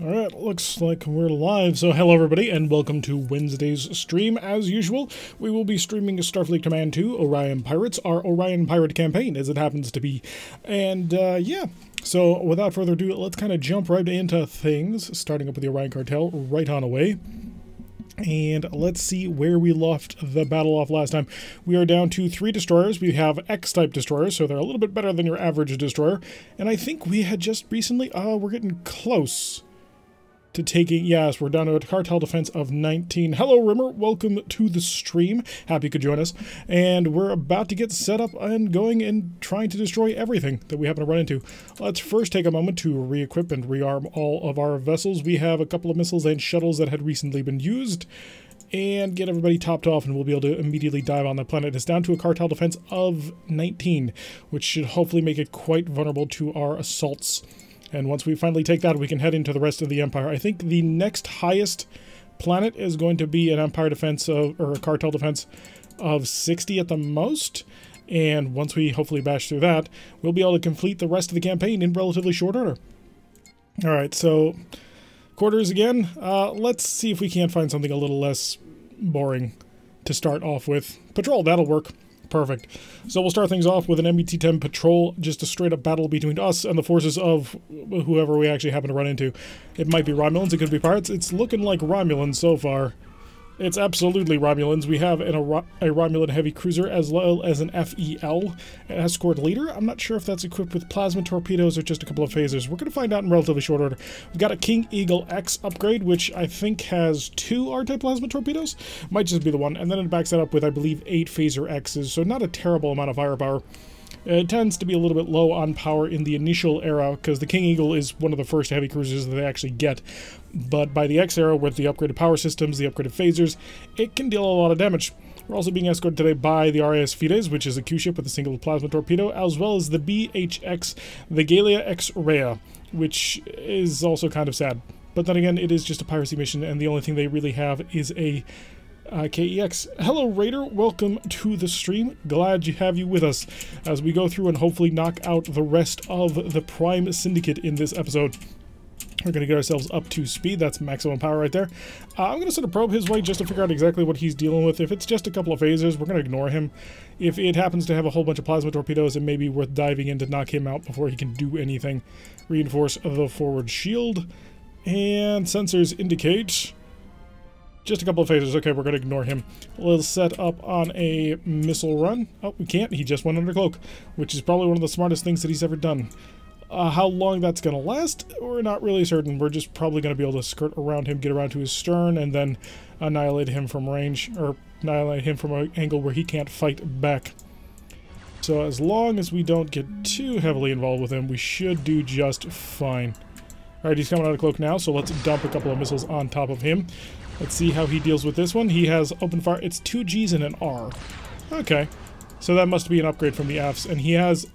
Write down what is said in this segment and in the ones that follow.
Alright, looks like we're live. So hello everybody and welcome to Wednesday's stream. As usual, we will be streaming Starfleet Command 2, Orion Pirates, our Orion Pirate campaign as it happens to be. And yeah, so without further ado, let's kind of jump right into things, starting up with the Orion Cartel right on away. And let's see where we left the battle off last time. We are down to 3 destroyers. We have X-type destroyers, so they're a little bit better than your average destroyer. And I think we had just recently, we're getting close to taking, yes, we're down to a cartel defense of 19. Hello, Rimmer. Welcome to the stream. Happy you could join us. And we're about to get set up and going and trying to destroy everything that we happen to run into. Let's first take a moment to re-equip and rearm all of our vessels. We have a couple of missiles and shuttles that had recently been used. And get everybody topped off, and we'll be able to immediately dive on the planet. It's down to a cartel defense of 19, which should hopefully make it quite vulnerable to our assaults. And once we finally take that, we can head into the rest of the Empire. I think the next highest planet is going to be an Empire defense of, or a cartel defense of 60 at the most. And once we hopefully bash through that, we'll be able to complete the rest of the campaign in relatively short order. Alright, so quarters again. Let's see if we can't find something a little less boring to start off with. Patrol, that'll work. Perfect. So we'll start things off with an MBT-10 patrol, just a straight-up battle between us and the forces of whoever we actually happen to run into. It might be Romulans, it could be pirates. It's looking like Romulans so far. It's absolutely Romulans. We have a Romulan heavy cruiser as well as an FEL, an escort leader. I'm not sure if that's equipped with plasma torpedoes or just a couple of phasers. We're going to find out in relatively short order. We've got a King Eagle X upgrade, which I think has 2 R-type plasma torpedoes. Might just be the one. And then it backs that up with, I believe, 8 phaser X's, so not a terrible amount of firepower. It tends to be a little bit low on power in the initial era, because the King Eagle is one of the first heavy cruisers that they actually get. But by the X era, with the upgraded power systems, the upgraded phasers, it can deal a lot of damage. We're also being escorted today by the RAS Fides, which is a Q-ship with a single plasma torpedo, as well as the BHX, the Galia X Rhea, which is also kind of sad. But then again, it is just a piracy mission, and the only thing they really have is a KEX. Hello Raider, welcome to the stream. Glad to have you with us as we go through and hopefully knock out the rest of the Prime Syndicate in this episode. We're going to get ourselves up to speed. That's maximum power right there. I'm going to sort of probe his way just to figure out exactly what he's dealing with. If it's just a couple of phasers, we're going to ignore him. If it happens to have a whole bunch of plasma torpedoes, it may be worth diving in to knock him out before he can do anything. Reinforce the forward shield. And sensors indicate just a couple of phasers. Okay, we're going to ignore him. We'll set up on a missile run. Oh, we can't. He just went under cloak, which is probably one of the smartest things that he's ever done. How long that's going to last, we're not really certain. We're just probably going to be able to skirt around him, get around to his stern, and then annihilate him from range, or annihilate him from an angle where he can't fight back. So as long as we don't get too heavily involved with him, we should do just fine. Alright, he's coming out of cloak now, so let's dump a couple of missiles on top of him. Let's see how he deals with this one. He has open fire. It's 2 Gs and an R. Okay. So that must be an upgrade from the Fs. And he has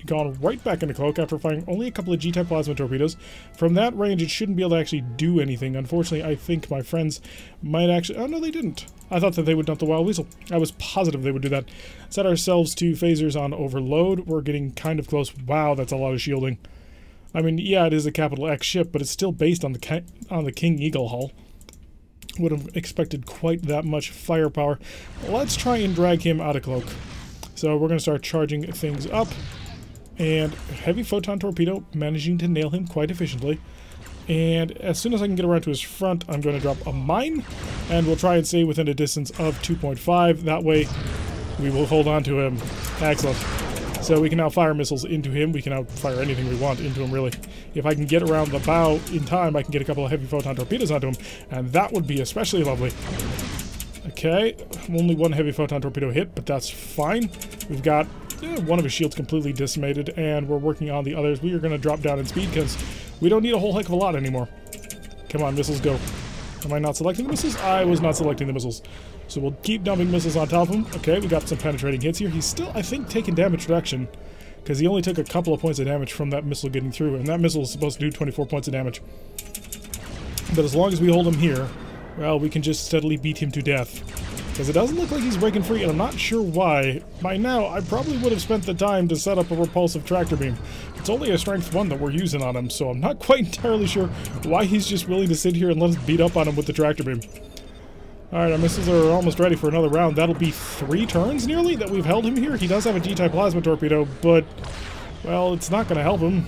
gone right back into cloak after firing only a couple of G-type plasma torpedoes. From that range, it shouldn't be able to actually do anything. Unfortunately, I think my friends might actually... Oh, no, they didn't. I thought that they would dump the Wild Weasel. I was positive they would do that. Set ourselves to phasers on overload. We're getting kind of close. Wow, that's a lot of shielding. I mean, yeah, it is a capital X ship, but it's still based on the King Eagle hull. Would have expected quite that much firepower. Let's try and drag him out of cloak. So we're going to start charging things up. And heavy photon torpedo, managing to nail him quite efficiently. And as soon as I can get around to his front, I'm going to drop a mine. And we'll try and stay within a distance of 2.5. That way, we will hold on to him. Excellent. So we can now fire missiles into him. We can now fire anything we want into him, really. If I can get around the bow in time, I can get a couple of heavy photon torpedoes onto him, and that would be especially lovely. Okay, only 1 heavy photon torpedo hit, but that's fine. We've got one of his shields completely decimated, and we're working on the others. We are going to drop down in speed because we don't need a whole heck of a lot anymore. Come on, missiles, go. Am I not selecting the missiles? I was not selecting the missiles. So we'll keep dumping missiles on top of him. Okay, we got some penetrating hits here. He's still, I think, taking damage reduction, because he only took a couple of points of damage from that missile getting through, and that missile is supposed to do 24 points of damage. But as long as we hold him here, well, we can just steadily beat him to death. Because it doesn't look like he's breaking free, and I'm not sure why. By now, I probably would have spent the time to set up a repulsive tractor beam. It's only a strength 1 that we're using on him, so I'm not quite entirely sure why he's just willing to sit here and let us beat up on him with the tractor beam. Alright, our missiles are almost ready for another round. That'll be 3 turns, nearly, that we've held him here. He does have a D-type plasma torpedo, but, well, it's not going to help him.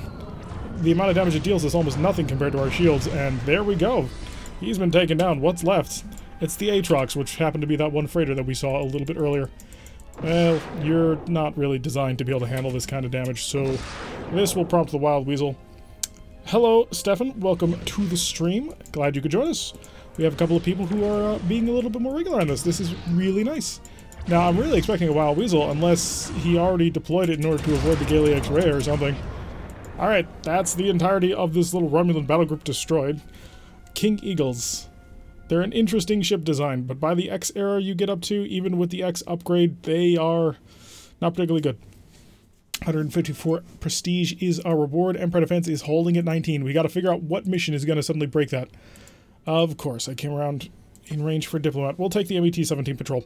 The amount of damage it deals is almost nothing compared to our shields, and there we go. He's been taken down. What's left? It's the Aatrox, which happened to be that one freighter that we saw a little bit earlier. Well, you're not really designed to be able to handle this kind of damage, so this will prompt the Wild Weasel. Hello, Stefan. Welcome to the stream. Glad you could join us. We have a couple of people who are being a little bit more regular on this. This is really nice. Now, I'm really expecting a Wild Weasel, unless he already deployed it in order to avoid the Gaily X-ray or something. Alright, that's the entirety of this little Romulan battle group destroyed. King Eagles. They're an interesting ship design, but by the X era you get up to, even with the X upgrade, they are not particularly good. 154 prestige is our reward. Empire Defense is holding at 19. We got to figure out what mission is going to suddenly break that. Of course, I came around in range for Diplomat. We'll take the MET-17 Patrol.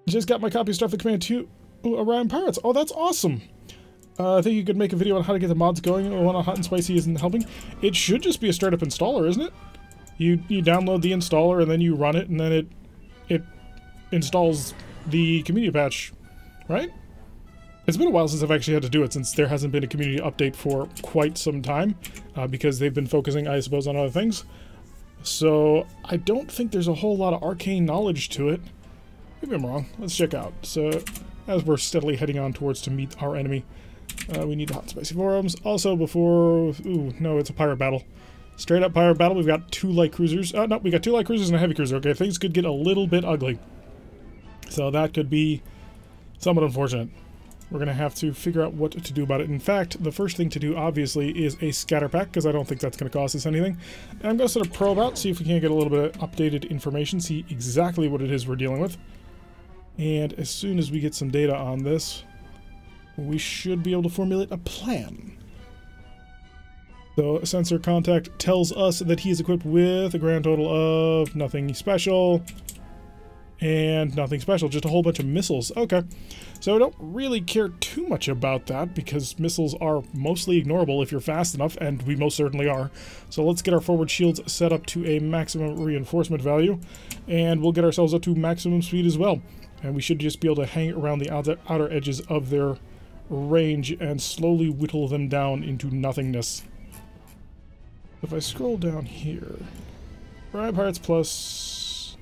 Just got my copy of Starfleet Command 2 Orion Pirates. Oh, that's awesome! I think you could make a video on how to get the mods going when a Hot and Spicy isn't helping. It should just be a straight-up installer, isn't it? You download the installer and then you run it, and then it installs the community patch, right? It's been a while since I've actually had to do it, since there hasn't been a community update for quite some time, because they've been focusing, I suppose, on other things. So I don't think there's a whole lot of arcane knowledge to it. Maybe I'm wrong. Let's check out. So as we're steadily heading on towards to meet our enemy, we need the Hot and Spicy forums. Also, before... Ooh, no, it's a pirate battle. Straight up pirate battle. We've got 2 light cruisers. No, we got 2 light cruisers and a heavy cruiser. Okay, things could get a little bit ugly. So that could be somewhat unfortunate. We're going to have to figure out what to do about it. In fact, the first thing to do, obviously, is a scatter pack, because I don't think that's going to cost us anything. And I'm going to sort of probe out, see if we can't get a little bit of updated information, see exactly what it is we're dealing with. And as soon as we get some data on this, we should be able to formulate a plan. So, sensor contact tells us that he is equipped with a grand total of nothing special, and nothing special, just a whole bunch of missiles. Okay, so I don't really care too much about that, because missiles are mostly ignorable if you're fast enough, and we most certainly are. So let's get our forward shields set up to a maximum reinforcement value, and we'll get ourselves up to maximum speed as well. And we should just be able to hang around the outer edges of their range and slowly whittle them down into nothingness. If I scroll down here, Orion Pirates plus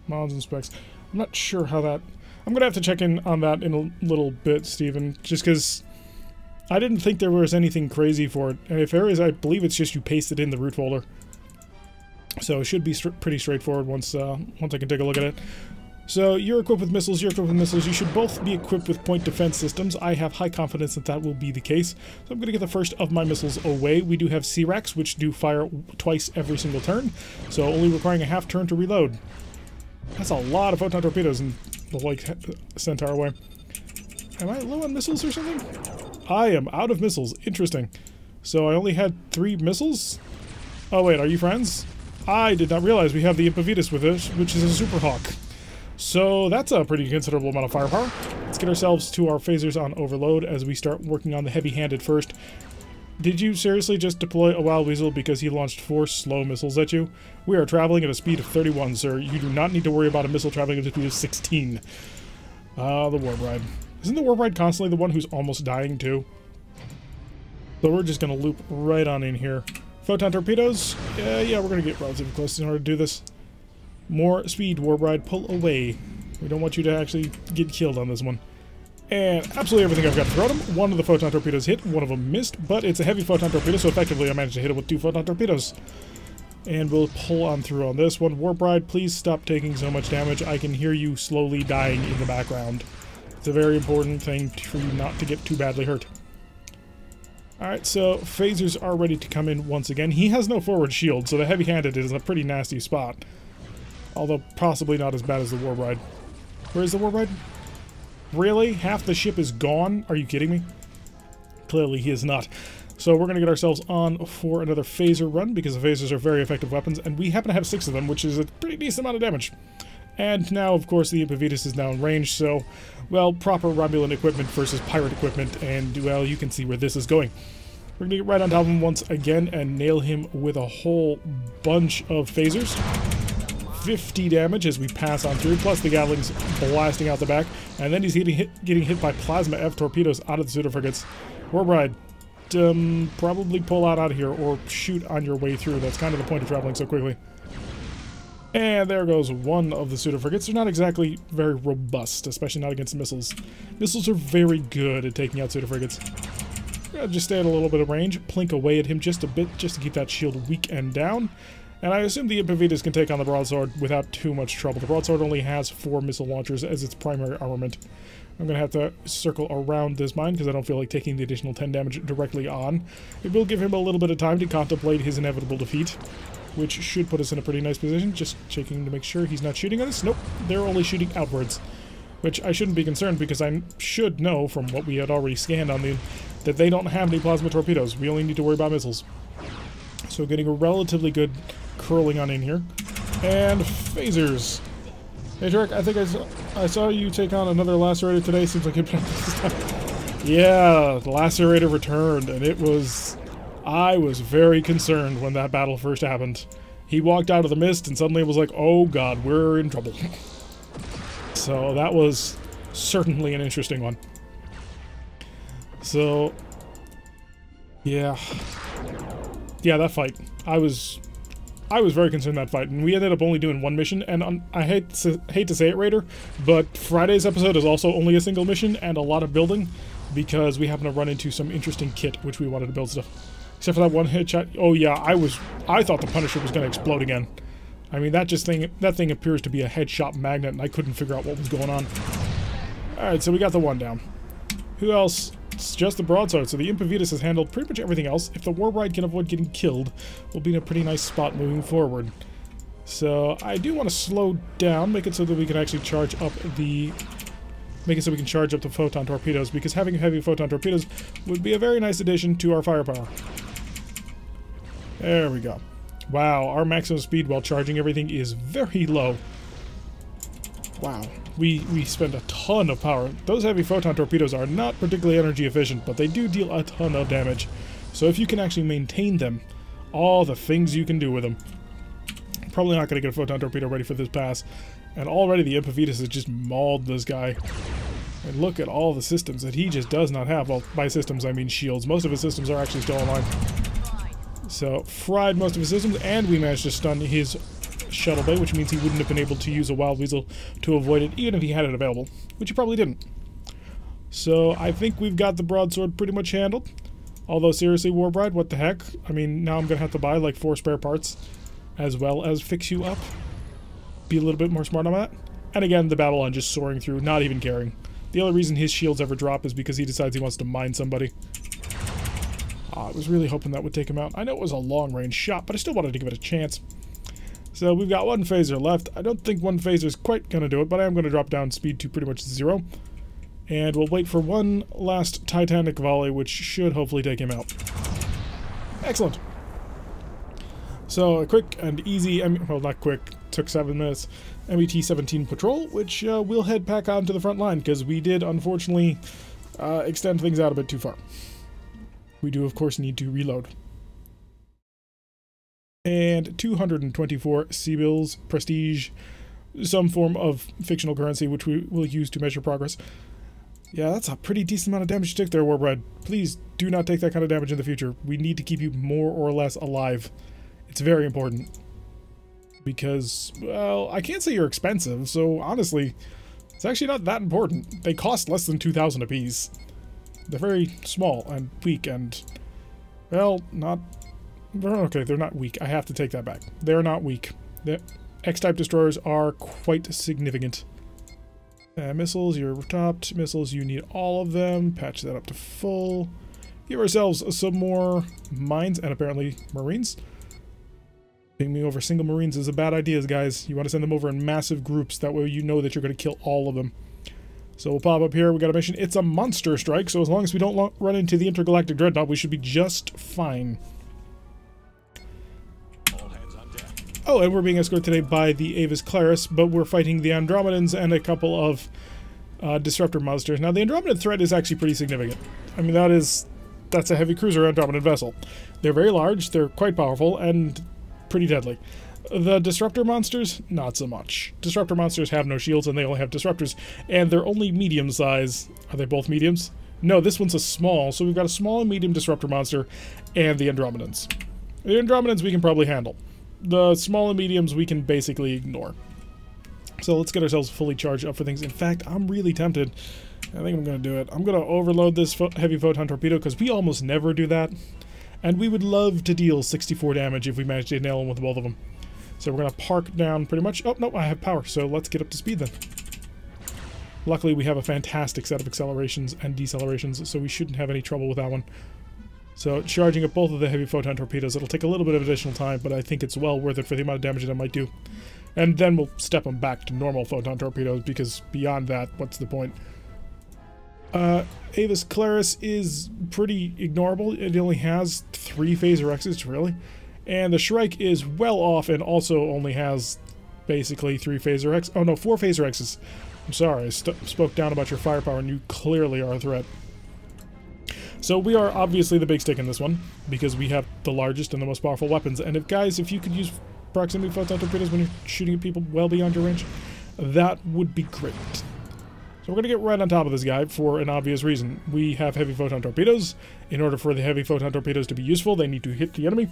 mods and specs, I'm not sure how that... I'm going to have to check in on that in a little bit, Steven, just because I didn't think there was anything crazy for it. And if there is, I believe it's just you paste it in the root folder. So it should be pretty straightforward once I can take a look at it. So you're equipped with missiles, you're equipped with missiles. You should both be equipped with point defense systems. I have high confidence that that will be the case. So I'm going to get the first of my missiles away. We do have C-Racks, which do fire twice every single turn, so only requiring a half turn to reload. That's a lot of photon torpedoes and like sent our way. Am I low on missiles or something? I am out of missiles. Interesting. So I only had 3 missiles? Oh wait, are you friends? I did not realize we have the Impavitas with us, which is a Super Hawk. So that's a pretty considerable amount of firepower. Let's get ourselves to our phasers on overload as we start working on the heavy-handed first. Did you seriously just deploy a Wild Weasel because he launched 4 slow missiles at you? We are traveling at a speed of 31, sir. You do not need to worry about a missile traveling at a speed of 16. The Warbride. Isn't the Warbride constantly the one who's almost dying too? So we're just going to loop right on in here. Photon torpedoes? Yeah, we're going to get relatively close in order to do this. More speed, Warbride. Pull away. We don't want you to actually get killed on this one. And absolutely everything I've got to throw at him. One of the photon torpedoes hit, one of them missed, but it's a heavy photon torpedo, so effectively I managed to hit it with 2 photon torpedoes. And we'll pull on through on this one. Warbride, please stop taking so much damage. I can hear you slowly dying in the background. It's a very important thing for you not to get too badly hurt. Alright, so phasers are ready to come in once again. He has no forward shield, so the heavy-handed is a pretty nasty spot. Although possibly not as bad as the Warbride. Where's the Warbride? Really? Half the ship is gone? Are you kidding me? Clearly he is not. So we're going to get ourselves on for another phaser run, because the phasers are very effective weapons, and we happen to have 6 of them, which is a pretty decent amount of damage. And now, of course, the Imp of Vetus is now in range, so, well, proper Romulan equipment versus pirate equipment, and, well, you can see where this is going. We're going to get right on top of him once again and nail him with a whole bunch of phasers. 50 damage as we pass on through, plus the Gatlings blasting out the back, and then he's getting hit by Plasma F torpedoes out of the pseudo-frigates. Warbride, probably pull out of here or shoot on your way through. That's kind of the point of traveling so quickly. And there goes one of the pseudo-frigates. They're not exactly very robust, especially not against missiles. Missiles are very good at taking out pseudo-frigates. Just stay at a little bit of range, plink away at him just a bit, just to keep that shield weak and down. And I assume the Imp of Vetus can take on the broadsword without too much trouble. The broadsword only has 4 missile launchers as its primary armament. I'm going to have to circle around this mine because I don't feel like taking the additional 10 damage directly on. It will give him a little bit of time to contemplate his inevitable defeat, which should put us in a pretty nice position. Just checking to make sure he's not shooting at us. Nope, they're only shooting outwards, which I shouldn't be concerned because I should know from what we had already scanned on the that they don't have any plasma torpedoes. We only need to worry about missiles. So getting a relatively good curling on in here. And phasers. Hey, Drake, I think I saw you take on another Lacerator today. Seems like it this time. Yeah, the Lacerator returned, and it was... I was very concerned when that battle first happened. He walked out of the mist, and suddenly it was like, oh god, we're in trouble. So that was certainly an interesting one. So, yeah. Yeah, that fight. I was very concerned that fight, and we ended up only doing one mission, and I hate to say it, Raider, but Friday's episode is also only a single mission and a lot of building, because we happen to run into some interesting kit, which we wanted to build stuff. Except for that one headshot. Oh yeah, I thought the Punisher was going to explode again. I mean, that thing appears to be a headshot magnet, and I couldn't figure out what was going on. Alright, so we got the one down. Who else? It's just the broadsword, so the Imp of Vetus has handled pretty much everything else. If the Warbride can avoid getting killed, we'll be in a pretty nice spot moving forward. So I do want to slow down, make it so that we can actually charge up the... Make it so we can charge up the photon torpedoes, because having heavy photon torpedoes would be a very nice addition to our firepower. There we go. Wow, our maximum speed while charging everything is very low. Wow. We spend a ton of power. Those heavy photon torpedoes are not particularly energy efficient, but they do deal a ton of damage. So if you can actually maintain them, all the things you can do with them. Probably not going to get a photon torpedo ready for this pass. And already the Imp of Vetus has just mauled this guy. And look at all the systems that he just does not have. Well, by systems I mean shields. Most of his systems are actually still online. So, fried most of his systems, and we managed to stun his shuttle bay, which means he wouldn't have been able to use a Wild Weasel to avoid it, even if he had it available, which he probably didn't. So, I think we've got the broadsword pretty much handled. Although, seriously, Warbride, what the heck? I mean, now I'm going to have to buy like 4 spare parts, as well as fix you up. Be a little bit more smart on that. And again, the Babylon just soaring through, not even caring. The only reason his shields ever drop is because he decides he wants to mine somebody. I was really hoping that would take him out. I know it was a long-range shot, but I still wanted to give it a chance. So we've got one phaser left. I don't think one phaser is quite going to do it, but I am going to drop down speed to pretty much 0. And we'll wait for one last Titanic volley, which should hopefully take him out. Excellent. So a quick and easy, well, not quick, took 7 minutes, MET-17 patrol, which we'll head back on to the front line, because we did, unfortunately, extend things out a bit too far. We do, of course, need to reload. And 224 C-bills, prestige, some form of fictional currency, which we will use to measure progress. Yeah, that's a pretty decent amount of damage you took there, Warbride. Please do not take that kind of damage in the future. We need to keep you more or less alive. It's very important. Because, well, I can't say you're expensive, so honestly, it's actually not that important. They cost less than 2,000 apiece. They're very small and weak and, well, not... Okay, they're not weak. I have to take that back. They're not weak. The X-type destroyers are quite significant. Missiles, you're topped. Missiles, you need all of them. Patch that up to full. Give ourselves some more mines and apparently marines. Pinging over single marines is a bad idea, guys. You want to send them over in massive groups. That way you know that you're going to kill all of them. So we'll pop up here. We got a mission. It's a monster strike, so as long as we don't run into the intergalactic dreadnought, we should be just fine. All hands on deck. Oh, and we're being escorted today by the Avis Claris, but we're fighting the Andromedans and a couple of disruptor monsters. Now, the Andromedan threat is actually pretty significant. I mean, that's a heavy cruiser Andromedan vessel. They're very large, they're quite powerful, and pretty deadly. The disruptor monsters, not so much. Disruptor monsters have no shields, and they only have disruptors, and they're only medium size. Are they both mediums? No, this one's a small, so we've got a small and medium disruptor monster, and the Andromedans. The Andromedans we can probably handle. The small and mediums we can basically ignore. So let's get ourselves fully charged up for things. In fact, I'm really tempted. I think I'm going to do it. I'm going to overload this heavy photon torpedo because we almost never do that. And we would love to deal 64 damage if we manage to nail them with both of them. So we're going to park down pretty much. Oh, no, I have power. So let's get up to speed then. Luckily, we have a fantastic set of accelerations and decelerations, so we shouldn't have any trouble with that one. So, charging up both of the heavy photon torpedoes, it'll take a little bit of additional time, but I think it's well worth it for the amount of damage that it might do. And then we'll step them back to normal photon torpedoes, because beyond that, what's the point? Avis Claris is pretty ignorable. It only has 3 Phaser X's, really. And the Shrike is well off and also only has basically 3 Phaser X. Oh no, 4 Phaser X's. I'm sorry, I spoke down about your firepower, and you clearly are a threat. So we are obviously the big stick in this one, because we have the largest and the most powerful weapons. And if you could use proximity photon torpedoes when you're shooting at people well beyond your range, that would be great. So we're going to get right on top of this guy for an obvious reason. We have heavy photon torpedoes. In order for the heavy photon torpedoes to be useful, they need to hit the enemy.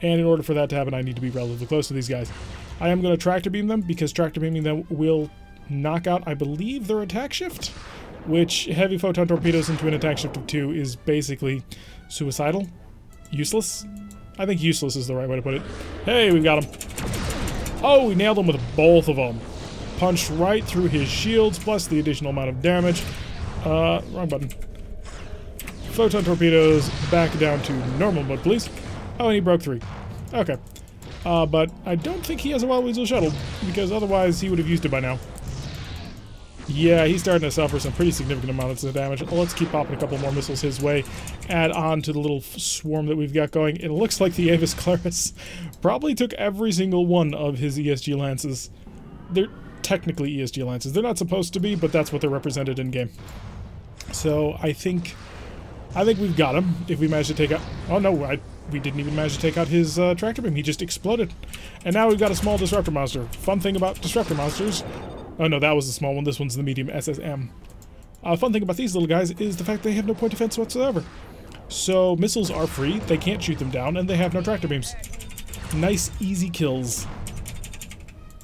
And in order for that to happen, I need to be relatively close to these guys. I am going to tractor beam them, because tractor beaming them will knock out, I believe, their attack shift, which heavy photon torpedoes into an attack shift of 2 is basically suicidal. Useless? I think useless is the right way to put it. Hey, we've got him. Oh, we nailed him with both of them. Punched right through his shields, plus the additional amount of damage. Wrong button. Photon torpedoes back down to normal mode, please. Oh, and he broke 3. Okay. But I don't think he has a Wild Weasel shuttle, because otherwise he would have used it by now. Yeah, he's starting to suffer some pretty significant amounts of damage. Let's keep popping a couple more missiles his way. Add on to the little swarm that we've got going. It looks like the Avis Claris probably took every single one of his ESG Lances. They're technically ESG Lances. They're not supposed to be, but that's what they're represented in-game. So I think we've got him. If we manage to take out... Oh, no, we didn't even manage to take out his tractor beam. He just exploded. And now we've got a small disruptor monster. Fun thing about disruptor monsters... Oh no, that was the small one. This one's the medium SSM. Fun thing about these little guys is the fact they have no point defense whatsoever. So missiles are free, they can't shoot them down, and they have no tractor beams. Nice, easy kills.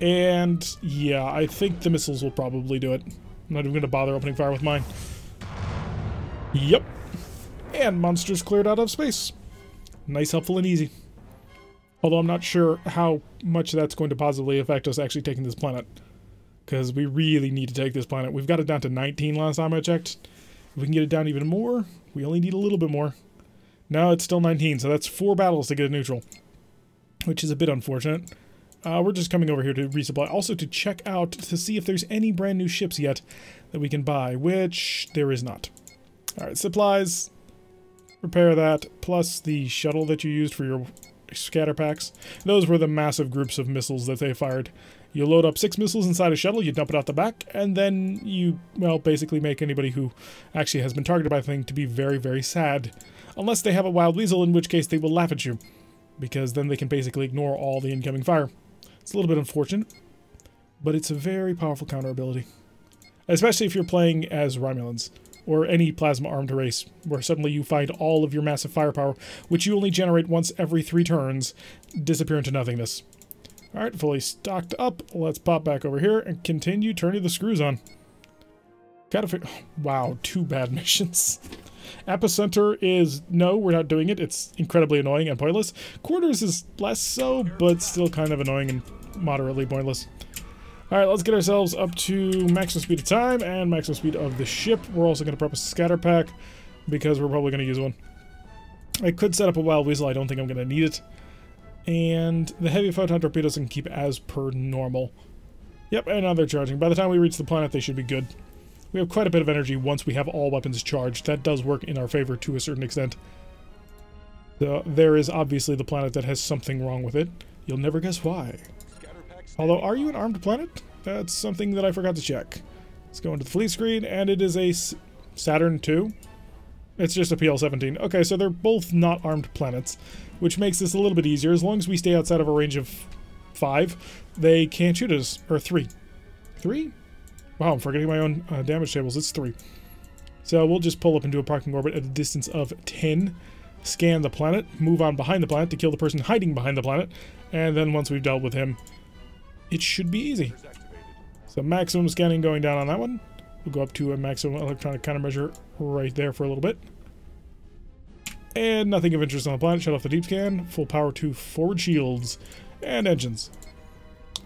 And yeah, I think the missiles will probably do it. I'm not even going to bother opening fire with mine. Yep. And monsters cleared out of space. Nice, helpful, and easy. Although I'm not sure how much that's going to positively affect us actually taking this planet. Because we really need to take this planet. We've got it down to 19 last time I checked. If we can get it down even more, we only need a little bit more. No, it's still 19, so that's 4 battles to get it neutral. Which is a bit unfortunate. We're just coming over here to resupply. Also to check out, to see if there's any brand new ships yet that we can buy, which there is not. Alright, supplies. Repair that, plus the shuttle that you used for your scatter packs. Those were the massive groups of missiles that they fired. You load up 6 missiles inside a shuttle, you dump it out the back, and then you, well, basically make anybody who actually has been targeted by the thing to be very, very sad. Unless they have a Wild Weasel, in which case they will laugh at you. Because then they can basically ignore all the incoming fire. It's a little bit unfortunate, but it's a very powerful counter ability. Especially if you're playing as Romulans, or any plasma-armed race, where suddenly you find all of your massive firepower, which you only generate once every 3 turns, disappear into nothingness. Alright, fully stocked up. Let's pop back over here and continue turning the screws on. Gotta figure... Wow, 2 bad missions. Epicenter is... No, we're not doing it. It's incredibly annoying and pointless. Quarters is less so, but still kind of annoying and moderately pointless. Alright, let's get ourselves up to maximum speed of time and maximum speed of the ship. We're also going to prep a scatter pack, because we're probably going to use one. I could set up a Wild Weasel. I don't think I'm going to need it. And the heavy photon torpedoes can keep as per normal. Yep, and now they're charging. By the time we reach the planet, they should be good. We have quite a bit of energy once we have all weapons charged. That does work in our favor to a certain extent. So there is obviously the planet that has something wrong with it. You'll never guess why. Although, are you an armed planet? That's something that I forgot to check. Let's go into the fleet screen, and it is a Saturn II. It's just a PL-17. Okay, so they're both not armed planets, which makes this a little bit easier. As long as we stay outside of a range of 5, they can't shoot us. Or 3. 3? Wow, I'm forgetting my own damage tables. It's 3. So we'll just pull up into a parking orbit at a distance of 10, scan the planet, move on behind the planet to kill the person hiding behind the planet, and then once we've dealt with him, it should be easy. So maximum scanning going down on that one. We'll go up to a maximum electronic countermeasure right there for a little bit. And nothing of interest on the planet. Shut off the deep scan. Full power to forward shields and engines.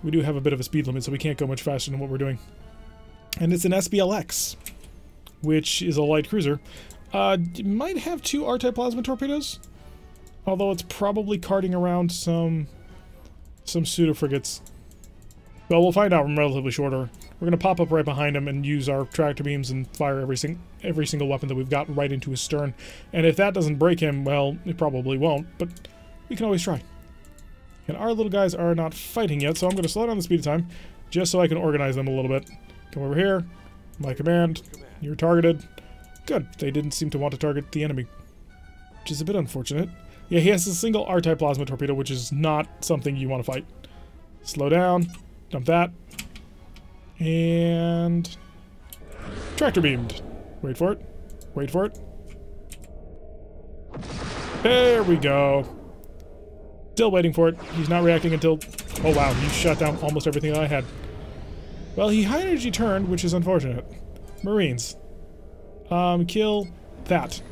We do have a bit of a speed limit, so we can't go much faster than what we're doing. And it's an SBLX, which is a light cruiser. It might have 2 R-type plasma torpedoes, although it's probably carting around some pseudo-frigates. Well, we'll find out in relatively short order. We're going to pop up right behind him and use our tractor beams and fire every single weapon that we've got right into his stern. And if that doesn't break him, well, it probably won't, but we can always try. And our little guys are not fighting yet, so I'm going to slow down the speed of time just so I can organize them a little bit. Come over here. My command. You're targeted. Good. They didn't seem to want to target the enemy, which is a bit unfortunate. Yeah, he has a single R-type plasma torpedo, which is not something you want to fight. Slow down. Dump that. And tractor beamed. Wait for it. Wait for it. There we go. Still waiting for it. He's not reacting until... Oh wow, he shut down almost everything that I had. Well, he high energy turned, which is unfortunate. Marines. Kill that.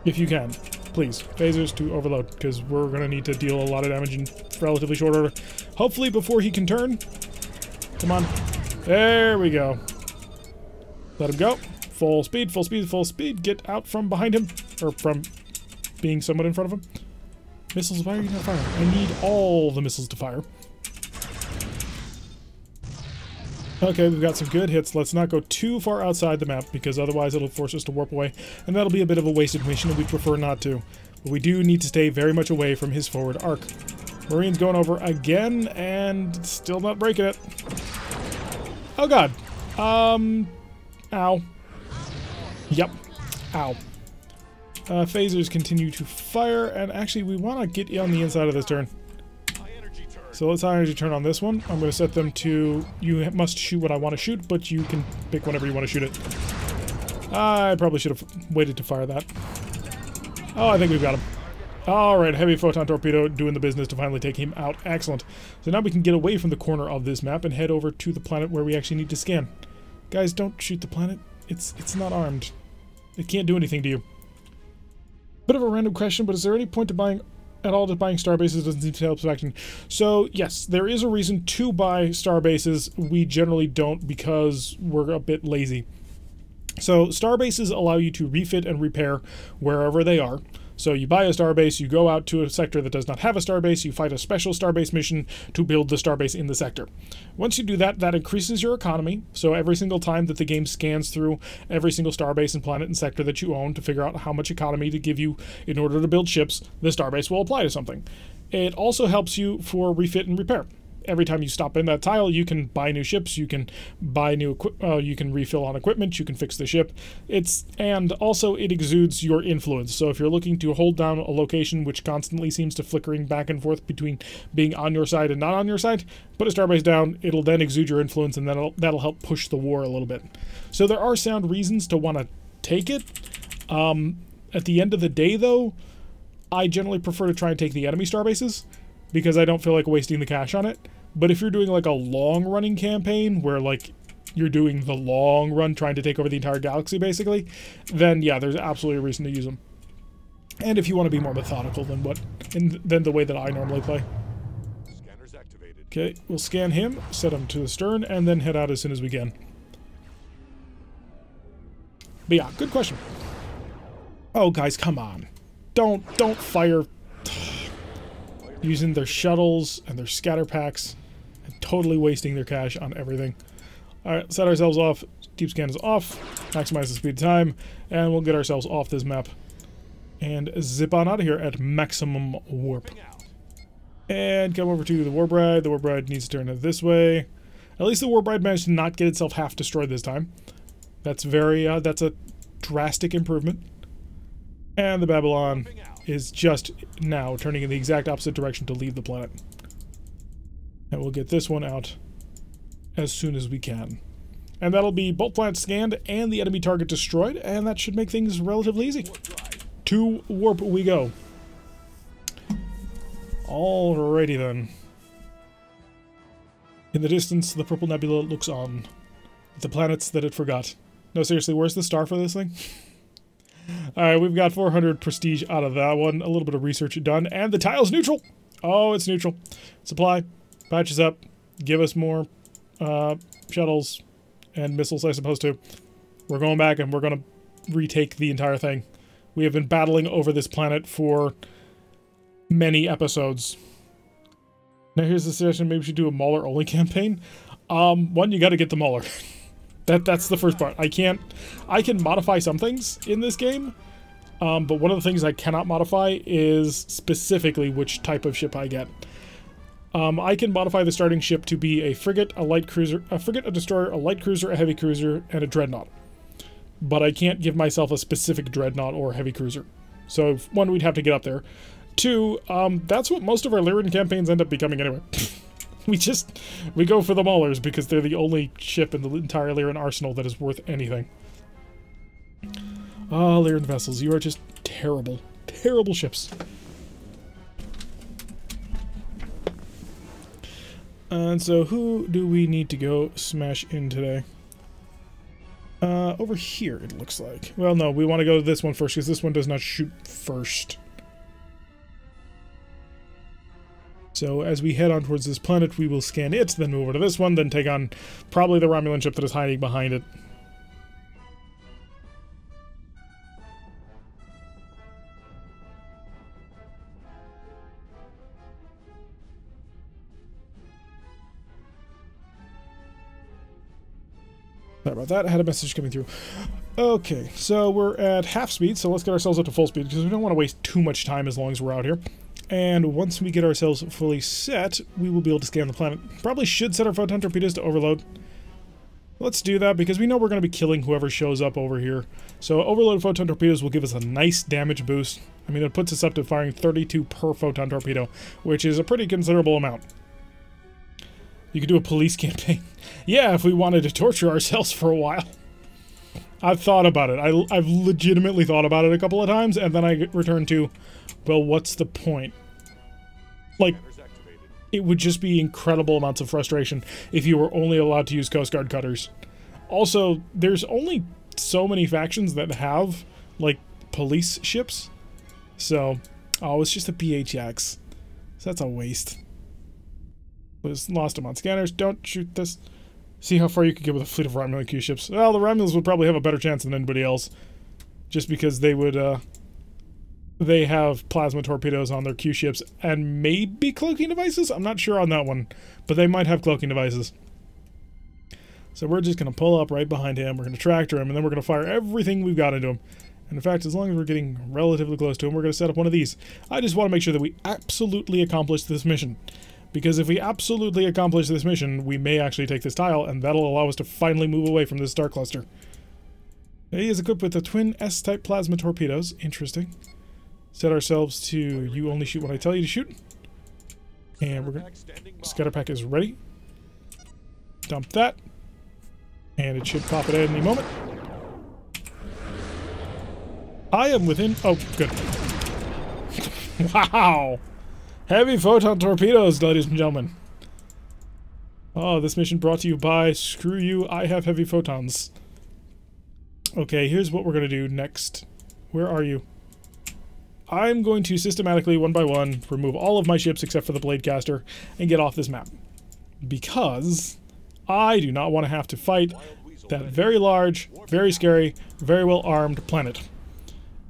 If you can. Please. Phasers to overload, because we're going to need to deal a lot of damage in relatively short order. Hopefully before he can turn. Come on. There we go. Let him go. Full speed, full speed, full speed. Get out from behind him. Or from being somewhat in front of him. Missiles, why are you not firing? I need all the missiles to fire. Okay, we've got some good hits. Let's not go too far outside the map, because otherwise it'll force us to warp away, and that'll be a bit of a wasted mission, and we prefer not to. But we do need to stay very much away from his forward arc. Marine's going over again, and still not breaking it. Oh god. Ow. Yep. Ow. Phasers continue to fire, and actually we want to get on the inside of this turn. So let's high energy turn on this one. I'm going to set them to, you must shoot what I want to shoot, but you can pick whenever you want to shoot it. I probably should have waited to fire that. Oh, I think we've got him. Alright, heavy photon torpedo doing the business to finally take him out. Excellent. So now we can get away from the corner of this map and head over to the planet where we actually need to scan. Guys, don't shoot the planet. It's not armed. It can't do anything to you. Bit of a random question, but is there any point to buying at all to buying starbases? Doesn't seem to help faction. So yes, there is a reason to buy starbases. We generally don't because we're a bit lazy. So starbases allow you to refit and repair wherever they are. So you buy a starbase, you go out to a sector that does not have a starbase, you fight a special starbase mission to build the starbase in the sector. Once you do that, that increases your economy. So every single time that the game scans through every single starbase and planet and sector that you own to figure out how much economy to give you in order to build ships, the starbase will apply to something. It also helps you for refit and repair. Every time you stop in that tile, you can buy new ships, you can buy new you can refill on equipment, you can fix the ship. And also it exudes your influence. So if you're looking to hold down a location which constantly seems to flickering back and forth between being on your side and not on your side, put a starbase down, it'll then exude your influence, and that'll help push the war a little bit. So there are sound reasons to want to take it. At the end of the day, though, I generally prefer to try and take the enemy starbases, because I don't feel like wasting the cash on it. But if you're doing like a long-running campaign where like you're doing the long run trying to take over the entire galaxy basically, then yeah, there's absolutely a reason to use them. And if you want to be more methodical than the way that I normally play. Scanners activated. Okay, we'll scan him, set him to the stern, and then head out as soon as we can. But yeah, good question. Oh guys, come on. Don't fire using their shuttles and their scatter packs and totally wasting their cash on everything. Alright, set ourselves off. Deep scan is off. Maximize the speed of time. And we'll get ourselves off this map. And zip on out of here at maximum warp. And come over to the Warbride. The Warbride needs to turn this way. At least the Warbride managed to not get itself half destroyed this time. That's that's a drastic improvement. And the Babylon is just now turning in the exact opposite direction to leave the planet. And we'll get this one out as soon as we can. And that'll be both planets scanned and the enemy target destroyed, and that should make things relatively easy. To warp we go. Alrighty then. In the distance, the purple nebula looks on. The planets that it forgot. No, seriously, where's the star for this thing? Alright, we've got 400 prestige out of that one. A little bit of research done. And the tile's neutral! Oh, it's neutral. Supply. Patches up. Give us more shuttles and missiles, I suppose, too. We're going back and we're going to retake the entire thing. We have been battling over this planet for many episodes. Now here's the suggestion. Maybe we should do a Mauler-only campaign. One, you got to get the Mauler. That's the first part. I can modify some things in this game, but one of the things I cannot modify is specifically which type of ship I get. I can modify the starting ship to be a frigate, a light cruiser, a frigate, a destroyer, a light cruiser, a heavy cruiser, and a dreadnought. But I can't give myself a specific dreadnought or heavy cruiser. So, one, we'd have to get up there. Two, that's what most of our Lyran campaigns end up becoming anyway. We go for the Maulers because they're the only ship in the entire Lyran arsenal that is worth anything. Oh, Lyran vessels, you are just terrible. Terrible ships. And so, who do we need to go smash in today? Over here, it looks like. Well, no, we want to go to this one first, because this one does not shoot first. So, as we head on towards this planet, we will scan it, then move over to this one, then take on probably the Romulan ship that is hiding behind it. Sorry about that, I had a message coming through. Okay, so we're at half speed, so let's get ourselves up to full speed, because we don't want to waste too much time as long as we're out here. And once we get ourselves fully set, we will be able to scan the planet. Probably should set our photon torpedoes to overload. Let's do that, because we know we're going to be killing whoever shows up over here. So overloaded photon torpedoes will give us a nice damage boost. I mean, it puts us up to firing 32 per photon torpedo, which is a pretty considerable amount. You could do a police campaign. Yeah, if we wanted to torture ourselves for a while. I've thought about it. I've legitimately thought about it a couple of times, and then I returned to, well, what's the point? Like, it would just be incredible amounts of frustration if you were only allowed to use Coast Guard cutters. Also, there's only so many factions that have, like, police ships. So, oh, it's just a PHX. So that's a waste. Was lost them on scanners. Don't shoot this. See how far you could get with a fleet of Romulan Q ships. Well, the Romulans would probably have a better chance than anybody else, just because they would. They have plasma torpedoes on their Q ships and maybe cloaking devices. I'm not sure on that one, but they might have cloaking devices. So we're just gonna pull up right behind him. We're gonna tractor him, and then we're gonna fire everything we've got into him. And in fact, as long as we're getting relatively close to him, we're gonna set up one of these. I just want to make sure that we absolutely accomplish this mission. Because if we absolutely accomplish this mission, we may actually take this tile, and that'll allow us to finally move away from this star cluster. He is equipped with the twin S-type plasma torpedoes. Interesting. Set ourselves to you only shoot when I tell you to shoot. And we're going to... Scatter pack is ready. Dump that. And it should pop it at any moment. I am within... Oh, good. Wow! Heavy photon torpedoes, ladies and gentlemen. Oh, this mission brought to you by Screw You, I Have Heavy Photons. Okay, here's what we're going to do next. Where are you? I'm going to systematically, one by one, remove all of my ships except for the Bladecaster and get off this map. Because I do not want to have to fight that very large, very scary, very well armed planet.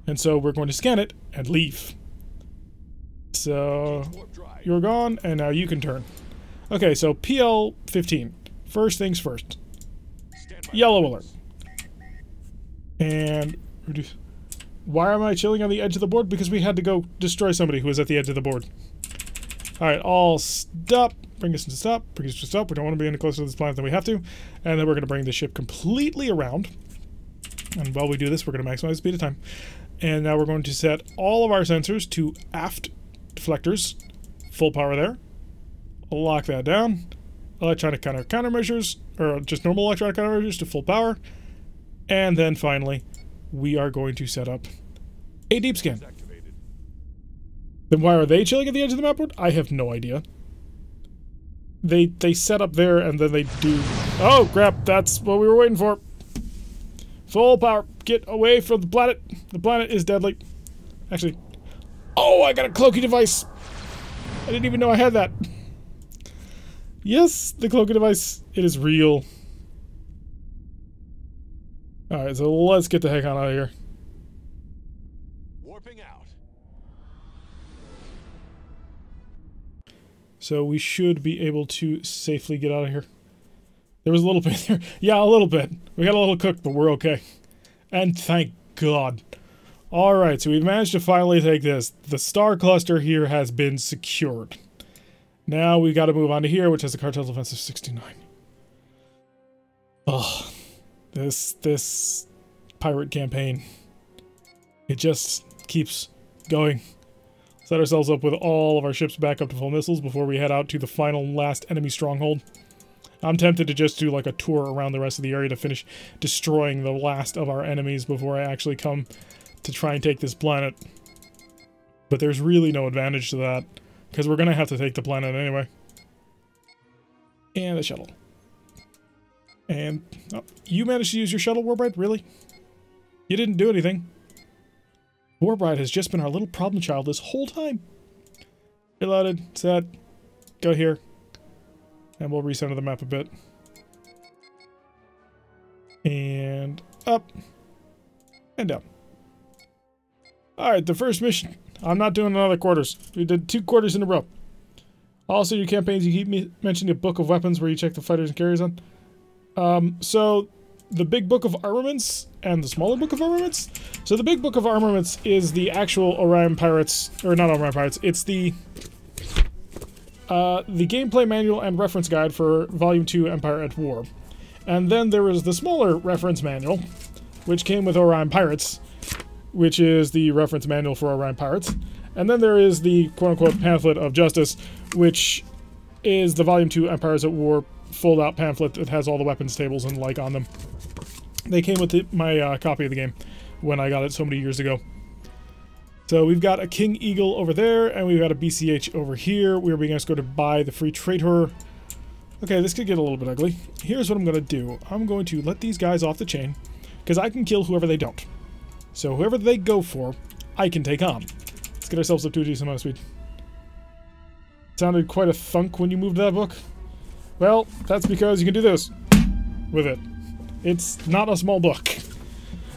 And so we're going to scan it and leave. So, you're gone, and now you can turn. Okay, so PL-15. First things first. Yellow alert. And reduce. Why am I chilling on the edge of the board? Because we had to go destroy somebody who was at the edge of the board. Alright, all stop. Bring us to stop. Bring us to stop. We don't want to be any closer to this planet than we have to. And then we're going to bring the ship completely around. And while we do this, we're going to maximize speed of time. And now we're going to set all of our sensors to aft deflectors. Full power there. Lock that down. Electronic countermeasures, or just normal electronic countermeasures to full power. And then finally, we are going to set up a deep scan. Then why are they chilling at the edge of the map board? I have no idea. They set up there and then they do... Oh, crap, that's what we were waiting for. Full power. Get away from the planet. The planet is deadly. Actually... Oh, I got a cloaking device. I didn't even know I had that. Yes, the cloaking device. It is real. Alright, so let's get the heck on out of here. Warping out. So we should be able to safely get out of here. There was a little bit there. Yeah, a little bit. We got a little cooked, but we're okay. And thank God. Alright, so we've managed to finally take this. The star cluster here has been secured. Now we got to move on to here, which has a cartel defense of 69. Ugh. This pirate campaign. It just keeps going. Set ourselves up with all of our ships back up to full missiles before we head out to the final last enemy stronghold. I'm tempted to just do like a tour around the rest of the area to finish destroying the last of our enemies before I actually come to try and take this planet. But there's really no advantage to that, because we're going to have to take the planet anyway. And the shuttle. And oh, you managed to use your shuttle, Warbride? Really? You didn't do anything. Warbride has just been our little problem child this whole time. Reloaded, set, go here. And we'll recenter the map a bit. And up. And down. Alright, the first mission. I'm not doing another quarters. We did 2 quarters in a row. Also, your campaigns, you keep mentioning a book of weapons where you check the fighters and carriers on. So, the big book of armaments and the smaller book of armaments. So the big book of armaments is the actual Orion Pirates, or not Orion Pirates, it's the gameplay manual and reference guide for Volume 2 Empire at War. And then there is the smaller reference manual, which came with Orion Pirates, which is the reference manual for Orion Pirates. And then there is the quote-unquote pamphlet of justice, which is the Volume 2 Empires at War fold-out pamphlet that has all the weapons tables and like on them. They came with my copy of the game when I got it so many years ago. So we've got a King Eagle over there, and we've got a BCH over here. We're being asked to go to buy the free traitor. Okay, this could get a little bit ugly. Here's what I'm going to do. I'm going to let these guys off the chain, because I can kill whoever they don't. So whoever they go for, I can take on. Let's get ourselves up to a decent amount of speed. Sounded quite a thunk when you moved that book. Well, that's because you can do this with it. It's not a small book.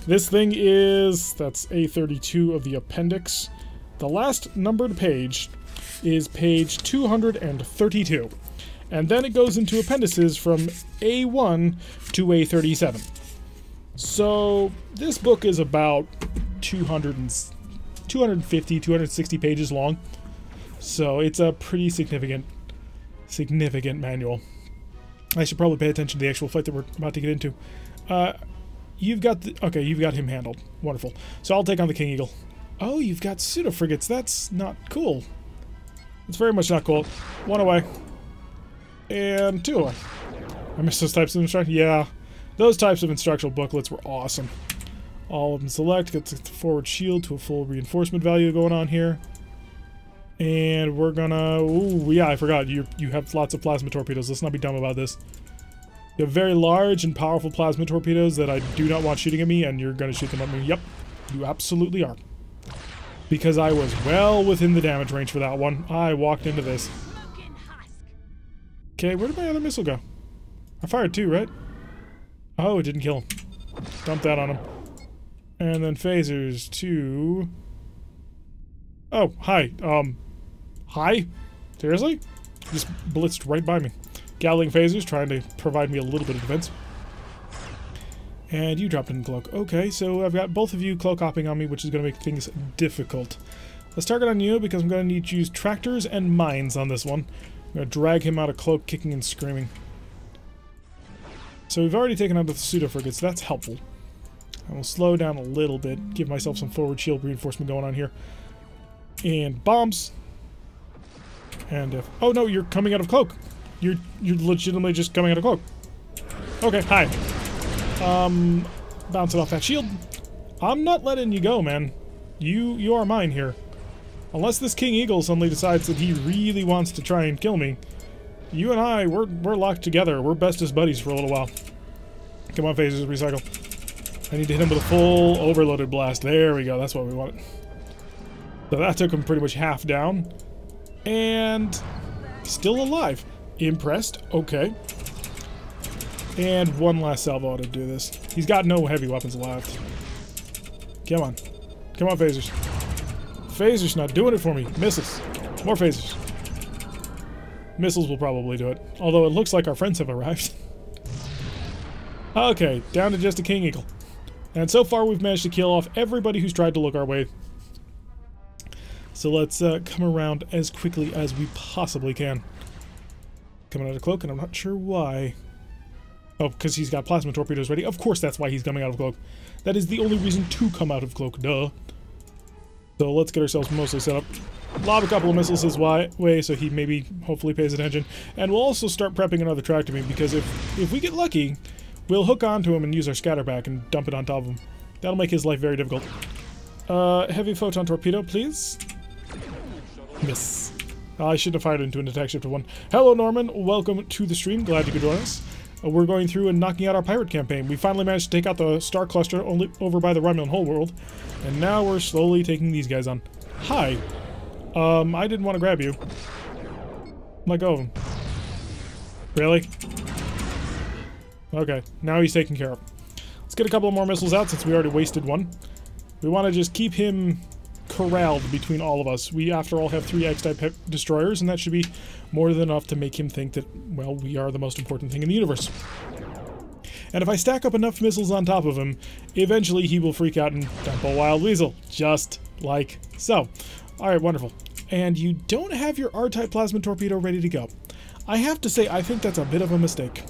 This thing is, that's A32 of the appendix. The last numbered page is page 232. And then it goes into appendices from A1 to A37. So this book is about 250, 260 pages long. So it's a pretty significant manual. I should probably pay attention to the actual fight that we're about to get into. You've got okay, you've got him handled. Wonderful. So I'll take on the King Eagle. Oh, you've got pseudo-frigates. That's not cool. It's very much not cool. 1 away. And 2 away. I missed those types of instructions. Yeah. Those types of instructional booklets were awesome. All of them select. Get the forward shield to a full reinforcement value going on here. And we're gonna... Ooh, yeah, I forgot. You have lots of plasma torpedoes. Let's not be dumb about this. You have very large and powerful plasma torpedoes that I do not want shooting at me, and you're gonna shoot them at me. Yep, you absolutely are. Because I was well within the damage range for that one. I walked into this. Okay, where did my other missile go? I fired 2, right? Oh, it didn't kill him. Dump that on him. And then phasers 2... Oh, hi. Hi? Seriously? Just blitzed right by me. Gatling phasers trying to provide me a little bit of defense. And you dropped in cloak. Okay, so I've got both of you cloak hopping on me, which is going to make things difficult. Let's target on you because I'm going to need to use tractors and mines on this one. I'm going to drag him out of cloak, kicking and screaming. So we've already taken out the pseudo-frigates, so that's helpful. I will slow down a little bit, give myself some forward shield reinforcement going on here. And bombs. And if... Oh no, you're coming out of cloak. You're legitimately just coming out of cloak. Okay, hi. Bouncing off that shield. I'm not letting you go, man. You are mine here. Unless this King Eagle suddenly decides that he really wants to try and kill me. You and I, we're locked together. We're bestest buddies for a little while. Come on, phasers, recycle. I need to hit him with a full overloaded blast. There we go, that's what we wanted. So that took him pretty much half down. And still alive. Impressed, okay. And one last salvo to do this. He's got no heavy weapons left. Come on. Come on, phasers. Phasers not doing it for me. Missiles. More phasers. Missiles will probably do it. Although it looks like our friends have arrived. Okay, down to just a King Eagle. And so far we've managed to kill off everybody who's tried to look our way. So let's come around as quickly as we possibly can. Coming out of cloak, and I'm not sure why. Oh, because he's got plasma torpedoes ready. Of course that's why he's coming out of cloak. That is the only reason to come out of cloak, duh. So let's get ourselves mostly set up. Lob a couple of missiles his way so he maybe, hopefully pays attention. And we'll also start prepping another tractor beam, because if we get lucky, we'll hook onto him and use our scatterback and dump it on top of him. That'll make his life very difficult. Heavy photon torpedo, please. Miss. I shouldn't have fired into an attack shift of 1. Hello, Norman. Welcome to the stream. Glad you could join us. We're going through and knocking out our pirate campaign. We finally managed to take out the star cluster over by the Romulan whole world. And now we're slowly taking these guys on. Hi. I didn't want to grab you. Let go of him. Really? Okay, now he's taken care of. Let's get a couple more missiles out since we already wasted one. We want to just keep him corralled between all of us. We, after all, have 3 X-type destroyers, and that should be more than enough to make him think that, well, we are the most important thing in the universe. And if I stack up enough missiles on top of him, eventually he will freak out and dump a wild weasel. Just like so. Alright, wonderful. And you don't have your R-type plasma torpedo ready to go. I have to say, I think that's a bit of a mistake.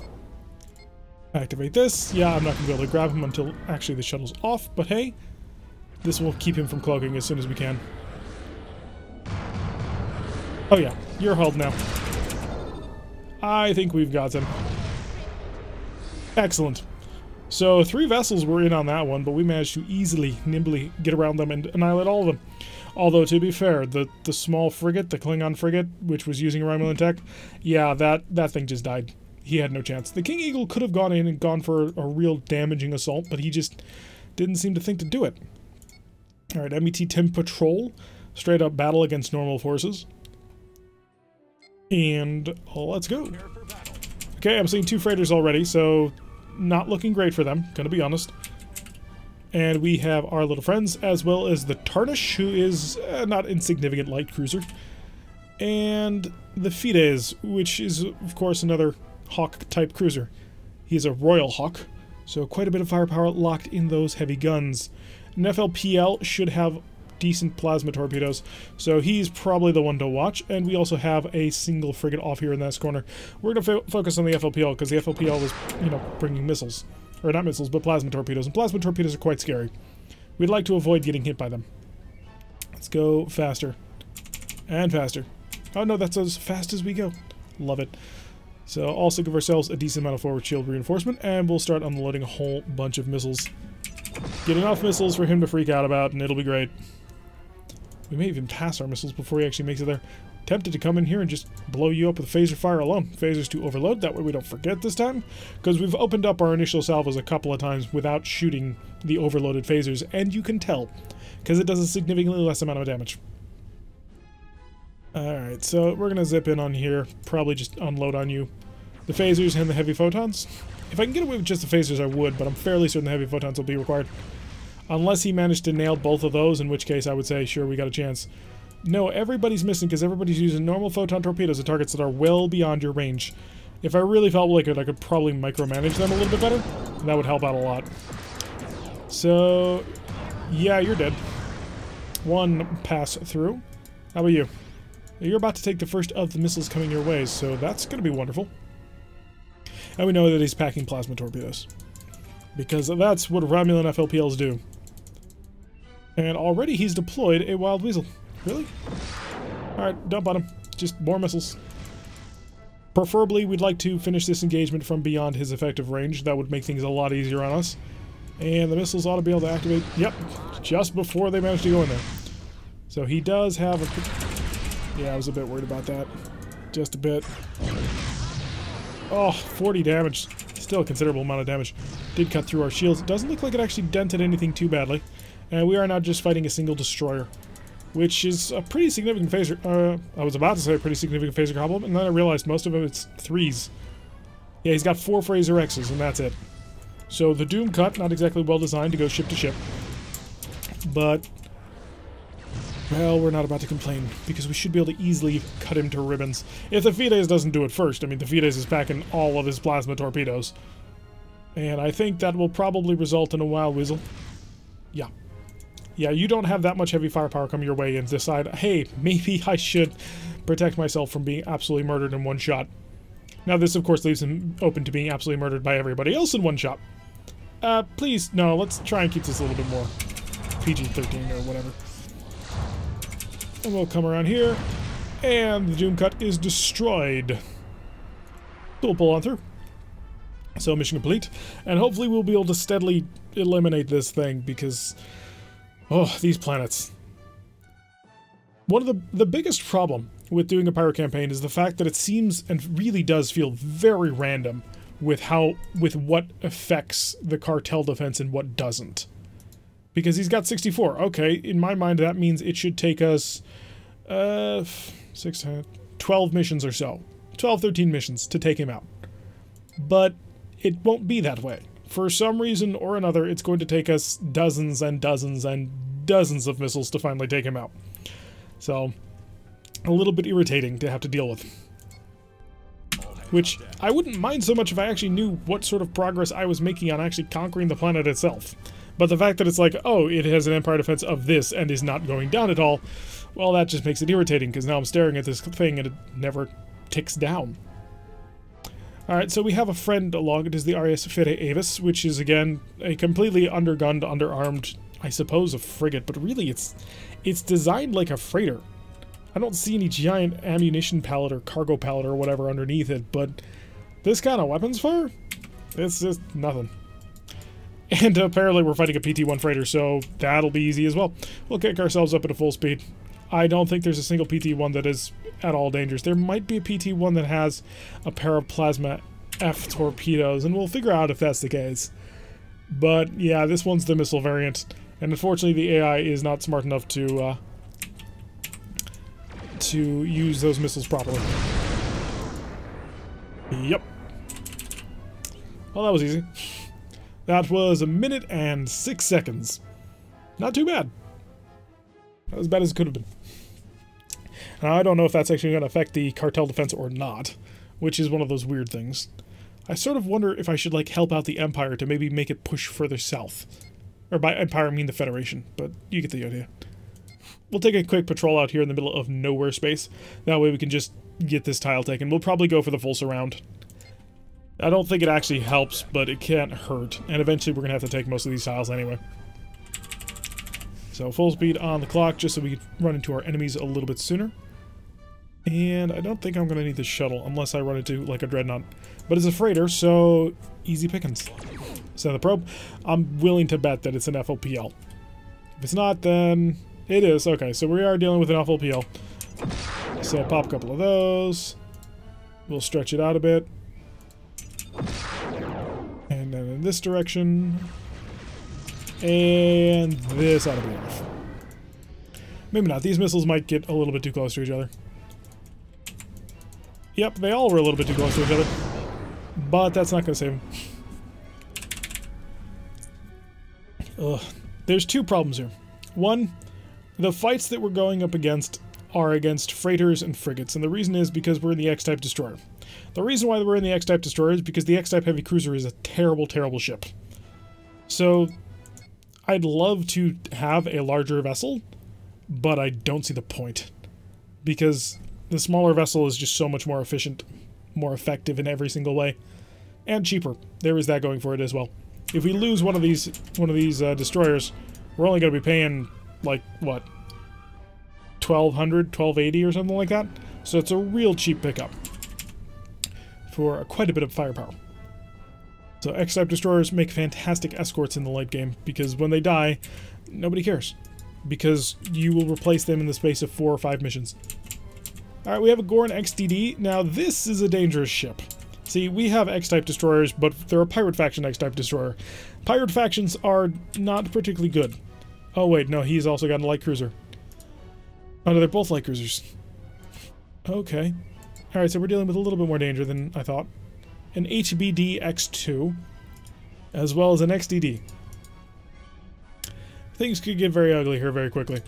Activate this. Yeah, I'm not going to be able to grab him until actually the shuttle's off, but hey, this will keep him from cloaking as soon as we can. Oh yeah, you're hulled now. I think we've got him. Excellent. So 3 vessels were in on that one, but we managed to easily, nimbly get around them and annihilate all of them. Although, to be fair, the small frigate, the Klingon frigate, which was using Romulan tech, yeah, that thing just died. He had no chance. The King Eagle could have gone in and gone for a real damaging assault, but he just didn't seem to think to do it. Alright, MET-10 Patrol. Straight up battle against normal forces. And let's go. Okay, I'm seeing 2 freighters already, so not looking great for them, gonna be honest. And we have our little friends, as well as the Tarnish, who is a not insignificant light cruiser. And the Fides, which is, of course, another Hawk-type cruiser. He's a Royal Hawk, so quite a bit of firepower locked in those heavy guns. An FLPL should have decent plasma torpedoes, so he's probably the one to watch. And we also have a single frigate off here in this corner. We're going to focus on the FLPL, because the FLPL was, you know, bringing missiles. Or not missiles, but plasma torpedoes. And plasma torpedoes are quite scary. We'd like to avoid getting hit by them. Let's go faster. And faster. Oh no, that's as fast as we go. Love it. So also give ourselves a decent amount of forward shield reinforcement, and we'll start unloading a whole bunch of missiles. Get enough missiles for him to freak out about, and it'll be great. We may even pass our missiles before he actually makes it there. Tempted to come in here and just blow you up with phaser fire alone. Phasers to overload, that way we don't forget this time. Because we've opened up our initial salvos a couple of times without shooting the overloaded phasers, and you can tell. Because it does a significantly less amount of damage. Alright, so we're going to zip in on here. Probably just unload on you the phasers and the heavy photons. If I can get away with just the phasers, I would, but I'm fairly certain the heavy photons will be required. Unless he managed to nail both of those, in which case I would say, sure, we got a chance. No, everybody's missing because everybody's using normal photon torpedoes at targets that are well beyond your range. If I really felt like it, I could probably micromanage them a little bit better, and that would help out a lot. So, yeah, you're dead. one pass through. How about you? You're about to take the first of the missiles coming your way, so that's going to be wonderful. And we know that he's packing plasma torpedoes, because that's what Romulan FLPLs do. And already he's deployed a Wild Weasel. Really? Alright, dump on him. Just more missiles. Preferably, we'd like to finish this engagement from beyond his effective range. That would make things a lot easier on us. And the missiles ought to be able to activate, yep, just before they manage to go in there. So he does have a... Yeah, I was a bit worried about that. Just a bit. Oh, 40 damage. Still a considerable amount of damage. Did cut through our shields. It doesn't look like it actually dented anything too badly. And we are now just fighting a single destroyer, which is a pretty significant phaser. I was about to say a pretty significant phaser problem, and then I realized most of them it's 3s. Yeah, he's got 4 Phaser X's, and that's it. So the Doom Cut, not exactly well designed to go ship to ship. But, well, we're not about to complain, because we should be able to easily cut him to ribbons. If the Fides doesn't do it first, I mean, the Fides is packing all of his plasma torpedoes. And I think that will probably result in a Wild Weasel. Yeah. Yeah, you don't have that much heavy firepower come your way and decide, hey, maybe I should protect myself from being absolutely murdered in one shot. Now, this, of course, leaves him open to being absolutely murdered by everybody else in one shot. Please, no, let's try and keep this a little bit more PG-13 or whatever. And we'll come around here, and the Doom Cut is destroyed. So we'll pull on through. So, mission complete. And hopefully we'll be able to steadily eliminate this thing, because... oh, these planets. One of the biggest problem with doing a pirate campaign is the fact that it seems and really does feel very random with what affects the cartel defense and what doesn't. Because he's got 64. Okay, in my mind that means it should take us 12 missions or so. 12, 13 missions to take him out. But it won't be that way. For some reason or another, it's going to take us dozens and dozens and dozens of missiles to finally take him out. So, a little bit irritating to have to deal with. Which, I wouldn't mind so much if I actually knew what sort of progress I was making on actually conquering the planet itself. But the fact that it's like, oh, it has an Empire defense of this and is not going down at all, well, that just makes it irritating, because now I'm staring at this thing and it never ticks down. Alright, so we have a friend along. It is the RS Fede Avis, which is, again, a completely undergunned, underarmed, I suppose, a frigate, but really it's designed like a freighter. I don't see any giant ammunition pallet or cargo pallet or whatever underneath it, but this kind of weapons fire? It's just nothing. And apparently we're fighting a PT-1 freighter, so that'll be easy as well. We'll kick ourselves up at a full speed. I don't think there's a single PT-1 that is at all dangerous. There might be a PT-1 that has a pair of plasma F torpedoes, and we'll figure out if that's the case. But yeah, this one's the missile variant, and unfortunately the AI is not smart enough to use those missiles properly. Yep. Well, that was easy. That was 1 minute and 6 seconds. Not too bad. Not as bad as it could have been. Now, I don't know if that's actually going to affect the cartel defense or not, which is one of those weird things. I sort of wonder if I should, like, help out the Empire to maybe make it push further south. Or by Empire, I mean the Federation, but you get the idea. We'll take a quick patrol out here in the middle of nowhere space. That way we can just get this tile taken. We'll probably go for the full surround. I don't think it actually helps, but it can't hurt. And eventually we're going to have to take most of these tiles anyway. So full speed on the clock, just so we can run into our enemies a little bit sooner. And I don't think I'm going to need the shuttle, unless I run into, like, a dreadnought. But it's a freighter, so easy pickings. Send the probe. I'm willing to bet that it's an FLPL. If it's not, then it is. Okay, so we are dealing with an FLPL. So pop a couple of those. We'll stretch it out a bit. And then in this direction. And this ought to be enough. Maybe not. These missiles might get a little bit too close to each other. Yep, they all were a little bit too close to each other. But that's not going to save them. Ugh. There's two problems here. One, the fights that we're going up against are against freighters and frigates, and the reason is because we're in the X-type destroyer. The reason why we're in the X-type destroyer is because the X-type heavy cruiser is a terrible, terrible ship. So, I'd love to have a larger vessel, but I don't see the point. Because the smaller vessel is just so much more efficient, more effective in every single way, and cheaper. There is that going for it as well. If we lose one of these destroyers, we're only going to be paying, like, what, 1,200, 1,280 or something like that? So it's a real cheap pickup for quite a bit of firepower. So X-type destroyers make fantastic escorts in the late game, because when they die, nobody cares. Because you will replace them in the space of 4 or 5 missions. Alright, we have a Gorn XDD. Now this is a dangerous ship. See, we have X-type destroyers, but they're a pirate faction X-type destroyer. Pirate factions are not particularly good. Oh wait, no, he's also got a light cruiser. Oh no, they're both light cruisers. Okay. Alright, so we're dealing with a little bit more danger than I thought. An HBD X2, as well as an XDD. Things could get very ugly here very quickly.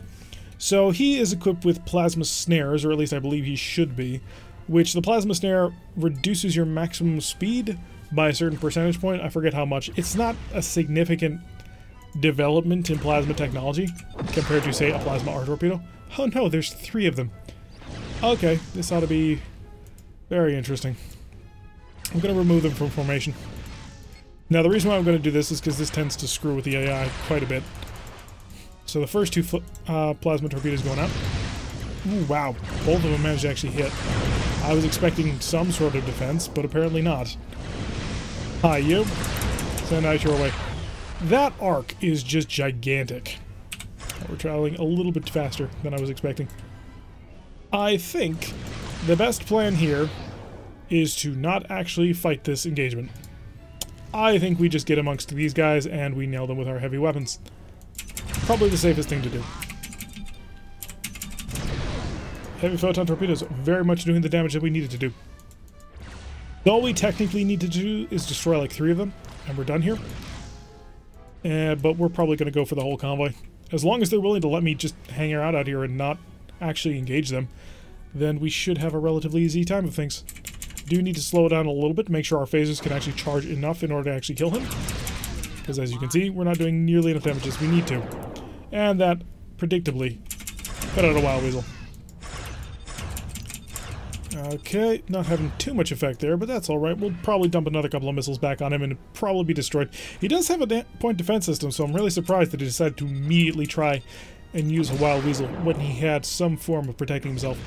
So he is equipped with plasma snares, or at least I believe he should be, which the plasma snare reduces your maximum speed by a certain percentage point. I forget how much. It's not a significant development in plasma technology compared to, say, a plasma arc torpedo. Oh no, there's 3 of them. Okay, this ought to be very interesting. I'm going to remove them from formation. Now, the reason why I'm going to do this is because this tends to screw with the AI quite a bit. So the first 2 plasma torpedoes going out. Ooh, wow. Both of them managed to actually hit. I was expecting some sort of defense, but apparently not. Hi, you. Send out your way. That arc is just gigantic. We're traveling a little bit faster than I was expecting. I think the best plan here is to not actually fight this engagement. I think we just get amongst these guys and we nail them with our heavy weapons. Probably the safest thing to do. Heavy photon torpedoes very much doing the damage that we needed to do. All we technically need to do is destroy like 3 of them, and we're done here. But we're probably going to go for the whole convoy. As long as they're willing to let me just hang out here and not actually engage them, then we should have a relatively easy time of things. Do need to slow it down a little bit to make sure our phasers can actually charge enough in order to actually kill him. Because as you can see, we're not doing nearly enough damage as we need to. And that, predictably, cut out a Wild Weasel. Okay, not having too much effect there, but that's alright. We'll probably dump another couple of missiles back on him and it'll probably be destroyed. He does have a point defense system, so I'm really surprised that he decided to immediately try and use a Wild Weasel when he had some form of protecting himself.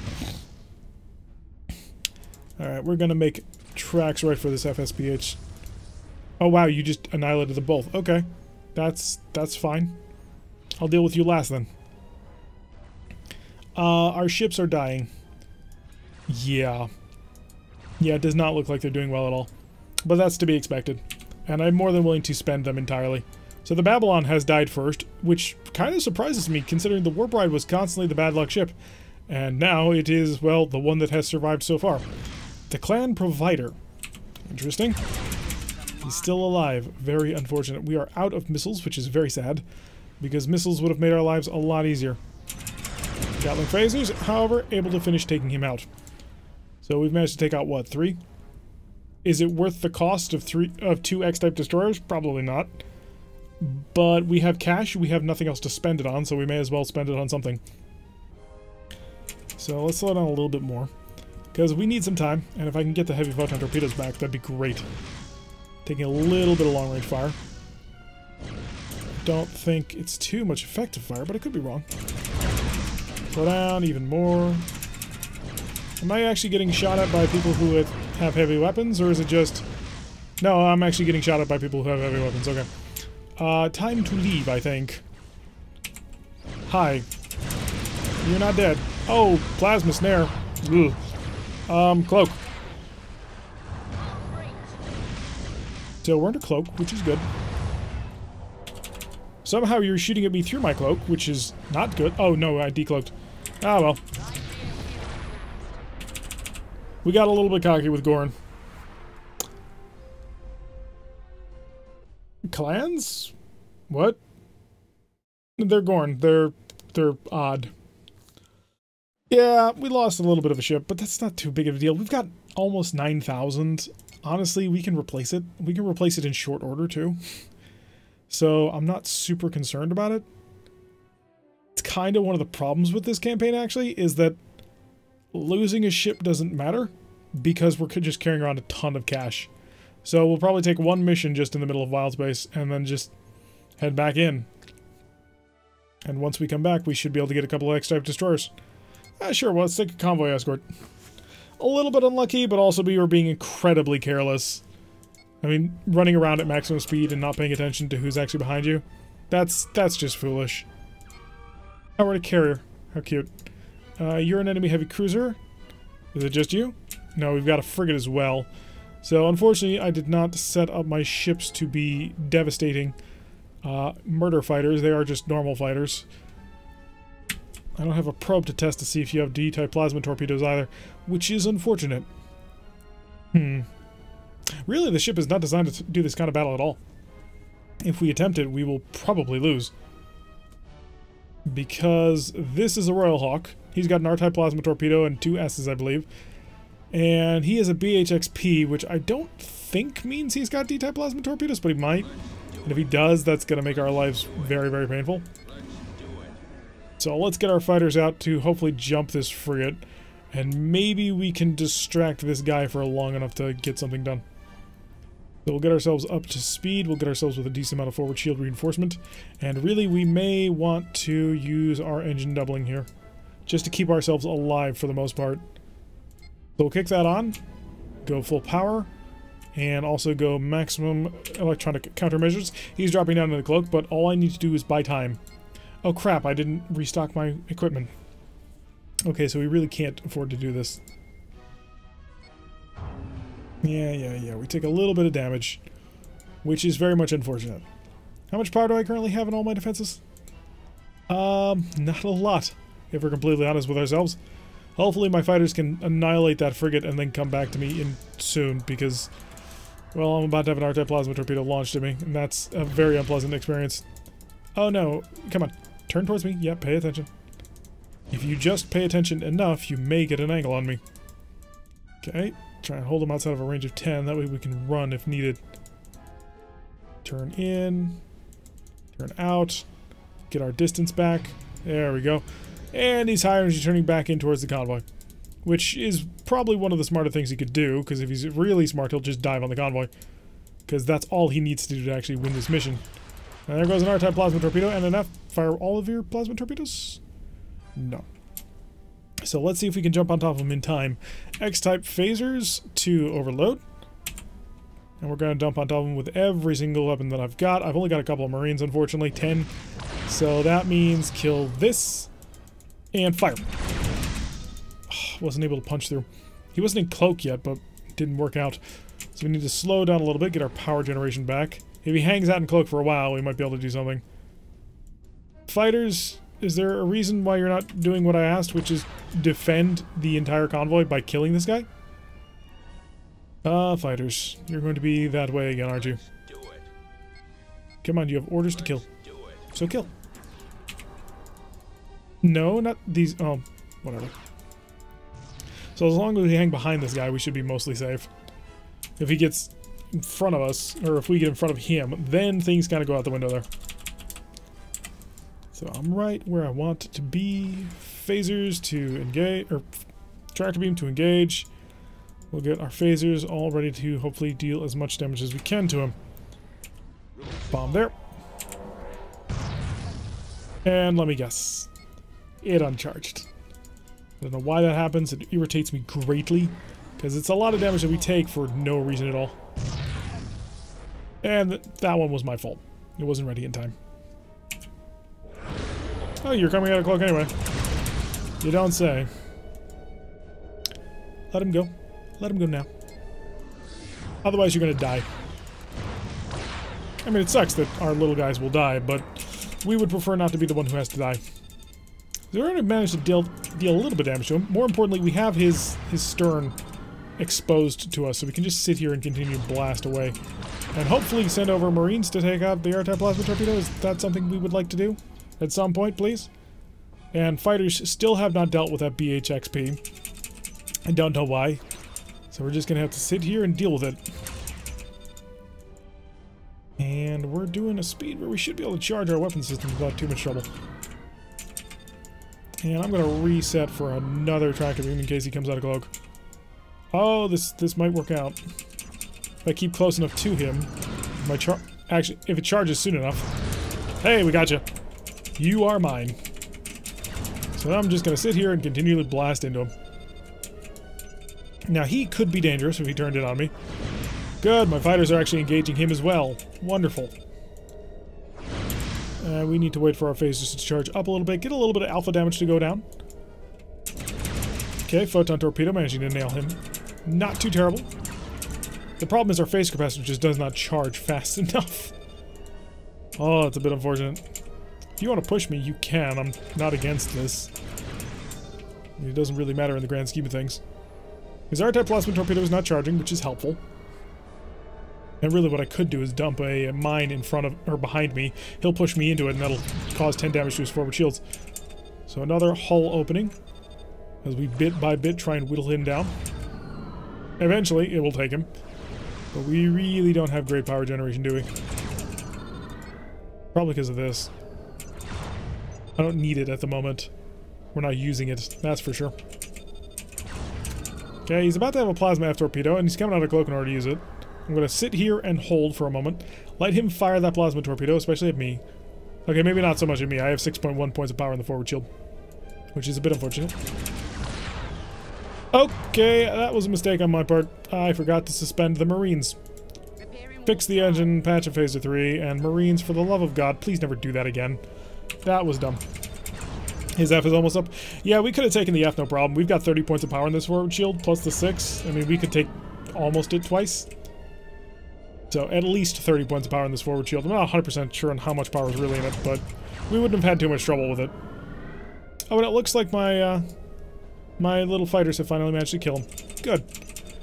Alright, we're gonna make tracks right for this FSPH. Oh wow, you just annihilated them both. Okay, that's fine. I'll deal with you last then. Our ships are dying. Yeah, it does not look like they're doing well at all. But that's to be expected. And I'm more than willing to spend them entirely. So the Babylon has died first, which kind of surprises me considering the Warp Ride was constantly the bad luck ship. And now it is, well, the one that has survived so far. The Clan Provider. Interesting. He's still alive. Very unfortunate. We are out of missiles, which is very sad, because missiles would have made our lives a lot easier. Gatling phasers, however, able to finish taking him out. So we've managed to take out, what, 3? Is it worth the cost of 2 X-type destroyers? Probably not. But we have cash, we have nothing else to spend it on, so we may as well spend it on something. So let's slow down a little bit more, because we need some time, and if I can get the heavy photon torpedoes back, that'd be great. Taking a little bit of long-range fire. Don't think it's too much effective fire, but I could be wrong. Slow down even more. Am I actually getting shot at by people who have heavy weapons, or is it just... No, I'm actually getting shot at by people who have heavy weapons, okay. Time to leave, I think. Hi. You're not dead. Oh, plasma snare. Ugh. Cloak. So we're under cloak, which is good. Somehow you're shooting at me through my cloak, which is not good. Oh no, I decloaked. Ah well. We got a little bit cocky with Gorn. Clans? What? They're Gorn. They're odd. Yeah, we lost a little bit of a ship, but that's not too big of a deal. We've got almost 9,000. Honestly, we can replace it. We can replace it in short order, too. So, I'm not super concerned about it. It's kind of one of the problems with this campaign, actually, is that losing a ship doesn't matter because we're just carrying around a ton of cash. So we'll probably take one mission just in the middle of wild space and then just head back in. And once we come back, we should be able to get a couple of X-type destroyers. Sure, well, let's take a convoy escort. A little bit unlucky, but also we were being incredibly careless. I mean, running around at maximum speed and not paying attention to who's actually behind you. That's just foolish. Oh, we're a carrier. How cute. You're an enemy heavy cruiser. Is it just you? No, we've got a frigate as well. So, unfortunately, I did not set up my ships to be devastating murder fighters. They are just normal fighters. I don't have a probe to test to see if you have D-type plasma torpedoes either, which is unfortunate. Really, the ship is not designed to do this kind of battle at all. If we attempt it, we will probably lose. Because this is a Royal Hawk. He's got an R-type plasma torpedo and 2 S's, I believe. And he has a BHXP, which I don't think means he's got D-type plasma torpedoes, but he might. And if he does, that's going to make our lives very, very painful. So let's get our fighters out to hopefully jump this frigate, and maybe we can distract this guy for long enough to get something done. So we'll get ourselves up to speed, we'll get ourselves with a decent amount of forward shield reinforcement, and really we may want to use our engine doubling here, just to keep ourselves alive for the most part. So we'll kick that on, go full power, and also go maximum electronic countermeasures. He's dropping down in the cloak, but all I need to do is buy time. Oh crap, I didn't restock my equipment. Okay, so we really can't afford to do this. Yeah, we take a little bit of damage, which is very much unfortunate. How much power do I currently have in all my defenses? Not a lot, if we're completely honest with ourselves. Hopefully my fighters can annihilate that frigate and then come back to me soon, because, well, I'm about to have an R-type plasma torpedo launched at me, and that's a very unpleasant experience. Oh no, come on. Turn towards me. Yeah, pay attention. If you just pay attention enough, you may get an angle on me. Okay, try and hold them outside of a range of 10. That way we can run if needed. Turn in. Turn out. Get our distance back. There we go. And he's high energy turning back in towards the convoy. Which is probably one of the smarter things he could do, because if he's really smart, he'll just dive on the convoy. Because that's all he needs to do to actually win this mission. And there goes an R-type plasma torpedo and an F. Fire all of your plasma torpedoes? No. So let's see if we can jump on top of them in time. X-type phasers to overload. And we're going to dump on top of them with every single weapon that I've got. I've only got a couple of Marines, unfortunately. 10. So that means kill this. And fire. Wasn't able to punch through. He wasn't in cloak yet, but it didn't work out. So we need to slow down a little bit, get our power generation back. If he hangs out in cloak for a while, we might be able to do something. Fighters, is there a reason why you're not doing what I asked, which is defend the entire convoy by killing this guy? Fighters, you're going to be that way again, aren't you? Come on, you have orders to kill. So kill. No, not these. Oh, whatever. So as long as we hang behind this guy, we should be mostly safe. If he gets in front of us, or if we get in front of him, then things kind of go out the window there. So I'm right where I want to be. Phasers to engage, or tractor beam to engage. We'll get our phasers all ready to hopefully deal as much damage as we can to him. Bomb there. And let me guess. It uncharged. I don't know why that happens. It irritates me greatly, because it's a lot of damage that we take for no reason at all. And that one was my fault. It wasn't ready in time. Oh, you're coming out of cloak anyway. You don't say. Let him go. Let him go now. Otherwise, you're going to die. I mean, it sucks that our little guys will die, but we would prefer not to be the one who has to die. So we're going to manage to deal a little bit of damage to him. More importantly, we have his stern exposed to us, so we can just sit here and continue to blast away. And hopefully send over Marines to take out the R-type plasma torpedo. Is that something we would like to do? At some point, please? And fighters still have not dealt with that BHXP. I don't know why. So we're just going to have to sit here and deal with it. And we're doing a speed where we should be able to charge our weapon systems without too much trouble. And I'm going to reset for another tractor beam in case he comes out of cloak. Oh, this might work out. If I keep close enough to him, actually, if it charges soon enough. Hey, we got you. You are mine. So I'm just going to sit here and continually blast into him. Now, he could be dangerous if he turned it on me. Good, my fighters are actually engaging him as well. Wonderful. We need to wait for our phasers to charge up a little bit, get a little bit of alpha damage to go down. Okay, photon torpedo managing to nail him. Not too terrible. The problem is our phase capacitor just does not charge fast enough. Oh, it's a bit unfortunate. If you want to push me, you can. I'm not against this. It doesn't really matter in the grand scheme of things. His R-type plasma torpedo is not charging, which is helpful. And really what I could do is dump a mine in front of, or behind me. He'll push me into it and that'll cause 10 damage to his forward shields. So another hull opening. As we bit by bit try and whittle him down. Eventually it will take him. But we really don't have great power generation, do we? Probably because of this. I don't need it at the moment. We're not using it, that's for sure. Okay, he's about to have a plasma F torpedo and he's coming out of cloak in order to use it. I'm going to sit here and hold for a moment. Let him fire that plasma torpedo, especially at me. Okay, maybe not so much at me. I have 6.1 points of power in the forward shield. Which is a bit unfortunate. Okay, that was a mistake on my part. I forgot to suspend the Marines. Fix the engine, patch of Phaser 3, and Marines, for the love of God, please never do that again. That was dumb. His F is almost up. Yeah, we could have taken the F, no problem. We've got 30 points of power in this forward shield, plus the 6. I mean, we could take almost it twice. So, at least 30 points of power in this forward shield. I'm not 100% sure on how much power is really in it, but we wouldn't have had too much trouble with it. Oh, and it looks like my, my little fighters have finally managed to kill him. Good.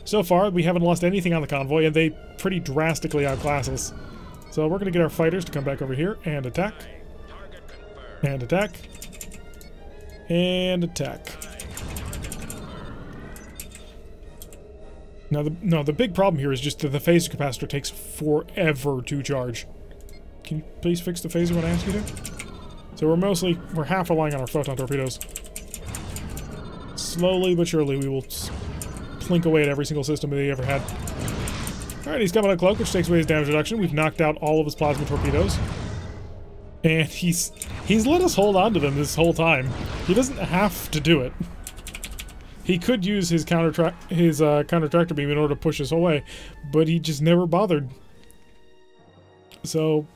So far, we haven't lost anything on the convoy, and they pretty drastically outclass us. So we're going to get our fighters to come back over here and attack. And attack. And attack. Now, the big problem here is just that the phaser capacitor takes forever to charge. Can you please fix the phaser when I ask you to? So we're half relying on our photon torpedoes. Slowly but surely we will plink away at every single system that he ever had. Alright, he's coming out of cloak, which takes away his damage reduction. We've knocked out all of his plasma torpedoes. And he's let us hold on to them this whole time. He doesn't have to do it. He could use his counter-tractor beam in order to push us away, but he just never bothered. So,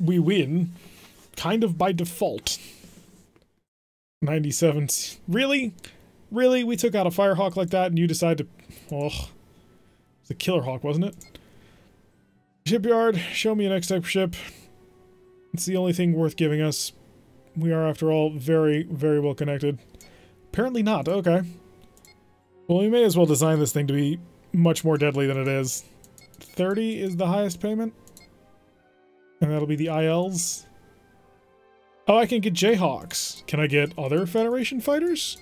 we win, kind of by default. 97. Really? Really? We took out a Firehawk like that and you decide to... Oh, it was a Killer Hawk, wasn't it? Shipyard, show me an X-type ship. It's the only thing worth giving us. We are, after all, very, very well connected. Apparently not, okay. Well, we may as well design this thing to be much more deadly than it is. 30 is the highest payment. And that'll be the ILs. Oh, I can get Jayhawks. Can I get other Federation fighters?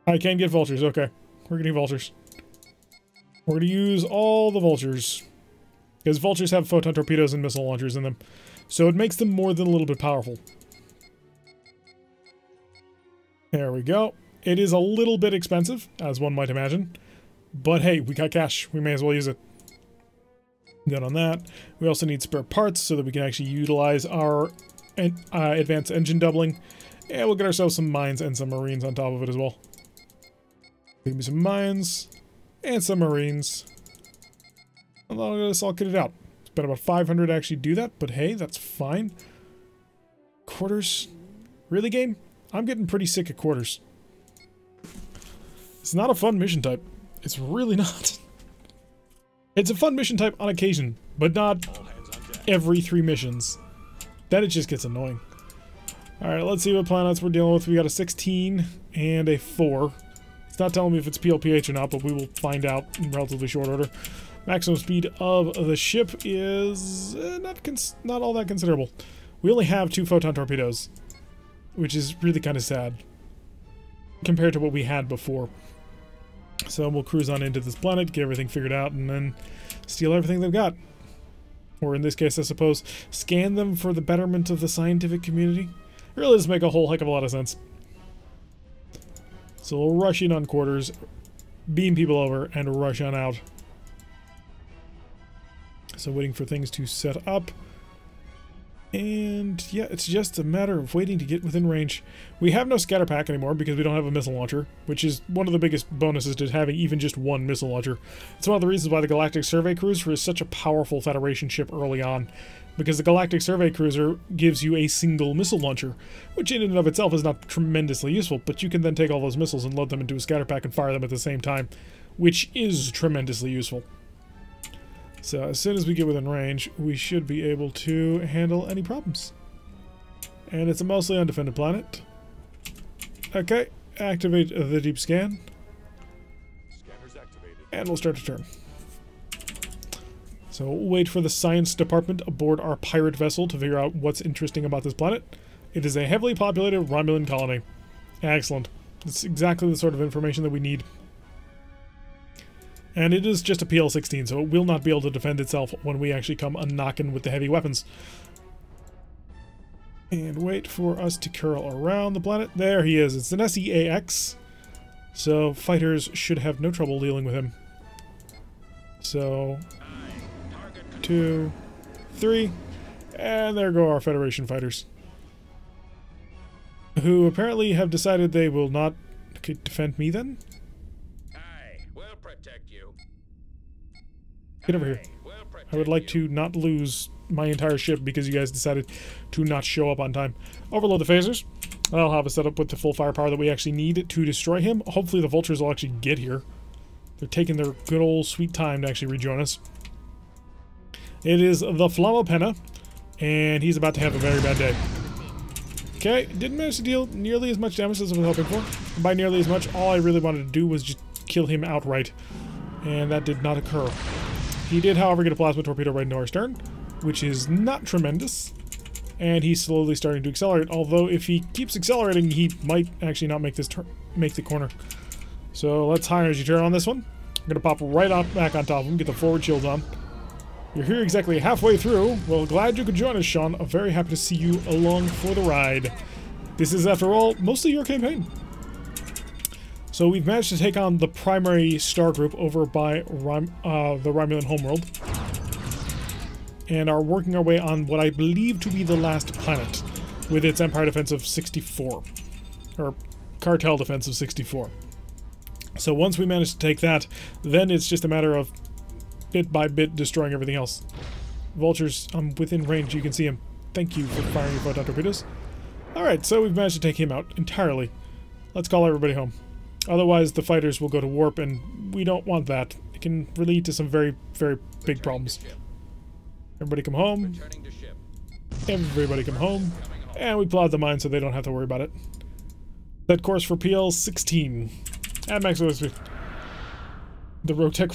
I can get vultures, okay. We're getting vultures. We're gonna use all the vultures. Because vultures have photon torpedoes and missile launchers in them. So it makes them more than a little bit powerful. There we go. It is a little bit expensive, as one might imagine. But hey, we got cash. We may as well use it. Good on that. We also need spare parts so that we can actually utilize our advanced engine doubling. And we'll get ourselves some mines and some marines on top of it as well. Give me some mines and some marines. And let's all get it out. Spent about 500 to actually do that, but hey, that's fine. Quarters? Really, game? I'm getting pretty sick of quarters. It's not a fun mission type. It's really not. It's a fun mission type on occasion, but not every 3 missions. Then it just gets annoying. Alright, let's see what planets we're dealing with. We got a 16 and a 4. It's not telling me if it's PLPH or not, but we will find out in relatively short order. Maximum speed of the ship is not all that considerable. We only have 2 photon torpedoes, which is really kind of sad compared to what we had before. So we'll cruise on into this planet, get everything figured out, and then steal everything they've got. Or in this case, I suppose, scan them for the betterment of the scientific community. really does make a whole heck of a lot of sense. So we'll rush in on quarters, beam people over, and rush on out. So waiting for things to set up. And yeah, it's just a matter of waiting to get within range. We have no scatter pack anymore because we don't have a missile launcher, which is one of the biggest bonuses to having even just one missile launcher. It's one of the reasons why the Galactic Survey Cruiser is such a powerful Federation ship early on, because the Galactic Survey Cruiser gives you a single missile launcher, which in and of itself is not tremendously useful, but you can then take all those missiles and load them into a scatter pack and fire them at the same time, which is tremendously useful. So as soon as we get within range, we should be able to handle any problems. And it's a mostly undefended planet. Okay, activate the deep scan. Scanners activated. And we'll start to turn. So we'll wait for the science department aboard our pirate vessel to figure out what's interesting about this planet. It is a heavily populated Romulan colony. Excellent. It's exactly the sort of information that we need. And it is just a PL-16, so it will not be able to defend itself when we actually come a-knocking with the heavy weapons. And wait for us to curl around the planet. There he is. It's an SEAX, so fighters should have no trouble dealing with him. So, 2, 3, and there go our Federation fighters, who apparently have decided they will not defend me then. Get over here. I would like to not lose my entire ship because you guys decided to not show up on time. Overload the phasers. I'll have a setup with the full firepower that we actually need to destroy him. Hopefully the vultures will actually get here. They're taking their good old sweet time to actually rejoin us. It is the Flamapenna, and he's about to have a very bad day. Okay, didn't manage to deal nearly as much damage as I was hoping for. And by nearly as much, all I really wanted to do was just kill him outright. And that did not occur. He did, however, get a plasma torpedo right into our stern, which is not tremendous. And he's slowly starting to accelerate, although if he keeps accelerating, he might actually not make the corner. So let's high energy turn on this one. I'm going to pop right back on top of him, get the forward shields on. You're here exactly halfway through. Well, glad you could join us, Sean. I'm very happy to see you along for the ride. This is, after all, mostly your campaign. So we've managed to take on the primary star group over by the Romulan homeworld, and are working our way on what I believe to be the last planet, with its Empire Defense of 64, or Cartel Defense of 64. So once we manage to take that, then it's just a matter of bit by bit destroying everything else. Vultures, I'm within range, you can see him. Thank you for firing your photon torpedoes. Alright, so we've managed to take him out entirely. Let's call everybody home. Otherwise, the fighters will go to warp, and we don't want that. It can lead to some very, very big problems. Everybody come home. Everybody come home. And we plowed the mine so they don't have to worry about it. Set course for PL-16. At max speed. The Rogue Tech.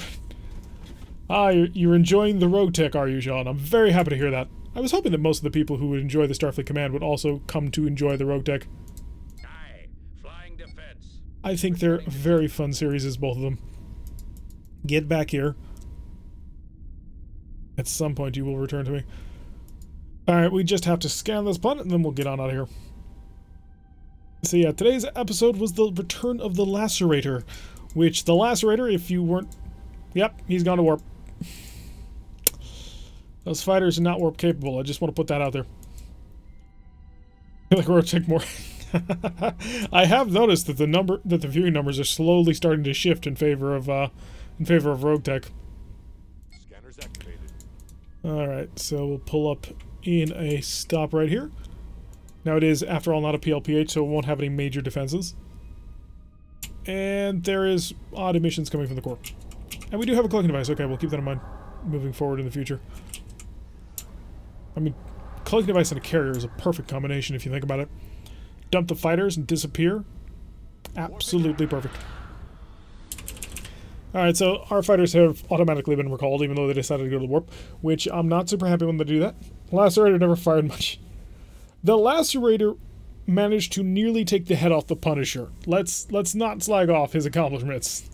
Ah, you're enjoying the Rogue Tech, are you, Sean? I'm very happy to hear that. I was hoping that most of the people who would enjoy the Starfleet Command would also come to enjoy the Rogue Tech. I think they're very fun series, both of them. Get back here. At some point you will return to me. Alright, we just have to scan this planet and then we'll get on out of here. So yeah, today's episode was the return of the Lacerator. Which, the Lacerator, if you weren't... Yep, he's gone to warp. Those fighters are not warp capable, I just want to put that out there. I feel like we're going to take more... I have noticed that the viewing numbers are slowly starting to shift in favor of Rogue Tech. Scanners activated. All right, so we'll pull up in a stop right here. Now it is, after all, not a PLPH, so it won't have any major defenses. And there is odd emissions coming from the core. And we do have a cloaking device. Okay, we'll keep that in mind moving forward in the future. I mean, cloaking device and a carrier is a perfect combination if you think about it. Dump the fighters and disappear. Absolutely perfect. Alright, so our fighters have automatically been recalled, even though they decided to go to the warp, which I'm not super happy when they do that. Lacerator never fired much. The Lacerator managed to nearly take the head off the Punisher. Let's not slag off his accomplishments.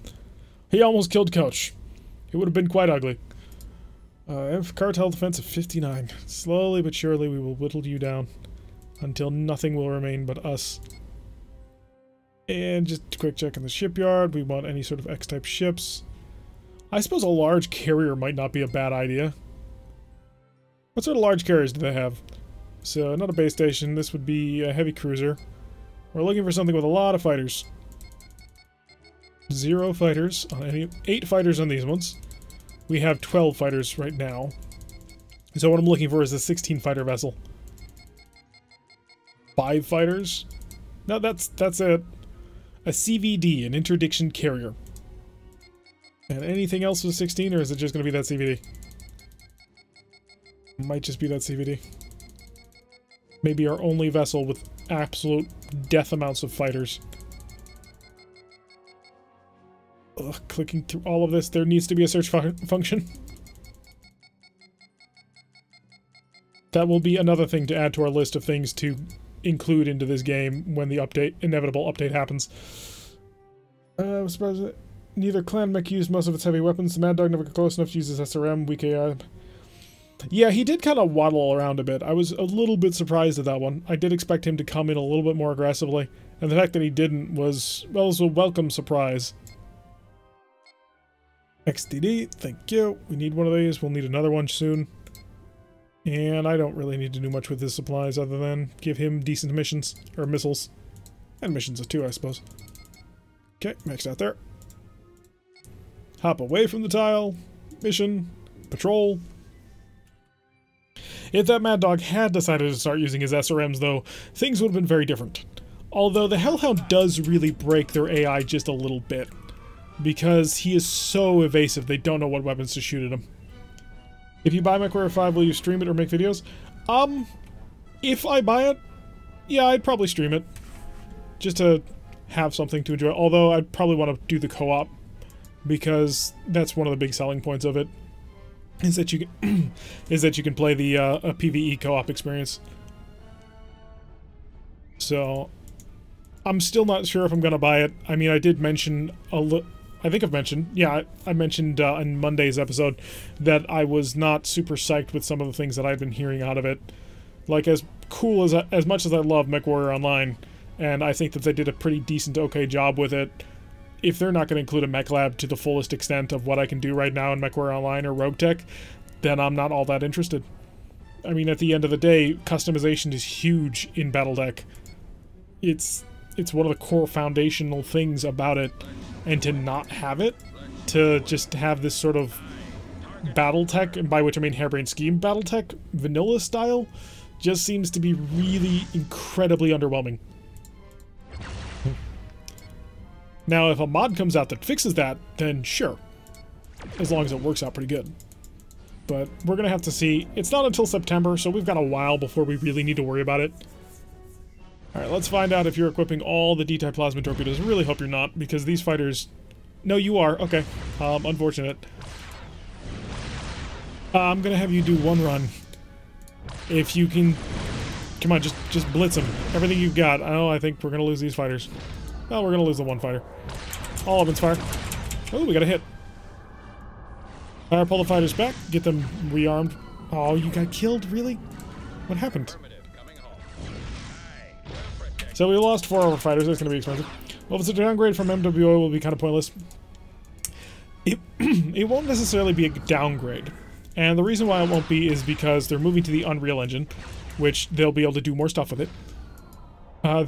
He almost killed Coach. It would have been quite ugly. Cartel defense of 59. Slowly but surely we will whittle you down. until nothing will remain but us. And just a quick check in the shipyard. We want any sort of X-type ships. I suppose a large carrier might not be a bad idea. What sort of large carriers do they have? So, not a base station. This would be a heavy cruiser. We're looking for something with a lot of fighters. 0 fighters on any... 8 fighters on these ones. We have 12 fighters right now. So what I'm looking for is a 16 fighter vessel. 5 fighters? No, that's a CVD, an interdiction carrier. And anything else with 16, or is it just going to be that CVD? Might just be that CVD. Maybe our only vessel with absolute death amounts of fighters. Ugh, clicking through all of this, there needs to be a search function. That will be another thing to add to our list of things to include into this game when the inevitable update happens. I'm surprised that neither clan mech used most of its heavy weapons. The Mad Dog never got close enough to use his SRM, weak AI. Yeah, he did kind of waddle around a bit. I was a little bit surprised at that one. I did expect him to come in a little bit more aggressively, and the fact that he didn't was, well, it was a welcome surprise. XDD, thank you. We need one of these. We'll need another one soon. And I don't really need to do much with his supplies other than give him decent missions, or missiles. And missions too, I suppose. Okay, maxed out there. Hop away from the tile. Mission. Patrol. If that Mad Dog had decided to start using his SRMs, though, things would have been very different. Although the Hellhound does really break their AI just a little bit. Because he is so evasive, they don't know what weapons to shoot at him. If you buy MechWarrior 5, will you stream it or make videos? If I buy it, yeah, I'd probably stream it. Just to have something to enjoy. Although, I'd probably want to do the co-op. Because that's one of the big selling points of it. Is that you can, play the a PvE co-op experience. So, I'm still not sure if I'm going to buy it. I mean, I did mention I think I've mentioned, yeah, I mentioned in Monday's episode that I was not super psyched with some of the things that I've been hearing out of it. Like, as cool as much as I love MechWarrior Online, and I think that they did a pretty decent, okay job with it, if they're not going to include a mech lab to the fullest extent of what I can do right now in MechWarrior Online or Rogue Tech, then I'm not all that interested. I mean, at the end of the day, customization is huge in Battletech. It's one of the core foundational things about it. And to not have it, to just have this sort of Battletech, and by which I mean Harebrained Scheme Battletech, vanilla style, just seems to be really incredibly underwhelming. Now, if a mod comes out that fixes that, then sure. As long as it works out pretty good. But we're going to have to see. It's not until September, so we've got a while before we really need to worry about it. Alright, let's find out if you're equipping all the D-type plasma torpedoes. I really hope you're not, because these fighters... No, you are. Okay. Unfortunate. I'm gonna have you do one run. If you can... Come on, just blitz them. Everything you've got. Oh, I think we're gonna lose these fighters. Well, we're gonna lose the one fighter. All of it's fire. Oh, we got a hit. Fire, pull the fighters back. Get them rearmed. Oh, you got killed? Really? What happened? So we lost 4 of our fighters. That's going to be expensive. Well, if it's a downgrade from MWO, it will be kind of pointless. It won't necessarily be a downgrade. And the reason why it won't be is because they're moving to the Unreal Engine, which they'll be able to do more stuff with it.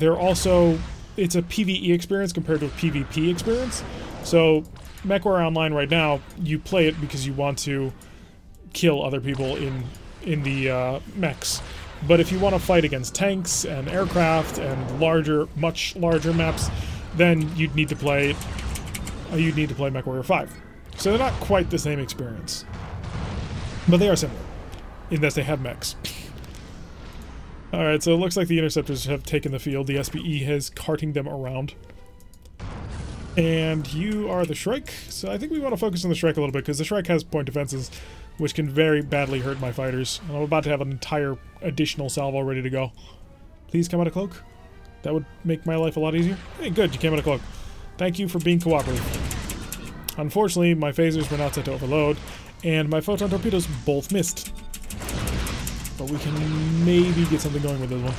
They're also... It's a PvE experience compared to a PvP experience. So, MechWarrior Online right now, you play it because you want to kill other people in the mechs. But if you want to fight against tanks and aircraft and much larger maps, then you'd need to play MechWarrior 5. So they're not quite the same experience. But they are similar, in that they have mechs. Alright, so it looks like the Interceptors have taken the field. The SPE is carting them around. And you are the Shrike, so I think we want to focus on the Shrike a little bit, because the Shrike has point defenses, which can very badly hurt my fighters. And I'm about to have an entire additional salvo ready to go. Please come out of cloak. That would make my life a lot easier. Hey, good, you came out of cloak. Thank you for being cooperative. Unfortunately, my phasers were not set to overload, and my photon torpedoes both missed. But we can maybe get something going with this one.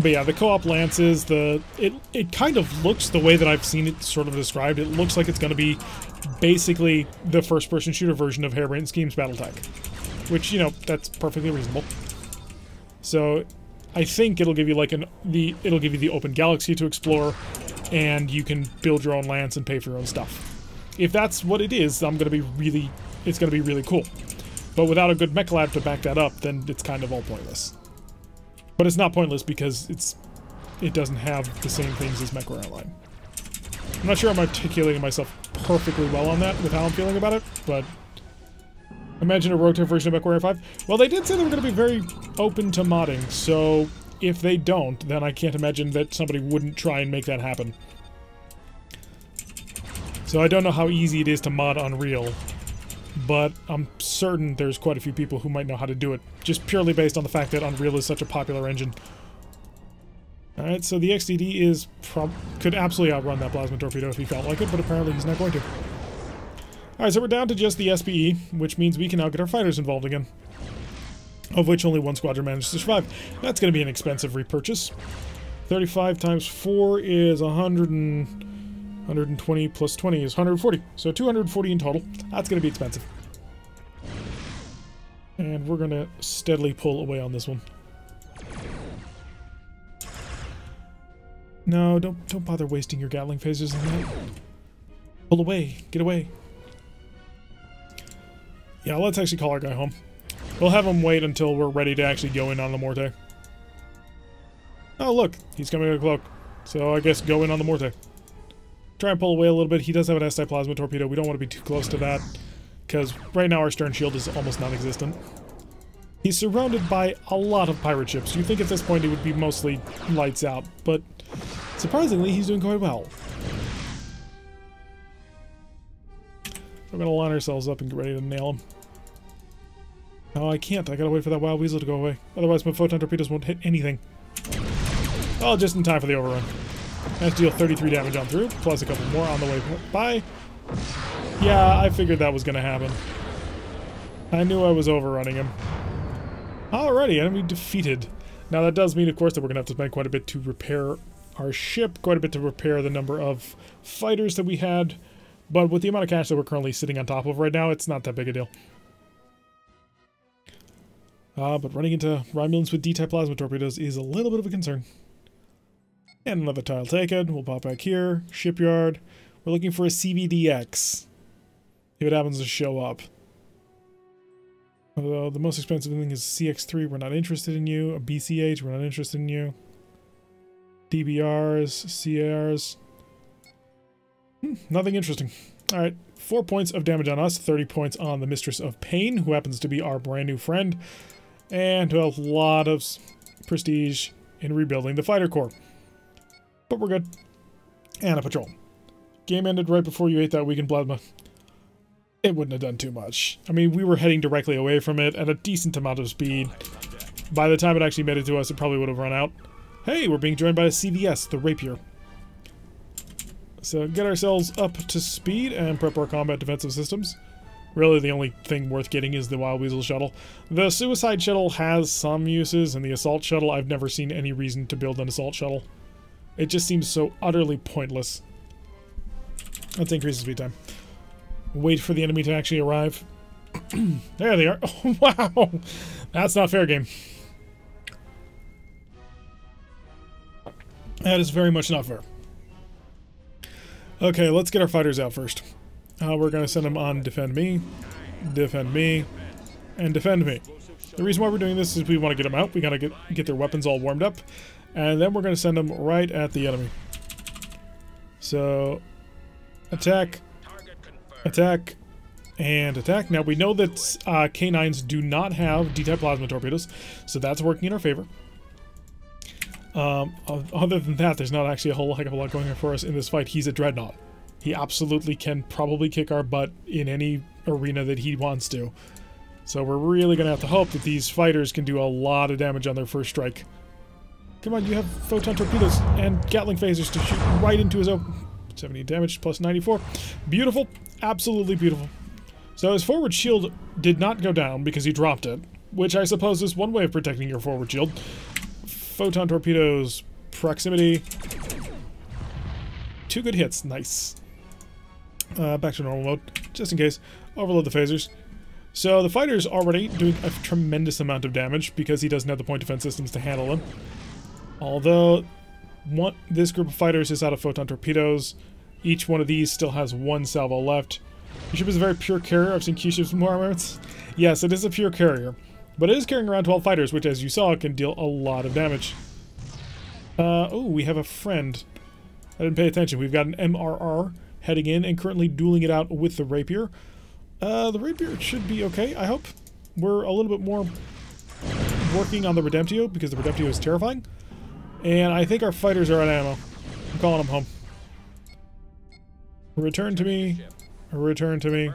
But yeah, the co-op lances, it kind of looks the way that I've seen it sort of described. It looks like it's going to be basically the first-person shooter version of Harebrained Schemes Battletech, which, you know, that's perfectly reasonable. So I think it'll give you like it'll give you the open galaxy to explore, and you can build your own lance and pay for your own stuff. If that's what it is, it's going to be really cool. But without a good mech lab to back that up, then it's kind of all pointless. But it's not pointless because it doesn't have the same things as MechWarrior Online. I'm not sure I'm articulating myself perfectly well on that with how I'm feeling about it, but imagine a rogue version of MechWarrior 5. Well, they did say they were going to be very open to modding, so if they don't, then I can't imagine that somebody wouldn't try and make that happen. So I don't know how easy it is to mod Unreal, but I'm certain there's quite a few people who might know how to do it, just purely based on the fact that Unreal is such a popular engine. Alright, so the XDD could absolutely outrun that plasma torpedo if he felt like it, but apparently he's not going to. Alright, so we're down to just the SPE, which means we can now get our fighters involved again, of which only one squadron managed to survive. That's going to be an expensive repurchase. 35 times 4 is 120 plus 20 is 140. So 240 in total. That's going to be expensive. And we're going to steadily pull away on this one. No, don't bother wasting your Gatling phasers on that. Pull away. Get away. Yeah, let's actually call our guy home. We'll have him wait until we're ready to actually go in on the Morte. Oh, look. He's coming in a cloak. So I guess go in on the Morte. Try and pull away a little bit. He does have an S-type plasma torpedo. We don't want to be too close to that, because right now our stern shield is almost non-existent. He's surrounded by a lot of pirate ships. You'd think at this point it would be mostly lights out, but surprisingly he's doing quite well. We're going to line ourselves up and get ready to nail him. No, I can't. I gotta wait for that wild weasel to go away. Otherwise my photon torpedoes won't hit anything. Oh, just in time for the overrun. I have to deal 33 damage on through, plus a couple more on the way by. Yeah, I figured that was going to happen. I knew I was overrunning him. Alrighty, enemy defeated. Now that does mean, of course, that we're going to have to spend quite a bit to repair our ship, quite a bit to repair the number of fighters that we had, but with the amount of cash that we're currently sitting on top of right now, it's not that big a deal. But running into Romulans with D-type plasma torpedoes is a little bit of a concern. And another tile taken. We'll pop back here. Shipyard. We're looking for a CVDX. If it happens to show up. Although the most expensive thing is CX3. We're not interested in you. A BCH. We're not interested in you. DBRs. CARs. Nothing interesting. Alright. 4 points of damage on us. 30 points on the Mistress of Pain, who happens to be our brand new friend. And a lot of prestige in rebuilding the fighter corps. But we're good. And a patrol. Game ended right before you ate that weakened plasma. It wouldn't have done too much. I mean, we were heading directly away from it at a decent amount of speed. By the time it actually made it to us, it probably would have run out. Hey, we're being joined by a CVS, the Rapier. So get ourselves up to speed and prep our combat defensive systems. Really, the only thing worth getting is the Wild Weasel shuttle. The Suicide shuttle has some uses, and the Assault shuttle, I've never seen any reason to build an Assault shuttle. It just seems so utterly pointless. Let's increase the speed time. Wait for the enemy to actually arrive. There they are. Oh, wow! That's not fair, game. That is very much not fair. Okay, let's get our fighters out first. We're going to send them on defend me, and defend me. The reason why we're doing this is we want to get them out. We got to get their weapons all warmed up. And then we're going to send them right at the enemy. So, attack, attack, and attack. Now, we know that K9s do not have D-type plasma torpedoes, so that's working in our favor. Other than that, there's not actually a whole heck of a lot going on for us in this fight. He's a Dreadnought. He absolutely can probably kick our butt in any arena that he wants to. So we're really going to have to hope that these fighters can do a lot of damage on their first strike. Come on, you have photon torpedoes and Gatling phasers to shoot right into his open. 70 damage plus 94. Beautiful. Absolutely beautiful. So his forward shield did not go down because he dropped it, which I suppose is one way of protecting your forward shield. Photon torpedoes, proximity. 2 good hits, nice. Back to normal mode, just in case. Overload the phasers. So the fighter's already doing a tremendous amount of damage because he doesn't have the point defense systems to handle them. Although, this group of fighters is out of photon torpedoes. Each one of these still has 1 salvo left. Your ship is a very pure carrier. I've seen Q-ships with more armaments. Yes, it is a pure carrier. But it is carrying around 12 fighters, which, as you saw, can deal a lot of damage. Oh, we have a friend. I didn't pay attention. We've got an MRR heading in and currently dueling it out with the Rapier. The Rapier should be okay, I hope. We're a little bit more working on the Redemptio because the Redemptio is terrifying. And I think our fighters are out of ammo. I'm calling them home. Return to me. Return to me.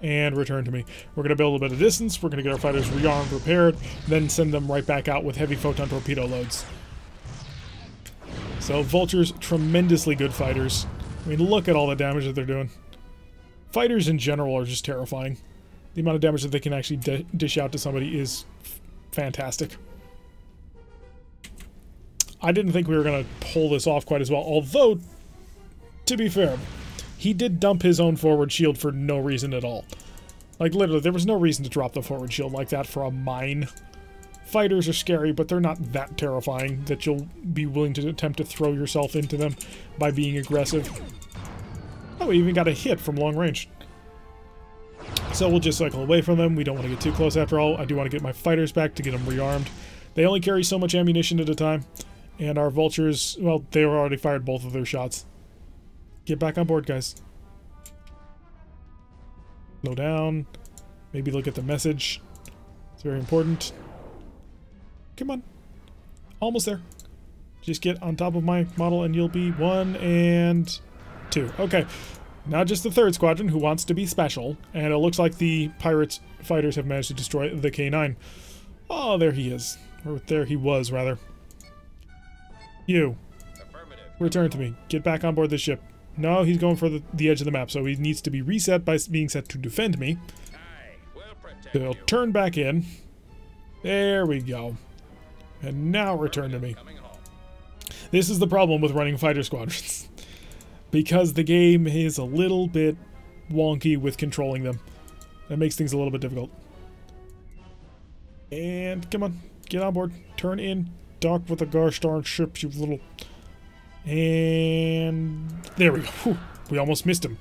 And return to me. We're going to build a bit of distance. We're going to get our fighters rearmed, repaired, then send them right back out with heavy photon torpedo loads. So Vultures, tremendously good fighters. I mean, look at all the damage that they're doing. Fighters in general are just terrifying. The amount of damage that they can actually dish out to somebody is fantastic. I didn't think we were going to pull this off quite as well, although, to be fair, he did dump his own forward shield for no reason at all. Like, literally, there was no reason to drop the forward shield like that for a mine. Fighters are scary, but they're not that terrifying that you'll be willing to attempt to throw yourself into them by being aggressive. Oh, we even got a hit from long range. So we'll just cycle away from them. We don't want to get too close after all. I do want to get my fighters back to get them rearmed. They only carry so much ammunition at a time. And our Vultures, well, they already fired both of their shots. Get back on board, guys. Slow down. Maybe look at the message. It's very important. Come on. Almost there. Just get on top of my model and you'll be 1 and 2. Okay. Now just the 3rd squadron who wants to be special. And it looks like the pirates fighters have managed to destroy the K9. Oh, there he is. Or there he was, rather. You. Return to me. Get back on board this ship. No, he's going for the edge of the map, so he needs to be reset by being set to defend me. So he'll turn back in. There we go. And now return to me. This is the problem with running fighter squadrons. Because the game is a little bit wonky with controlling them. That makes things a little bit difficult. And come on, get on board. Turn in. Dock with the gosh darn ship, you little... And... there we go. Whew. We almost missed him.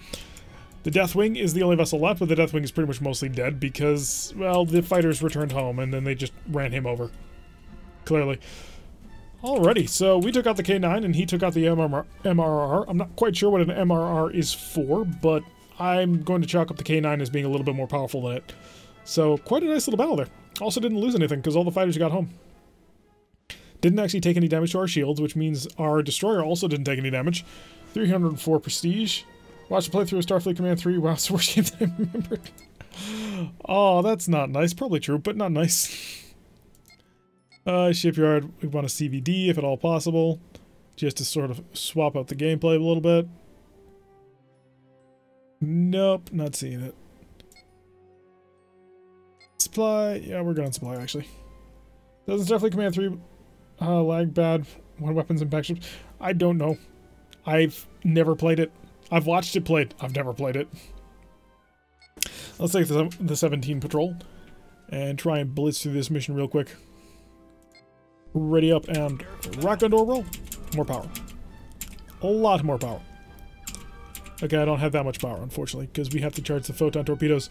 The Deathwing is the only vessel left, but the Deathwing is pretty much mostly dead because, well, the fighters returned home and then they just ran him over. Clearly. Alrighty, so we took out the K9 and he took out the MRR. I'm not quite sure what an MRR is for, but I'm going to chalk up the K9 as being a little bit more powerful than it. So, quite a nice little battle there. Also didn't lose anything because all the fighters got home. Didn't actually take any damage to our shields, which means our destroyer also didn't take any damage. 304 prestige. Watch the playthrough of Starfleet Command 3. Wow, it's the worst game that I remembered. Oh, that's not nice. Probably true, but not nice. Shipyard, we want a CVD if at all possible. Just to sort of swap out the gameplay a little bit. Nope, not seeing it. Supply, yeah, we're good on supply actually. Doesn't Starfleet Command 3 lag bad when weapons impact ships? I don't know. I've never played it. I've watched it played. I've never played it. Let's take the 17 patrol and try and blitz through this mission real quick. Ready up and rock and roll. More power. A lot more power. Okay, I don't have that much power, unfortunately, because we have to charge the photon torpedoes,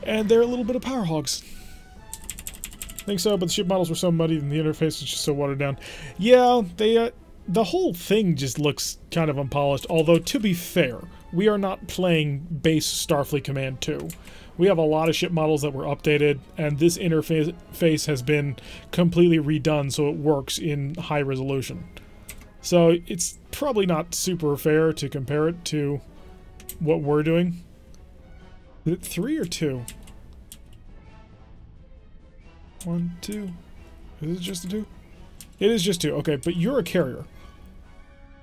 and they're a little bit of power hogs. I think so, but the ship models were so muddy and the interface was just so watered down. Yeah, they, the whole thing just looks kind of unpolished, although, to be fair, we are not playing base Starfleet Command 2. We have a lot of ship models that were updated, and this interface has been completely redone so it works in high resolution. So it's probably not super fair to compare it to what we're doing. Is it 3 or 2? 1, 2. Is it just a 2? It is just 2. Okay, but you're a carrier.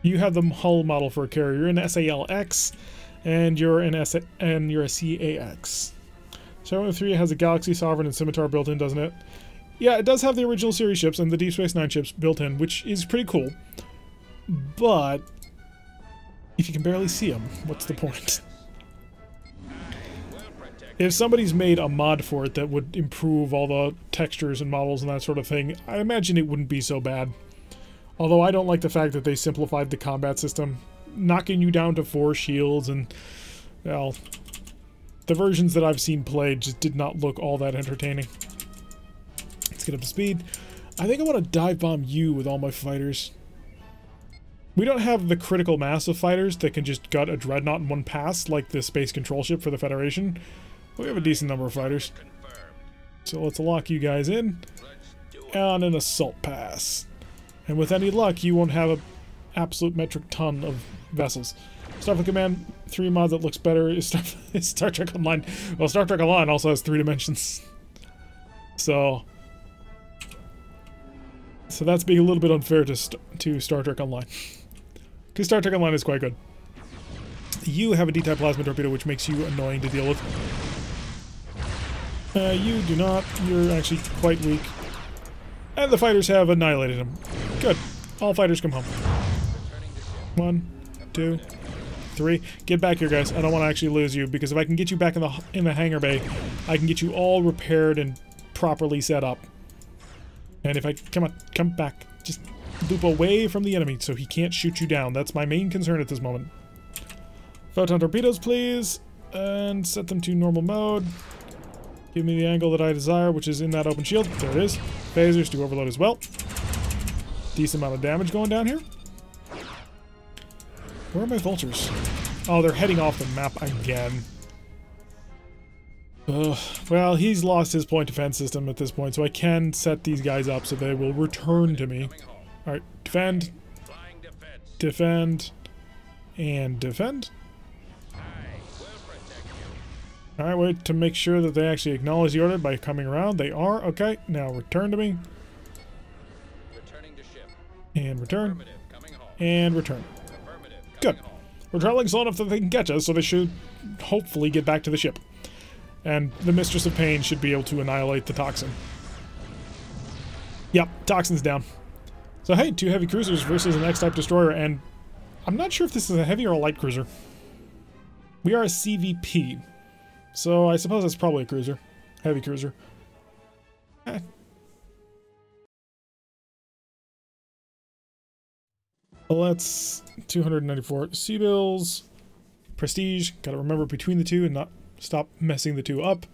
You have the hull model for a carrier. You're an SALX, and you're a CAX. 703 has a Galaxy Sovereign and Scimitar built in, doesn't it? Yeah, it does have the original series ships and the Deep Space Nine ships built in, which is pretty cool. But if you can barely see them, what's the point? If somebody's made a mod for it that would improve all the textures and models and that sort of thing, I imagine it wouldn't be so bad. Although I don't like the fact that they simplified the combat system, knocking you down to 4 shields, and, well, the versions that I've seen played just did not look all that entertaining. Let's get up to speed. I think I want to dive bomb you with all my fighters. We don't have the critical mass of fighters that can just gut a dreadnought in one pass like the space control ship for the Federation. We have a decent number of fighters. So let's lock you guys in on an assault pass. And with any luck, you won't have an absolute metric ton of vessels. Starfleet Command 3 mod that looks better is Star Trek Online. Well, Star Trek Online also has 3 dimensions. So that's being a little bit unfair to Star Trek Online. Because Star Trek Online is quite good. You have a D-type plasma torpedo, which makes you annoying to deal with. You do not. You're actually quite weak. And the fighters have annihilated him. Good. All fighters come home. 1, 2, 3. Get back here, guys. I don't want to actually lose you, because if I can get you back in the hangar bay, I can get you all repaired and properly set up. And if I... come back. Just loop away from the enemy so he can't shoot you down. That's my main concern at this moment. Photon torpedoes, please. And set them to normal mode. Give me the angle that I desire, which is in that open shield. There it is. Phasers do overload as well. Decent amount of damage going down here. Where are my vultures? Oh, they're heading off the map again. Ugh. Well, he's lost his point defense system at this point, so I can set these guys up so they will return to me. Alright, defend. Defend. And defend. Alright, wait to make sure that they actually acknowledge the order by coming around. They are. Okay, now return to me. And return. And return. Good. We're traveling slow enough that they can catch us, so they should hopefully get back to the ship. And the Mistress of Pain should be able to annihilate the toxin. Yep, toxin's down. So hey, 2 heavy cruisers versus an X-type destroyer, and I'm not sure if this is a heavy or a light cruiser. We are a CVP. So I suppose that's probably a cruiser. Heavy cruiser. Let's 294 Seabills. Prestige. Gotta remember between the two and not stop messing the two up.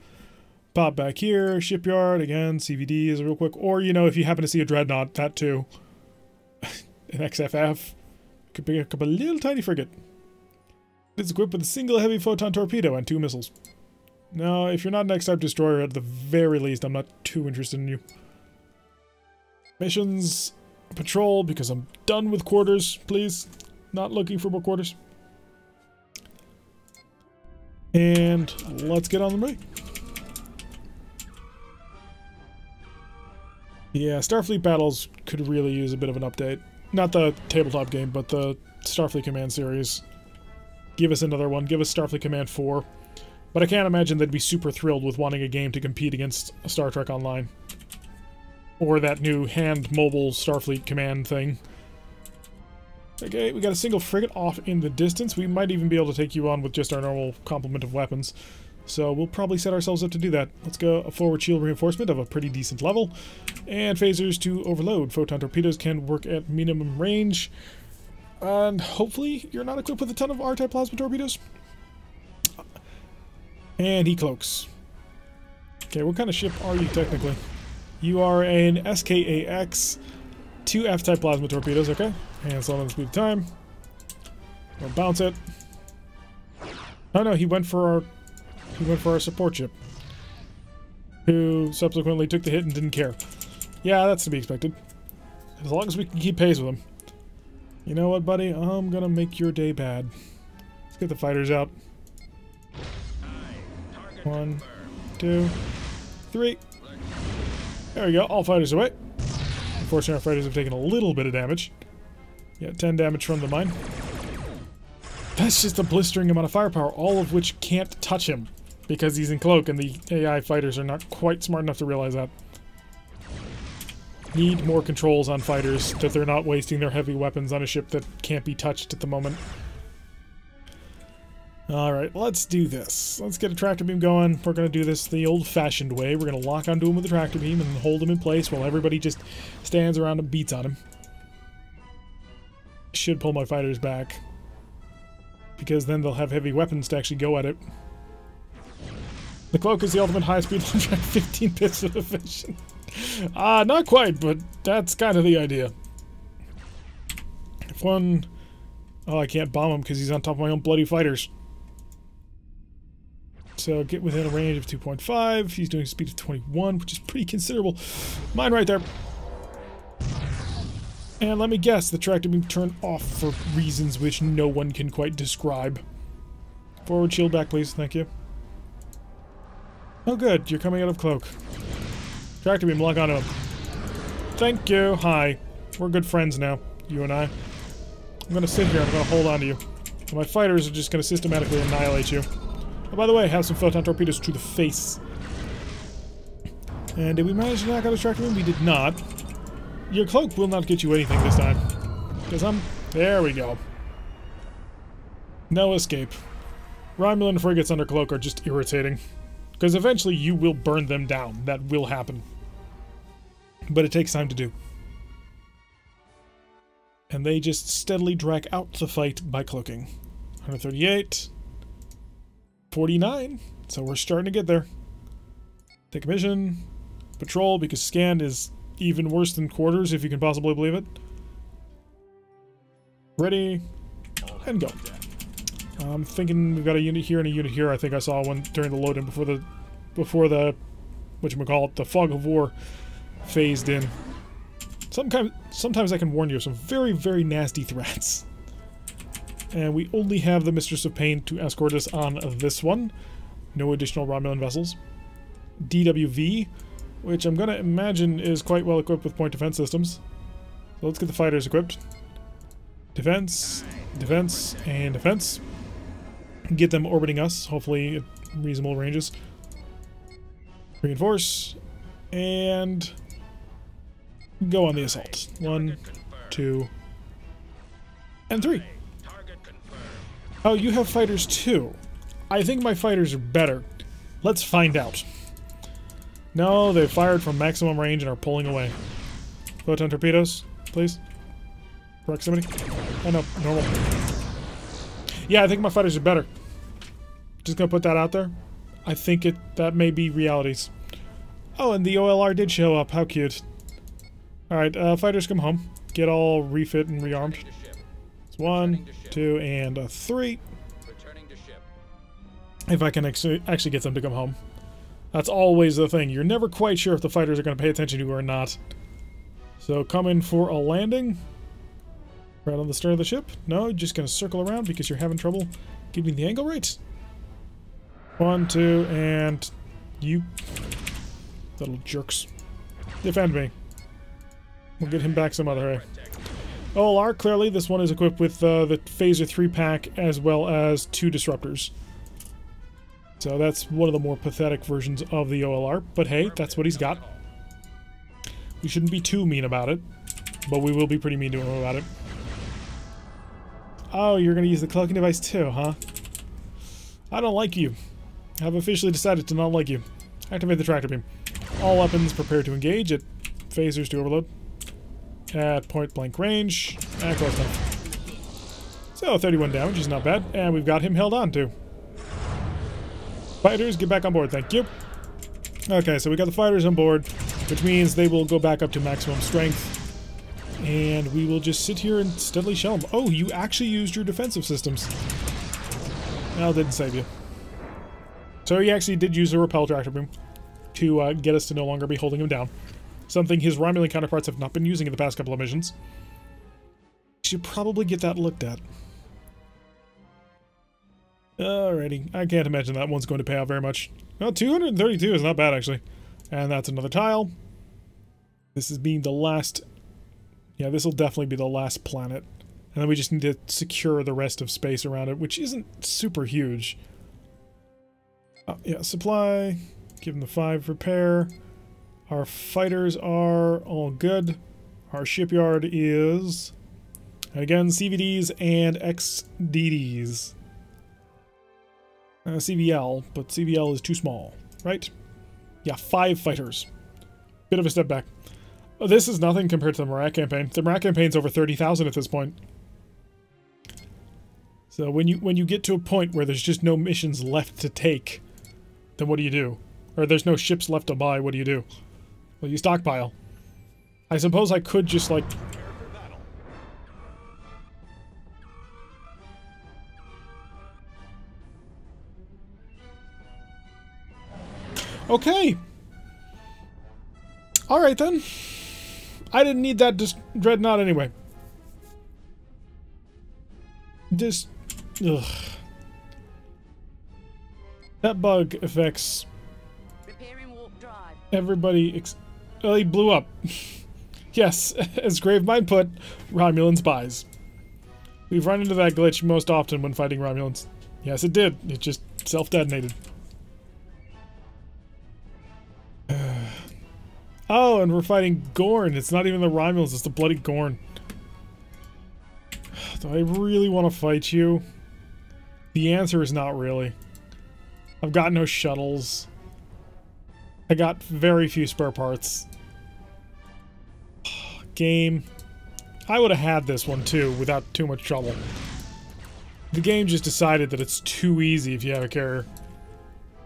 Pop back here. Shipyard. Again, CVD is real quick. Or, you know, if you happen to see a dreadnought, that too. An XFF. Could pick up a little tiny frigate. It's equipped with a single heavy photon torpedo and 2 missiles. No, if you're not an X-type destroyer, at the very least, I'm not too interested in you. Missions, patrol, because I'm done with quarters, please. Not looking for more quarters. And let's get on the way. Yeah, Starfleet battles could really use a bit of an update. Not the tabletop game, but the Starfleet Command series. Give us another one. Give us Starfleet Command 4. But I can't imagine they'd be super thrilled with wanting a game to compete against Star Trek Online. Or that new hand-mobile Starfleet Command thing. Okay, we got a single frigate off in the distance. We might even be able to take you on with just our normal complement of weapons. So we'll probably set ourselves up to do that. Let's go a forward shield reinforcement of a pretty decent level. And phasers to overload. Photon torpedoes can work at minimum range. And hopefully you're not equipped with a ton of R-type plasma torpedoes. And he cloaks. Okay, what kind of ship are you technically? You are an SKAX, 2 F-type plasma torpedoes, okay? And slow down the speed of time. We'll bounce it. Oh no, he went for our support ship. Who subsequently took the hit and didn't care. Yeah, that's to be expected. As long as we can keep pace with him. You know what, buddy? I'm gonna make your day bad. Let's get the fighters out. 1, 2, 3. There we go. All fighters away. Unfortunately, our fighters have taken a little bit of damage. Yeah, 10 damage from the mine. That's just a blistering amount of firepower, all of which can't touch him because he's in cloak, and the AI fighters are not quite smart enough to realize that. Need more controls on fighters, that they're not wasting their heavy weapons on a ship that can't be touched at the moment. Alright, let's do this. Let's get a tractor beam going. We're going to do this the old-fashioned way. We're going to lock onto him with a tractor beam and hold him in place while everybody just stands around and beats on him. Should pull my fighters back, because then they'll have heavy weapons to actually go at it. The cloak is the ultimate high speed track, 15 bits of efficient. Not quite, but that's kind of the idea. If one... Oh, I can't bomb him because he's on top of my own bloody fighters. So get within a range of 2.5. He's doing a speed of 21, which is pretty considerable. Mine right there. And let me guess, the tractor beam turned off for reasons which no one can quite describe. Forward shield back, please. Thank you. Oh, good. You're coming out of cloak. Tractor beam, lock onto him. Thank you. Hi. We're good friends now, you and I. I'm gonna sit here. I'm gonna hold on to you. And my fighters are just gonna systematically annihilate you. Oh, by the way, have some photon torpedoes to the face. And did we manage to knock out his tractor beam? We did not. Your cloak will not get you anything this time. Because there we go. No escape. Romulan frigates under cloak are just irritating. Because eventually you will burn them down. That will happen. But it takes time to do. And they just steadily drag out the fight by cloaking. 138. 49. So we're starting to get there. Take a mission. Patrol, because scan is even worse than quarters, if you can possibly believe it. Ready. And go. I'm thinking we've got a unit here and a unit here. I think I saw one during the load-in before the whatchamacallit, the fog of war phased in. Sometimes I can warn you of some very, very nasty threats. And we only have the Mistress of Pain to escort us on this one. No additional Romulan vessels. DWV, which I'm going to imagine is quite well equipped with point defense systems. So let's get the fighters equipped. Defense, defense, and defense. Get them orbiting us, hopefully at reasonable ranges. Reinforce, and go on the assault. 1, 2, and 3. Oh, you have fighters too. I think my fighters are better. Let's find out. No, they fired from maximum range and are pulling away. Photon torpedoes, please. Proximity. Oh no, normal. Yeah, I think my fighters are better. Just gonna put that out there. I think that may be realities. Oh, and the OLR did show up. How cute. Alright, fighters come home. Get all refit and rearmed. It's 1, 2, and 3. If I can actually get them to come home. That's always the thing. You're never quite sure if the fighters are going to pay attention to you or not. So come in for a landing. Right on the stern of the ship. No, you're just going to circle around because you're having trouble giving the angle right. 1, 2, and you little jerks. Defend me. We'll get him back some other way. OLR, clearly this one is equipped with the Phaser 3-pack as well as 2 disruptors. So that's one of the more pathetic versions of the OLR, but hey, that's what he's got. We shouldn't be too mean about it, but we will be pretty mean to him about it. Oh, you're going to use the cloaking device too, huh? I don't like you. I've officially decided to not like you. Activate the tractor beam. All weapons prepare to engage at phasers to overload. At point blank range. And close enough. So 31 damage is not bad, and we've got him held on too. Fighters, get back on board, thank you. Okay, so we got the fighters on board, which means they will go back up to maximum strength. And we will just sit here and steadily shell them. Oh, you actually used your defensive systems. Well, it didn't save you. So he actually did use a repel tractor beam to get us to no longer be holding him down. Something his Romulan counterparts have not been using in the past couple of missions. Should probably get that looked at. Alrighty, I can't imagine that one's going to pay out very much. Well, 232 is not bad, actually. And that's another tile. This is being the last... Yeah, this will definitely be the last planet. And then we just need to secure the rest of space around it, which isn't super huge. Oh, yeah, supply. Give him the 5 repair. Our fighters are all good. Our shipyard is, again, CVDs and XDDs. CVL, but CVL is too small, right? Yeah, 5 fighters. Bit of a step back. Oh, this is nothing compared to the Marat campaign. The Marat campaign's over 30,000 at this point. So when you get to a point where there's just no missions left to take, then what do you do? Or there's no ships left to buy, what do you do? Well, you stockpile. I suppose I could just, like... Okay! Alright then. I didn't need that dreadnought anyway. Just... ugh. That bug affects... Repairing warp drive. Everybody oh, he blew up. Yes, as Gravemind put, Romulan spies. We've run into that glitch most often when fighting Romulans. Yes, it did. It just self-detonated. Oh, and we're fighting Gorn. It's not even the Romulans, it's the bloody Gorn. Do I really want to fight you? The answer is not really. I've got no shuttles. I got very few spare parts. Game. I would have had this one too without too much trouble. The game just decided that it's too easy if you have a carrier.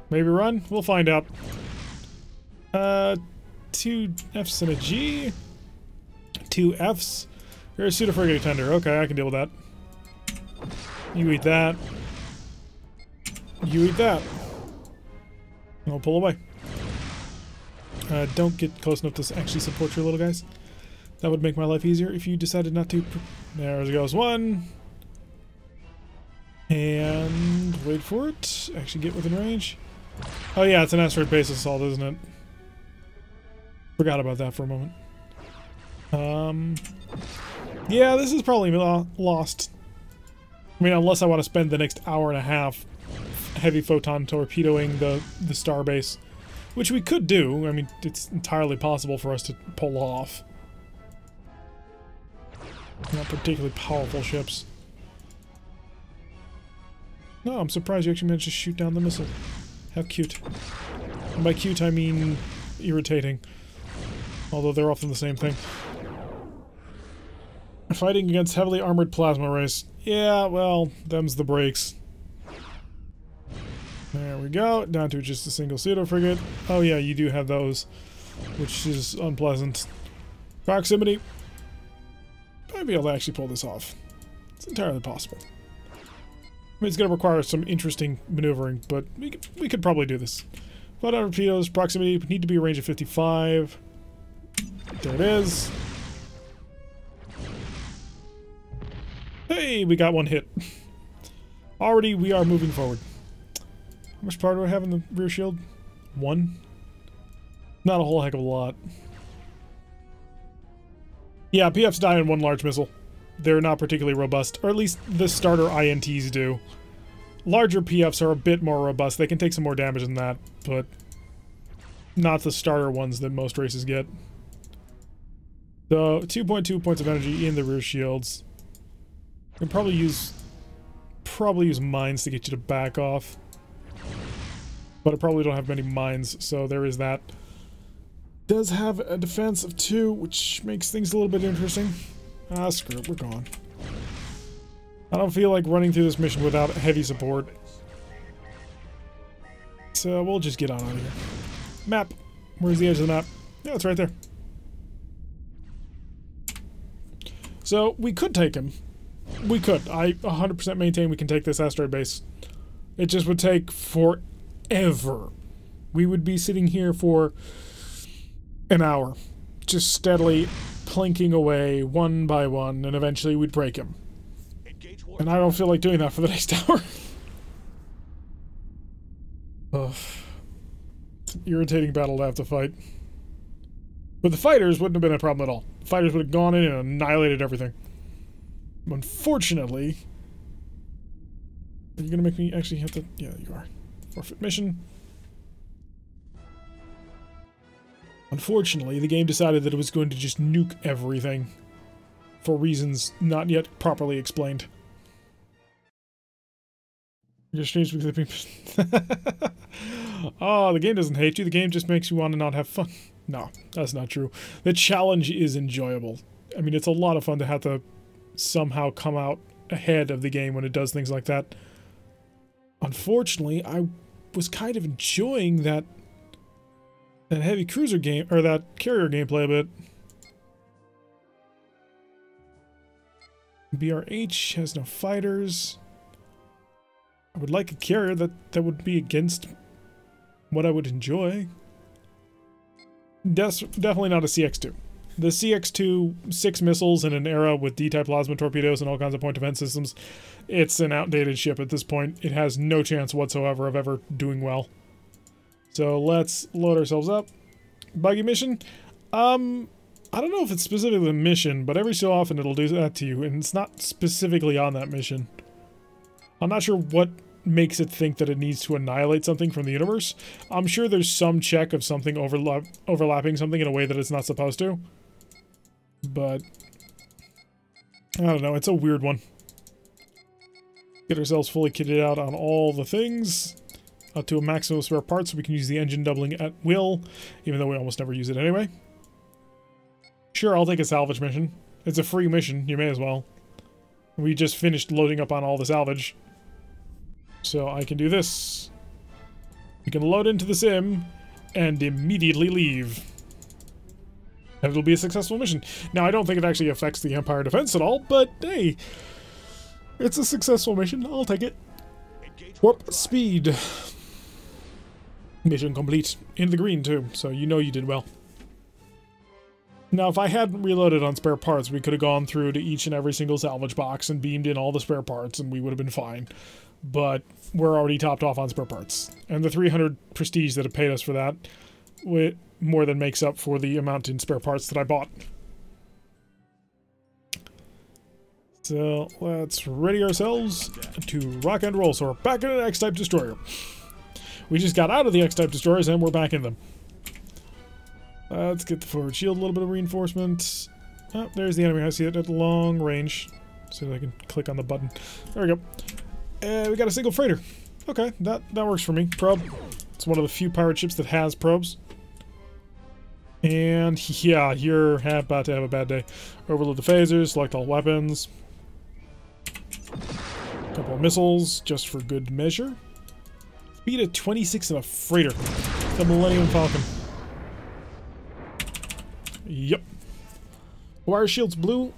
Maybe run? We'll find out. 2 Fs and a G. 2 Fs. You're a pseudo-frigate tender. Okay, I can deal with that. You eat that. You eat that. I'll pull away. Don't get close enough to actually support your little guys. That would make my life easier if you decided not to. There goes one. And wait for it. Actually get within range. Oh yeah, it's an asteroid base assault, isn't it? Forgot about that for a moment. Yeah, this is probably lost. I mean, unless I want to spend the next hour and a half heavy photon torpedoing the starbase, which we could do. I mean, it's entirely possible for us to pull off. Not particularly powerful ships. No, I'm surprised you actually managed to shoot down the missile. How cute. And by cute, I mean irritating. Although they're often the same thing. Fighting against heavily armored plasma race. Yeah, well, them's the breaks. There we go. Down to just a single pseudo-frigate. Oh yeah, you do have those. Which is unpleasant. Proximity. Might be able to actually pull this off. It's entirely possible. I mean, it's going to require some interesting maneuvering, but we could probably do this. Photon torpedoes, proximity, need to be a range of 55. There it is. Hey, we got one hit. Already, we are moving forward. How much power do I have in the rear shield? 1? Not a whole heck of a lot. Yeah, PFs die in 1 large missile. They're not particularly robust, or at least the starter INTs do. Larger PFs are a bit more robust. They can take some more damage than that, but not the starter ones that most races get. So, 2.2 points of energy in the rear shields. You can probably use mines to get you to back off. But I probably don't have many mines, so there is that. Does have a defense of 2, which makes things a little bit interesting. Ah, screw it, we're gone. I don't feel like running through this mission without heavy support. So we'll just get on out of here. Map. Where's the edge of the map? Yeah, it's right there. So we could take him. We could. I 100% maintain we can take this asteroid base. It just would take forever. We would be sitting here for an hour, just steadily plinking away one by one, and eventually we'd break him. And I don't feel like doing that for the next hour. Ugh. It's an irritating battle to have to fight. But the fighters wouldn't have been a problem at all. The fighters would have gone in and annihilated everything. Unfortunately... Are you gonna make me actually have to... Yeah, you are. Forfeit mission. Unfortunately, the game decided that it was going to just nuke everything for reasons not yet properly explained. You're strange because oh, the game doesn't hate you. The game just makes you want to not have fun. No, that's not true. The challenge is enjoyable. I mean, it's a lot of fun to have to somehow come out ahead of the game when it does things like that. Unfortunately, I was kind of enjoying that heavy cruiser game, or that carrier gameplay a bit. BRH has no fighters. I would like a carrier that would be against what I would enjoy. Definitely not a CX-2. The CX-2, 6 missiles in an era with D-type plasma torpedoes and all kinds of point defense systems, it's an outdated ship at this point. It has no chance whatsoever of ever doing well. So let's load ourselves up. Buggy mission. I don't know if it's specifically the mission, but every so often it'll do that to you, and it's not specifically on that mission. I'm not sure what makes it think that it needs to annihilate something from the universe. I'm sure there's some check of something overlapping something in a way that it's not supposed to. But I don't know, it's a weird one. Get ourselves fully kitted out on all the things. Up to a maximum of spare parts so we can use the engine doubling at will, even though we almost never use it anyway. Sure, I'll take a salvage mission. It's a free mission, you may as well. We just finished loading up on all the salvage. So I can do this. We can load into the sim and immediately leave. And it'll be a successful mission. Now, I don't think it actually affects the Empire defense at all, but hey, it's a successful mission. I'll take it. Warp speed. Mission complete. In the green, too, so you know you did well. Now, if I hadn't reloaded on spare parts, we could have gone through to each and every single salvage box and beamed in all the spare parts, and we would have been fine. But we're already topped off on spare parts. And the 300 prestige that have paid us for that more than makes up for the amount in spare parts that I bought. So, let's ready ourselves to rock and roll. So we're back in an X-Type Destroyer. We just got out of the X-Type Destroyers and we're back in them. Let's get the forward shield, a little bit of reinforcement. Oh, there's the enemy. I see it at long range. So I can click on the button. There we go. And we got a single freighter. Okay, that works for me. Probe. It's one of the few pirate ships that has probes. And yeah, you're about to have a bad day. Overload the phasers, select all weapons. A couple of missiles, just for good measure. Speed at 26 of a freighter. The Millennium Falcon. Yep. Why are shields blue?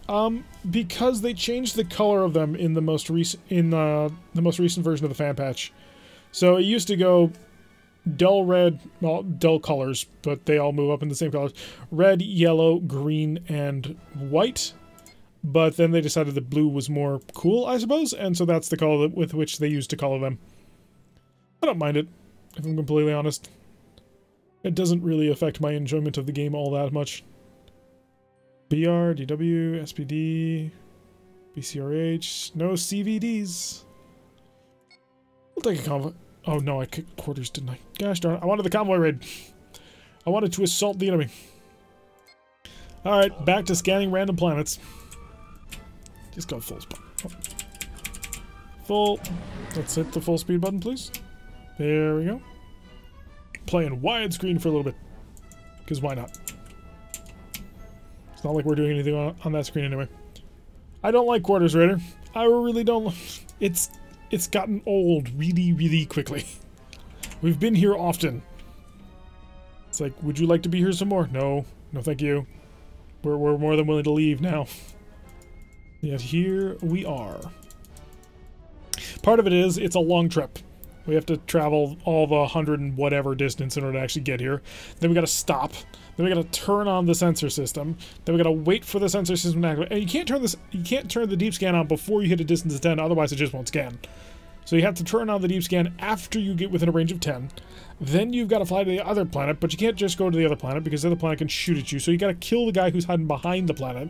Because they changed the color of them in the most recent version of the fan patch. So it used to go dull red, well, dull colors, but they all move up in the same colors: red, yellow, green, and white. But then they decided that blue was more cool, I suppose, and so that's the color with which they used to color them. I don't mind it, if I'm completely honest. It doesn't really affect my enjoyment of the game all that much. BR, DW, SPD, BCRH, no CVDs. We'll take a convoy. Oh no, I kicked quarters, didn't I? Gosh darn it, I wanted the convoy raid. I wanted to assault the enemy. Alright, back to scanning random planets. Just go full speed. Full. Let's hit the full speed button, please. There we go. Playing widescreen for a little bit. Because why not? It's not like we're doing anything on that screen anyway. I don't like Quarters Raider. I really don't. It's gotten old really, really quickly. We've been here often. It's like, would you like to be here some more? No. No, thank you. We're more than willing to leave now. Yet here we are. Part of it is, it's a long trip. We have to travel all the 100 and whatever distance in order to actually get here. Then we gotta stop. Then we gotta turn on the sensor system. Then we gotta wait for the sensor system to activate. And you can't turn the deep scan on before you hit a distance of 10, otherwise it just won't scan. So you have to turn on the deep scan after you get within a range of 10. Then you've got to fly to the other planet, but you can't just go to the other planet because the other planet can shoot at you. So you gotta kill the guy who's hiding behind the planet.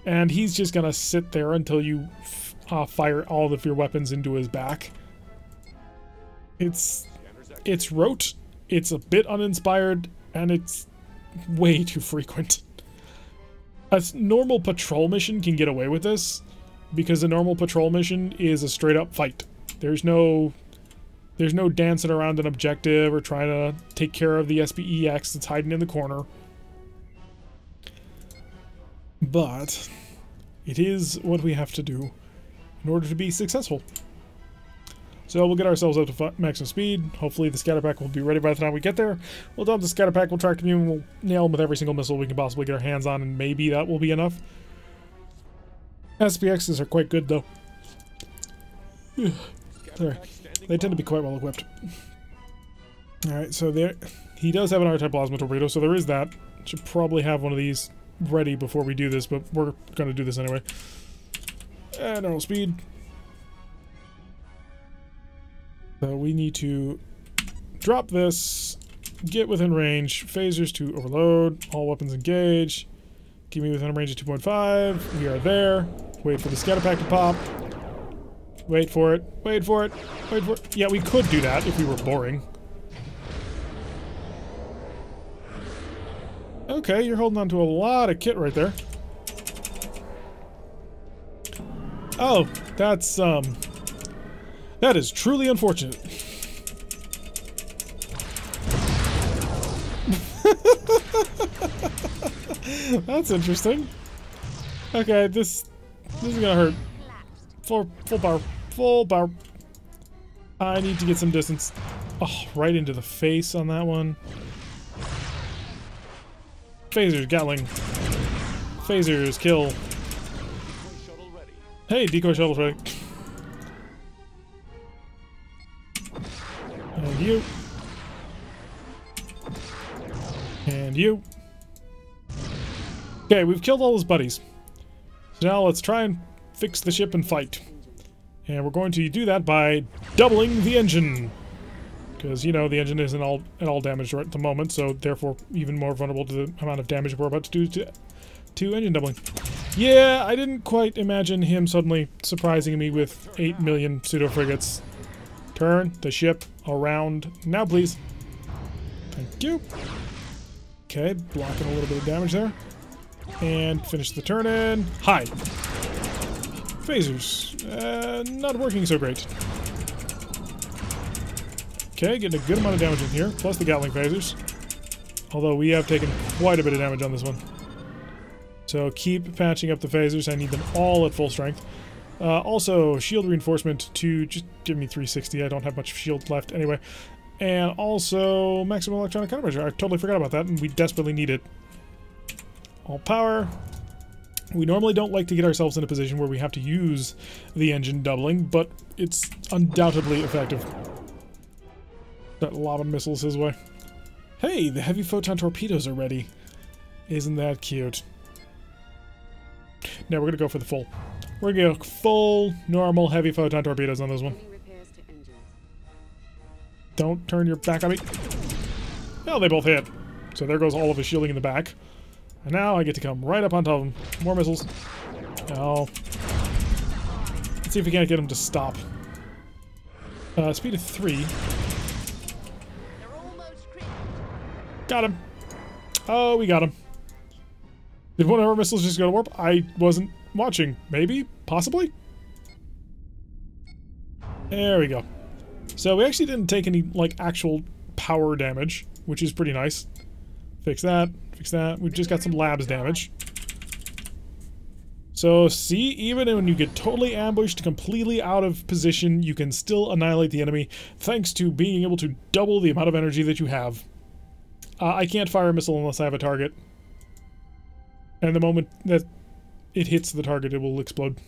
And he's just gonna sit there until you fire all of your weapons into his back. It's rote, it's a bit uninspired, and it's way too frequent. A normal patrol mission can get away with this, because a normal patrol mission is a straight-up fight. There's no dancing around an objective or trying to take care of the SPEX that's hiding in the corner. But it is what we have to do in order to be successful. So we'll get ourselves up to maximum speed. Hopefully the scatter pack will be ready by the time we get there. We'll dump the scatter pack, we'll track the beam, we'll nail them with every single missile we can possibly get our hands on, and maybe that will be enough. SPXs are quite good though. Sorry. They tend to be quite well equipped. Alright, so there he does have an R-type plasma torpedo, so there is that. Should probably have one of these ready before we do this, but we're gonna do this anyway. And normal speed. So we need to drop this, get within range, phasers to overload, all weapons engage, keep me within a range of 2.5, we are there, wait for the scatter pack to pop, wait for it, wait for it, wait for it. Yeah, we could do that if we were boring. Okay, you're holding on to a lot of kit right there. Oh, that's, that is truly unfortunate. That's interesting. Okay, this is gonna hurt. Full power. Full power. I need to get some distance. Oh, right into the face on that one. Phasers, Gatling. Phasers, kill. Hey, decoy shuttle's ready. And you. And you. Okay, we've killed all his buddies. So now let's try and fix the ship and fight. And we're going to do that by doubling the engine. Because, you know, the engine isn't at all damaged right at the moment, so therefore even more vulnerable to the amount of damage we're about to do to engine doubling. Yeah, I didn't quite imagine him suddenly surprising me with 8 million pseudo-frigates. Turn the ship around now, please. Thank you. Okay, blocking a little bit of damage there. And finish the turn in. Hi. Phasers. Not working so great. Okay, getting a good amount of damage in here, plus the Gatling phasers. Although we have taken quite a bit of damage on this one. So keep patching up the phasers. I need them all at full strength. Also, shield reinforcement to just give me 360. I don't have much shield left anyway. And also, maximum electronic countermeasure. I totally forgot about that, and we desperately need it. All power. We normally don't like to get ourselves in a position where we have to use the engine doubling, but it's undoubtedly effective. Got lobbing missiles his way. Hey, the heavy photon torpedoes are ready. Isn't that cute? Now we're gonna go for the full. We're gonna go full, normal, heavy photon torpedoes on this one. Don't turn your back on me. Well, they both hit. So there goes all of his shielding in the back. And now I get to come right up on top of him. More missiles. Oh. Let's see if we can't get him to stop. Speed of 3. Got him. Oh, we got him. Did one of our missiles just go to warp? I wasn't watching. Maybe? Possibly? There we go. So we actually didn't take any, like, actual power damage, which is pretty nice. Fix that. Fix that. We've just got some labs damage. So, see, even when you get totally ambushed, completely out of position, you can still annihilate the enemy, thanks to being able to double the amount of energy that you have. I can't fire a missile unless I have a target. And the moment that it hits the target, it will explode.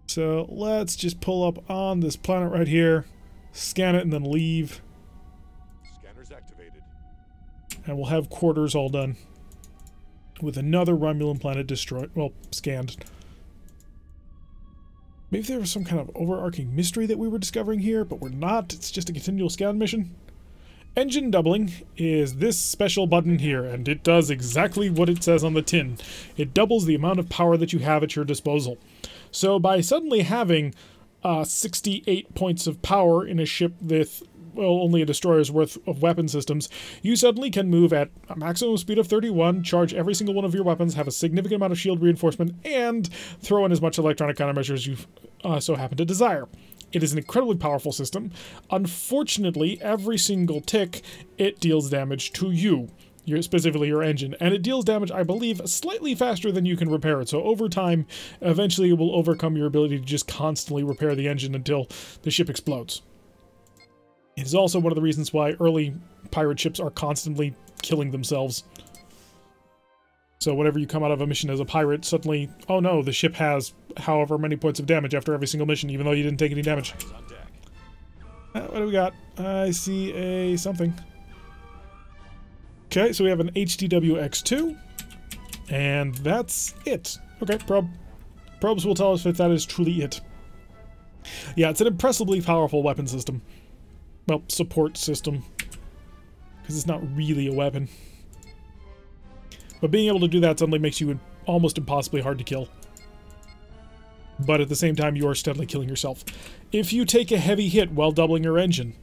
So let's just pull up on this planet right here, scan it, and then leave. Scanners activated. And we'll have quarters all done. With another Romulan planet destroyed, well, scanned. Maybe there was some kind of overarching mystery that we were discovering here, but we're not. It's just a continual scan mission. Engine doubling is this special button here, and it does exactly what it says on the tin. It doubles the amount of power that you have at your disposal. So by suddenly having 68 points of power in a ship with well, only a destroyer's worth of weapon systems, you suddenly can move at a maximum speed of 31, charge every single one of your weapons, have a significant amount of shield reinforcement, and throw in as much electronic countermeasures as you so happen to desire. It is an incredibly powerful system. Unfortunately, every single tick, it deals damage to you. Specifically your engine, and it deals damage, I believe, slightly faster than you can repair it. So over time, eventually it will overcome your ability to just constantly repair the engine until the ship explodes. It is also one of the reasons why early pirate ships are constantly killing themselves. So whenever you come out of a mission as a pirate, suddenly, oh no, the ship has however many points of damage after every single mission, even though you didn't take any damage. What do we got? I see a something. Okay, so we have an HDW X2, and that's it. Okay, probes will tell us if that is truly it. Yeah, it's an impressively powerful weapon system. Well, support system, because it's not really a weapon. But being able to do that suddenly makes you almost impossibly hard to kill. But at the same time, you are steadily killing yourself. If you take a heavy hit while doubling your engine,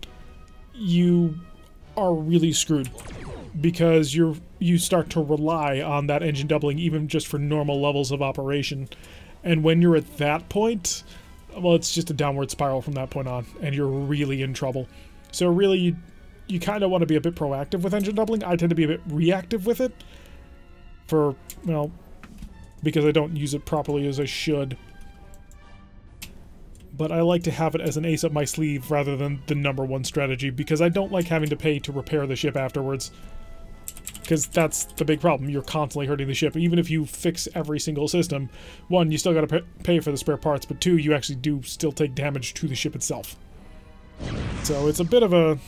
you are really screwed. Because you start to rely on that engine doubling even just for normal levels of operation. And when you're at that point, well, it's just a downward spiral from that point on, and you're really in trouble. So really, you kind of want to be a bit proactive with engine doubling. I tend to be a bit reactive with it. Because I don't use it properly as I should. But I like to have it as an ace up my sleeve rather than the #1 strategy, because I don't like having to pay to repair the ship afterwards. Because that's the big problem. You're constantly hurting the ship. Even if you fix every single system, one, you still got to pay for the spare parts, but two, you actually do still take damage to the ship itself. So it's a bit of a...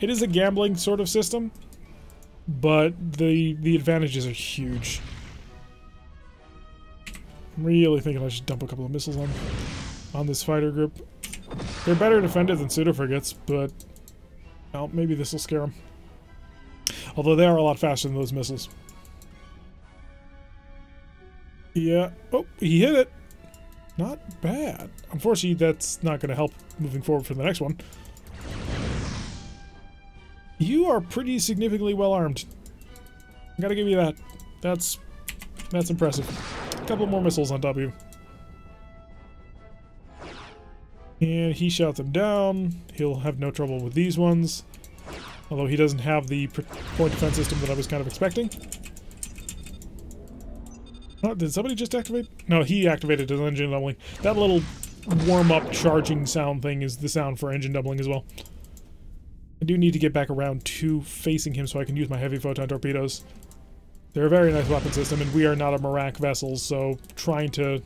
It is a gambling sort of system, but the advantages are huge. I'm really thinking I should dump a couple of missiles on this fighter group. They're better defended than pseudo-frigates, but... well, maybe this will scare them. Although they are a lot faster than those missiles. Yeah. Oh, he hit it. Not bad. Unfortunately, that's not going to help moving forward for the next one. You are pretty significantly well armed. Gotta give you that. That's impressive. A couple more missiles on top of you. And he shot them down. He'll have no trouble with these ones. Although he doesn't have the point defense system that I was kind of expecting. Oh, did somebody just activate? No, he activated his engine doubling. That little warm-up charging sound thing is the sound for engine doubling as well. I do need to get back around to facing him so I can use my heavy photon torpedoes. They're a very nice weapon system, and we are not a Marak vessel, so trying to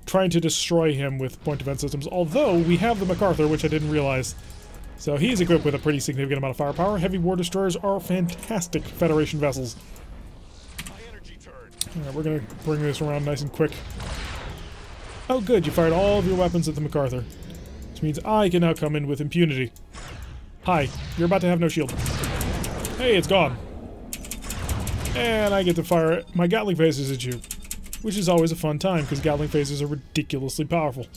destroy him with point defense systems. Although we have the MacArthur, which I didn't realize. So he's equipped with a pretty significant amount of firepower. Heavy war destroyers are fantastic Federation vessels. Alright, we're gonna bring this around nice and quick. Oh good, you fired all of your weapons at the MacArthur. Which means I can now come in with impunity. Hi, you're about to have no shield. Hey, it's gone. And I get to fire my Gatling phasers at you. Which is always a fun time, because Gatling phasers are ridiculously powerful.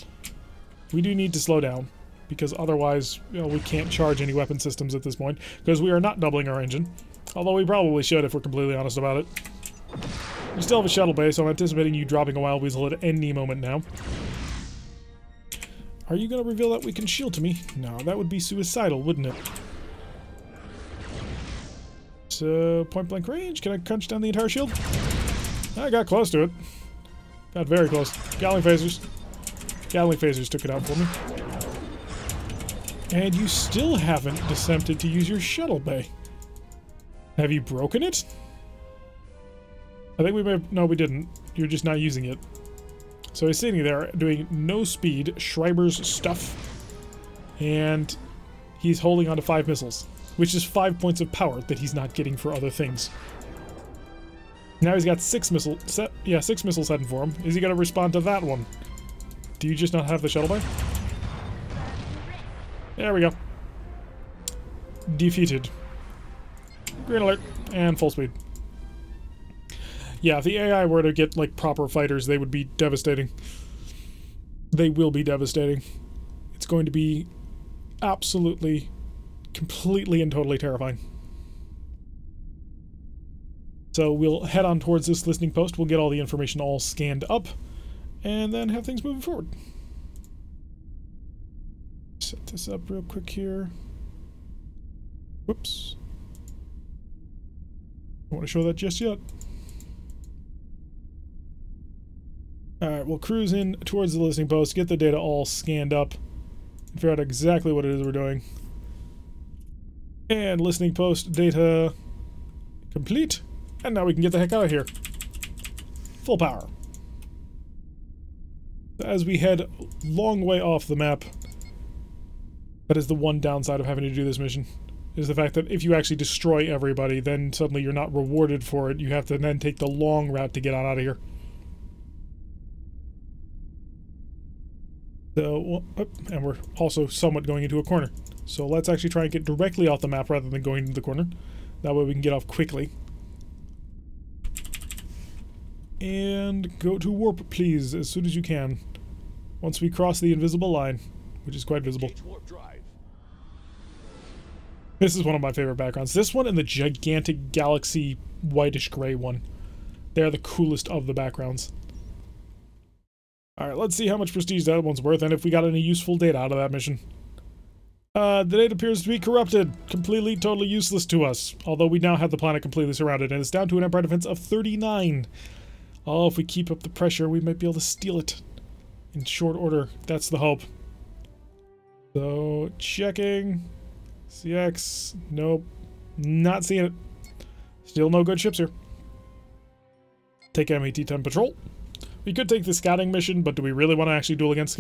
We do need to slow down. Because otherwise, you know, we can't charge any weapon systems at this point, because we are not doubling our engine. Although we probably should if we're completely honest about it. We still have a shuttle bay, so I'm anticipating you dropping a Wild Weasel at any moment now. Are you going to reveal that we can shield to me? No, that would be suicidal, wouldn't it? So, point blank range, can I crunch down the entire shield? I got close to it. Got very close. Gatling phasers. Gatling phasers took it out for me. And you still haven't attempted to use your shuttle bay. Have you broken it? I think we may have... No, we didn't. You're just not using it. So he's sitting there doing no speed, Schreiber's stuff. And he's holding on to 5 missiles. Which is 5 points of power that he's not getting for other things. Now he's got 6 missiles set. Yeah, 6 missiles heading for him. Is he going to respond to that one? Do you just not have the shuttle bay? There we go. Defeated. Green alert. And full speed. Yeah, if the AI were to get, like, proper fighters, they would be devastating. They will be devastating. It's going to be absolutely, completely and totally terrifying. So we'll head on towards this listening post. We'll get all the information all scanned up, and then have things moving forward. Set this up real quick here. Whoops. Don't want to show that just yet. Alright, we'll cruise in towards the listening post, get the data all scanned up, and figure out exactly what it is we're doing. And listening post data complete. And now we can get the heck out of here. Full power. As we head long way off the map, that is the one downside of having to do this mission, is the fact that if you actually destroy everybody, then suddenly you're not rewarded for it. You have to then take the long route to get on out of here. So, and we're also somewhat going into a corner. So let's actually try and get directly off the map rather than going into the corner. That way we can get off quickly. And go to warp, please, as soon as you can. Once we cross the invisible line, which is quite visible. This is one of my favorite backgrounds. This one and the gigantic galaxy whitish gray one. They're the coolest of the backgrounds. Alright, let's see how much prestige that one's worth and if we got any useful data out of that mission. The data appears to be corrupted. Completely, totally useless to us. Although we now have the planet completely surrounded and it's down to an Empire defense of 39. Oh, if we keep up the pressure, we might be able to steal it in short order. That's the hope. So, checking. CX. Nope. Not seeing it. Still no good ships here. Take MET-10 patrol. We could take the scouting mission, but do we really want to actually duel against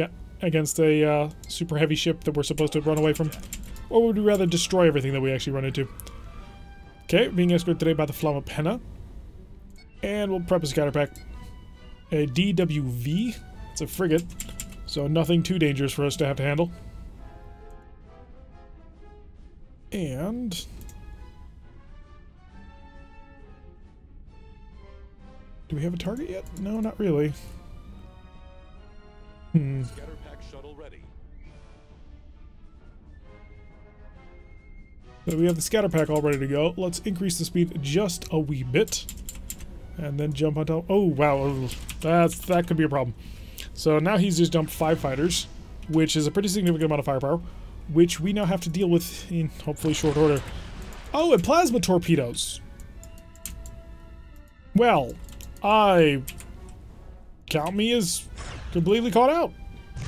a super heavy ship that we're supposed to run away from? Or would we rather destroy everything that we actually run into? Okay, being escorted today by the Flama Penna. And we'll prep a scatter pack. A DWV. It's a frigate, so nothing too dangerous for us to have to handle. And do we have a target yet? No, not really. Scatter pack shuttle ready. So we have the scatter pack all ready to go. Let's increase the speed just a wee bit. And then jump on top. Oh, wow. That could be a problem. So now he's just dumped 5 fighters, which is a pretty significant amount of firepower, which we now have to deal with in hopefully short order. Oh, and plasma torpedoes. Well, count me as completely caught out.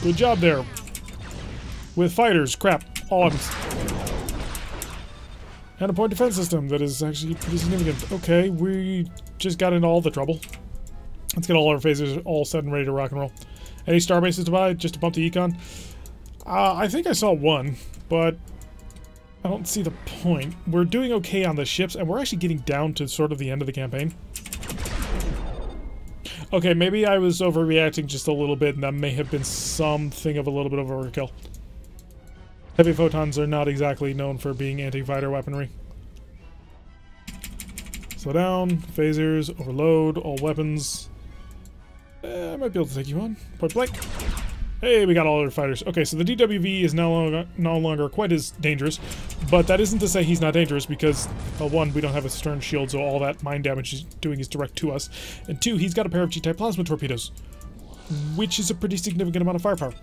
Good job there. With fighters. Crap. All of them. And a point defense system that is actually pretty significant. Okay, we just got into all the trouble. Let's get all our phasers all set and ready to rock and roll. Any star bases to buy just to bump the econ? I think I saw one, but I don't see the point. We're doing okay on the ships, and we're actually getting down to sort of the end of the campaign. Okay, maybe I was overreacting just a little bit, and that may have been something of a little bit of overkill. Heavy photons are not exactly known for being anti-fighter weaponry. Slow down, phasers, overload, all weapons. I might be able to take you on. Point blank. Hey, we got all our fighters. Okay, so the DWV is no longer quite as dangerous, but that isn't to say he's not dangerous because, one, we don't have a stern shield, so all that mine damage he's doing is direct to us, and two, he's got a pair of G-type plasma torpedoes, which is a pretty significant amount of firepower.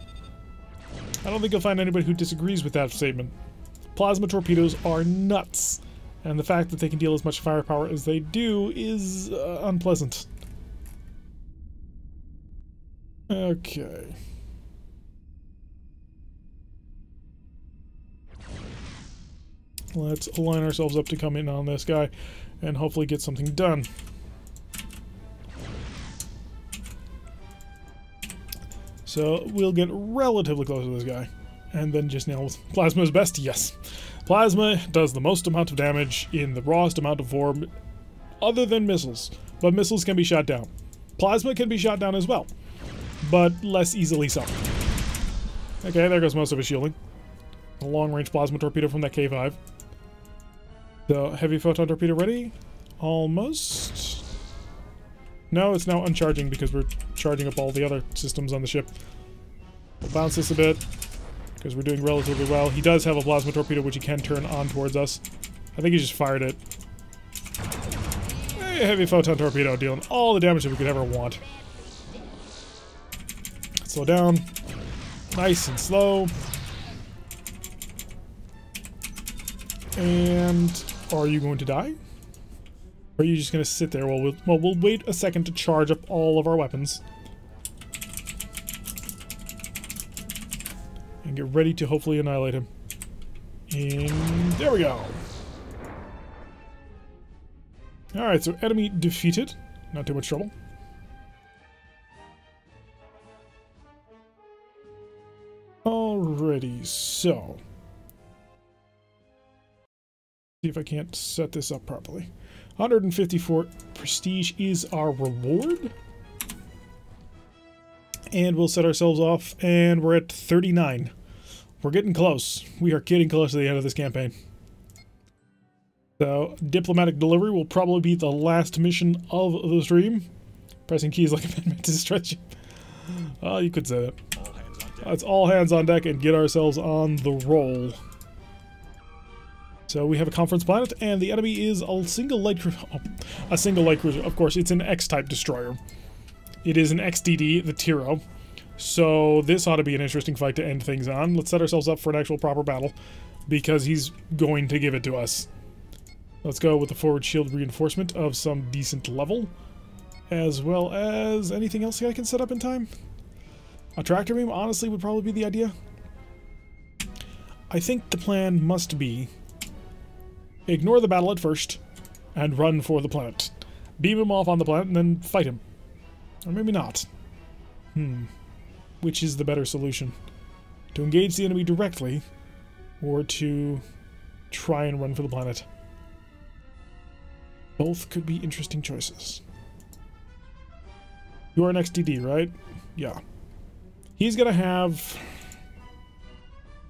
I don't think you'll find anybody who disagrees with that statement. Plasma torpedoes are nuts, and the fact that they can deal as much firepower as they do is unpleasant. Okay. Let's align ourselves up to come in on this guy and hopefully get something done. So we'll get relatively close to this guy and then just nail plasma is best. Yes. Plasma does the most amount of damage in the rawest amount of form other than missiles, but missiles can be shot down. Plasma can be shot down as well, but less easily so. Okay, there goes most of his shielding. A long-range plasma torpedo from that K5. So, heavy photon torpedo ready? Almost. No, it's now uncharging because we're charging up all the other systems on the ship. We'll bounce this a bit. because we're doing relatively well. He does have a plasma torpedo, which he can turn on towards us. I think he just fired it. A heavy photon torpedo dealing all the damage that we could ever want. Slow down. Nice and slow. And are you going to die? Or are you just going to sit there? Well, we'll wait a second to charge up all of our weapons. And get ready to hopefully annihilate him. And there we go. Alright, so enemy defeated. Not too much trouble. Alrighty, so. See if I can't set this up properly. 154 prestige is our reward. And we'll set ourselves off, and we're at 39. We're getting close. We are getting close to the end of this campaign. So, diplomatic delivery will probably be the last mission of the stream. Pressing keys like a man to stretch you. Oh, you could say that. Let's all hands on deck and get ourselves on the roll. So we have a conference planet, and the enemy is a single light cruiser. Oh, a single light cruiser. Of course, it's an X-type destroyer. It is an XDD, the Tiro. So this ought to be an interesting fight to end things on. Let's set ourselves up for an actual proper battle, because he's going to give it to us. Let's go with the forward shield reinforcement of some decent level, as well as anything else I can set up in time. A tractor beam, honestly, would probably be the idea. I think the plan must be ignore the battle at first and run for the planet. Beam him off on the planet and then fight him. Or maybe not. Which is the better solution? To engage the enemy directly, or to try and run for the planet? Both could be interesting choices. You are an XDD, right? Yeah. He's gonna have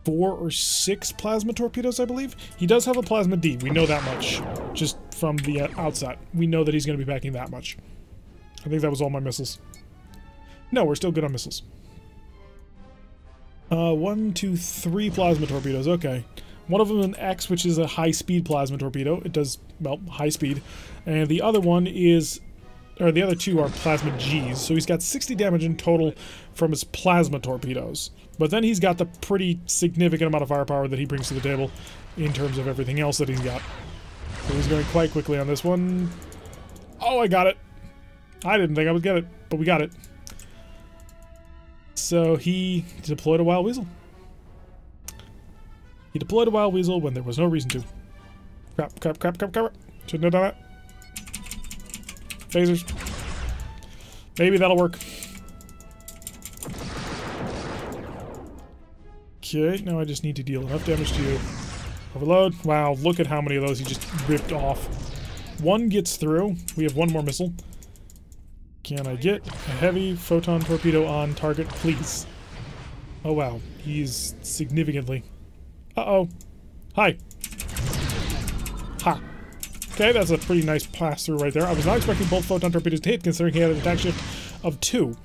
4 or 6 plasma torpedoes, I believe. He does have a plasma D. We know that much. Just from the outset. We know that he's going to be packing that much. I think that was all my missiles. No, we're still good on missiles. 1, 2, 3 plasma torpedoes. Okay. One of them is an X, which is a high-speed plasma torpedo. It does, well, high speed. And the other one is... or the other 2 are plasma Gs. So he's got 60 damage in total from his plasma torpedoes. But then he's got the pretty significant amount of firepower that he brings to the table in terms of everything else that he's got. So he's going quite quickly on this one. Oh, I got it. I didn't think I would get it, but we got it. So he deployed a Wild Weasel. He deployed a Wild Weasel when there was no reason to. Crap, crap, crap, crap, crap. Shouldn't have done that. Phasers. Maybe that'll work. Okay, now I just need to deal enough damage to you. Overload. Wow, look at how many of those he just ripped off. One gets through. We have one more missile. Can I get a heavy photon torpedo on target, please? Oh, wow. He's significantly... Uh-oh. Hi. Ha. Okay, that's a pretty nice pass-through right there. I was not expecting both photon torpedoes to hit, considering he had an attack shift of 2.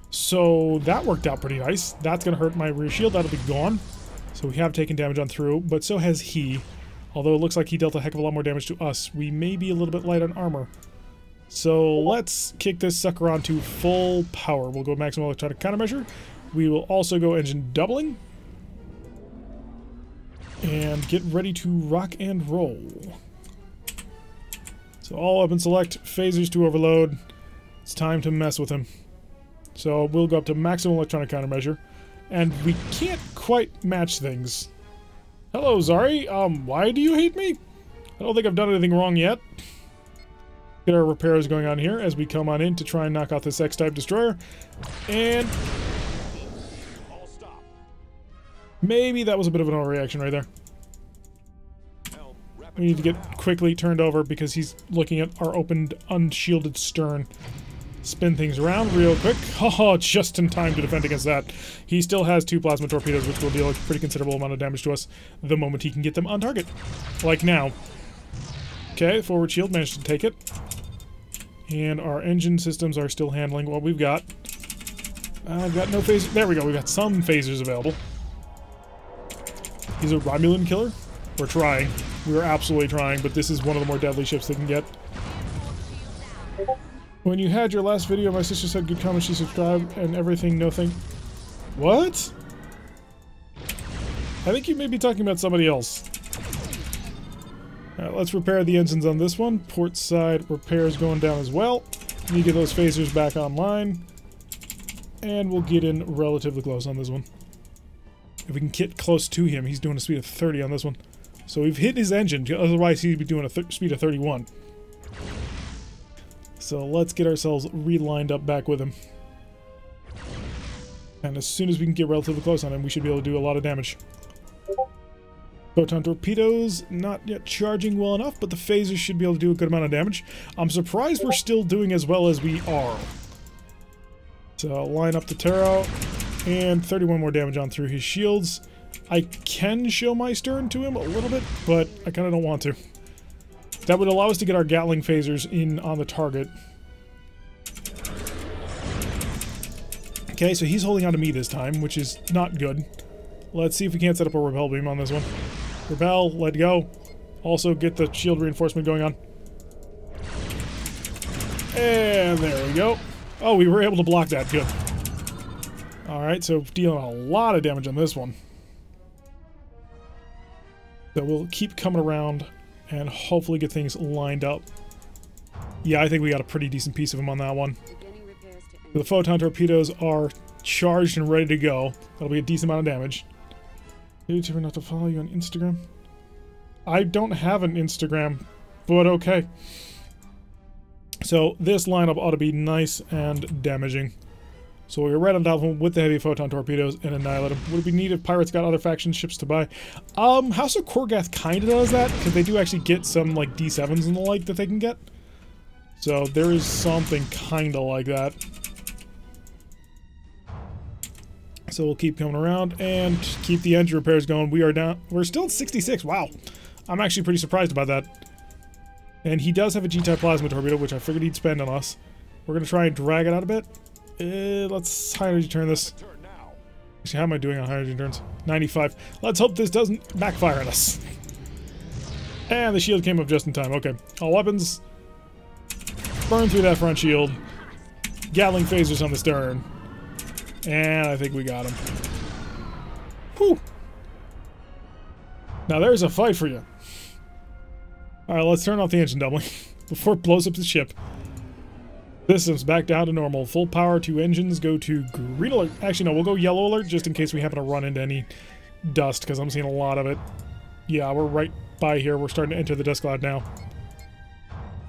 So that worked out pretty nice. That's going to hurt my rear shield. That'll be gone. So we have taken damage on through, but so has he. Although it looks like he dealt a heck of a lot more damage to us. We may be a little bit light on armor. So let's kick this sucker on to full power. We'll go maximum electronic countermeasure. We will also go engine doubling. And get ready to rock and roll. So all up and select, phasers to overload. It's time to mess with him. So we'll go up to maximum electronic countermeasure. And we can't quite match things. Hello, Zari. Why do you hate me? I don't think I've done anything wrong yet. Get our repairs going on here as we come on in to try and knock out this X-type destroyer. And... maybe that was a bit of an overreaction right there. We need to get quickly turned over because he's looking at our opened, unshielded stern. Spin things around real quick. Oh, just in time to defend against that. He still has 2 plasma torpedoes, which will deal a pretty considerable amount of damage to us the moment he can get them on target. Like now. Okay, forward shield managed to take it. And our engine systems are still handling what we've got. I've got no phasers. There we go. We've got some phasers available. He's a Romulan killer? We're trying. We are absolutely trying, but this is one of the more deadly ships they can get. When you had your last video, my sister said good comments, she subscribed, and everything, no thank... What? I think you may be talking about somebody else. Alright, let's repair the engines on this one. Port side repairs going down as well. Need to get those phasers back online. And we'll get in relatively close on this one. If we can get close to him, he's doing a speed of 30 on this one. So we've hit his engine, otherwise he'd be doing a speed of 31. So let's get ourselves relined up back with him. And as soon as we can get relatively close on him, we should be able to do a lot of damage. Photon torpedoes, not yet charging well enough, but the phasers should be able to do a good amount of damage. I'm surprised we're still doing as well as we are. So line up the Taro, and 31 more damage on through his shields. I can show my stern to him a little bit, but I kind of don't want to. That would allow us to get our Gatling phasers in on the target. Okay, so he's holding on to me this time, which is not good. Let's see if we can't set up a repel beam on this one. Repel, let go. Also get the shield reinforcement going on. And there we go. Oh, we were able to block that. Good. Alright, so dealing a lot of damage on this one. So we'll keep coming around and hopefully get things lined up. Yeah, I think we got a pretty decent piece of him on that one. The photon torpedoes are charged and ready to go. That'll be a decent amount of damage. YouTuber not to follow you on Instagram? I don't have an Instagram, but okay. So this lineup ought to be nice and damaging. So we're right on top of him with the heavy photon torpedoes and annihilate him. Would it be neat if pirates got other faction ships to buy? House of Korgath kind of does that, because they do actually get some like D7s and the like that they can get. So there is something kind of like that. So we'll keep coming around and keep the engine repairs going. We are down. We're still at 66. Wow. I'm actually pretty surprised about that. And he does have a G-type plasma torpedo, which I figured he'd spend on us. We're going to try and drag it out a bit. Let's high energy turn this. Actually, how am I doing on high energy turns? 95. Let's hope this doesn't backfire on us. And the shield came up just in time. Okay. All weapons. Burn through that front shield. Gatling phasers on the stern. And I think we got him. Whew. Now there's a fight for you. Alright, let's turn off the engine doubling before it blows up the ship. Systems back down to normal. Full power to engines. Go to green alert. Actually, no, we'll go yellow alert just in case we happen to run into any dust, because I'm seeing a lot of it. Yeah, we're right by here. We're starting to enter the dust cloud now.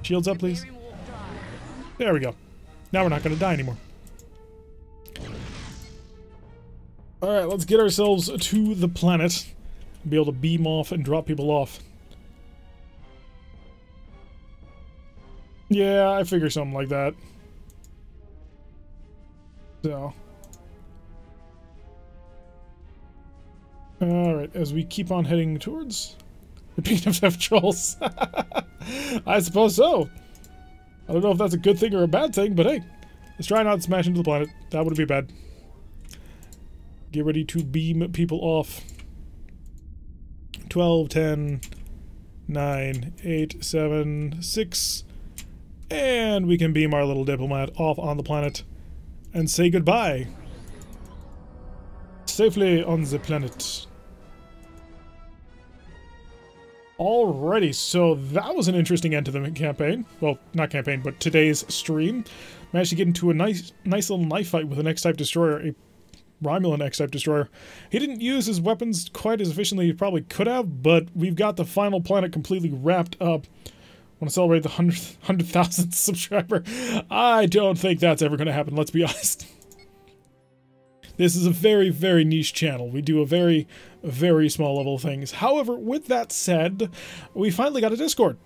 Shields up, please. There we go. Now we're not going to die anymore. Alright, let's get ourselves to the planet. Be able to beam off and drop people off. Yeah, I figure something like that. So. Alright, as we keep on heading towards the PFF trolls. I suppose so. I don't know if that's a good thing or a bad thing, but hey. Let's try not to smash into the planet. That wouldn't be bad. Get ready to beam people off. 12, 10, 9, 8, 7, 6... And we can beam our little diplomat off on the planet and say goodbye. Safely on the planet. Alrighty, so that was an interesting end to the campaign. Well, not campaign, but today's stream. Managed to get into a nice little knife fight with an X-type destroyer, a Romulan X-type destroyer. He didn't use his weapons quite as efficiently as he probably could have, but we've got the final planet completely wrapped up. Want to celebrate the 100,000th subscriber? I don't think that's ever going to happen, let's be honest. This is a very, very niche channel. We do a very, very small level of things. However, with that said, we finally got a Discord.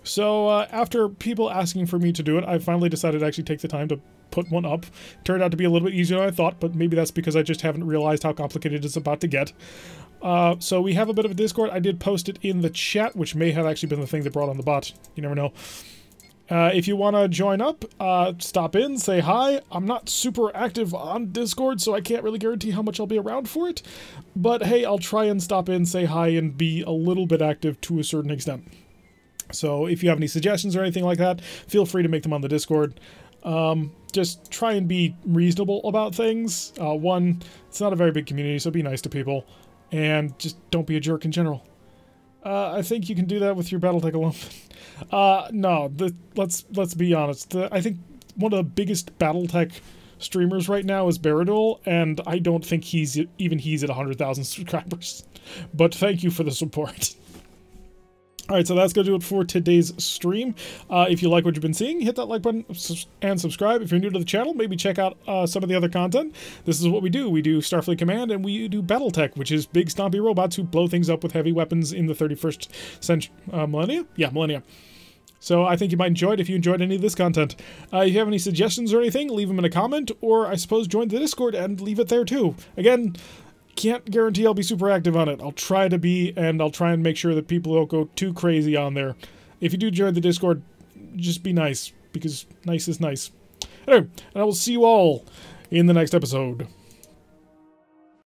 So after people asking for me to do it, I finally decided to actually take the time to put one up. Turned out to be a little bit easier than I thought, but maybe that's because I just haven't realized how complicated it's about to get. So we have a bit of a Discord. I did post it in the chat, which may have actually been the thing that brought on the bot. You never know. If you want to join up, stop in, say hi. I'm not super active on Discord, so I can't really guarantee how much I'll be around for it. But hey, I'll try and stop in, say hi, and be a little bit active to a certain extent. So if you have any suggestions or anything like that, feel free to make them on the Discord. Just try and be reasonable about things. One, it's not a very big community, so be nice to people. And just don't be a jerk in general. I think you can do that with your Battletech alone. No, let's be honest. I think one of the biggest Battletech streamers right now is Baradol, and I don't think he's at 100,000 subscribers. But thank you for the support. Alright, so that's going to do it for today's stream. If you like what you've been seeing, hit that like button and subscribe. If you're new to the channel, maybe check out some of the other content. This is what we do. We do Starfleet Command, and we do Battletech, which is big stompy robots who blow things up with heavy weapons in the 31st century, millennia? Yeah, millennia. So I think you might enjoy it if you enjoyed any of this content. If you have any suggestions or anything, leave them in a comment, or I suppose join the Discord and leave it there too. Again, can't guarantee I'll be super active on it. I'll try to be, and I'll try and make sure that people don't go too crazy on there. If you do join the Discord, just be nice, because nice is nice. Anyway, and I will see you all in the next episode.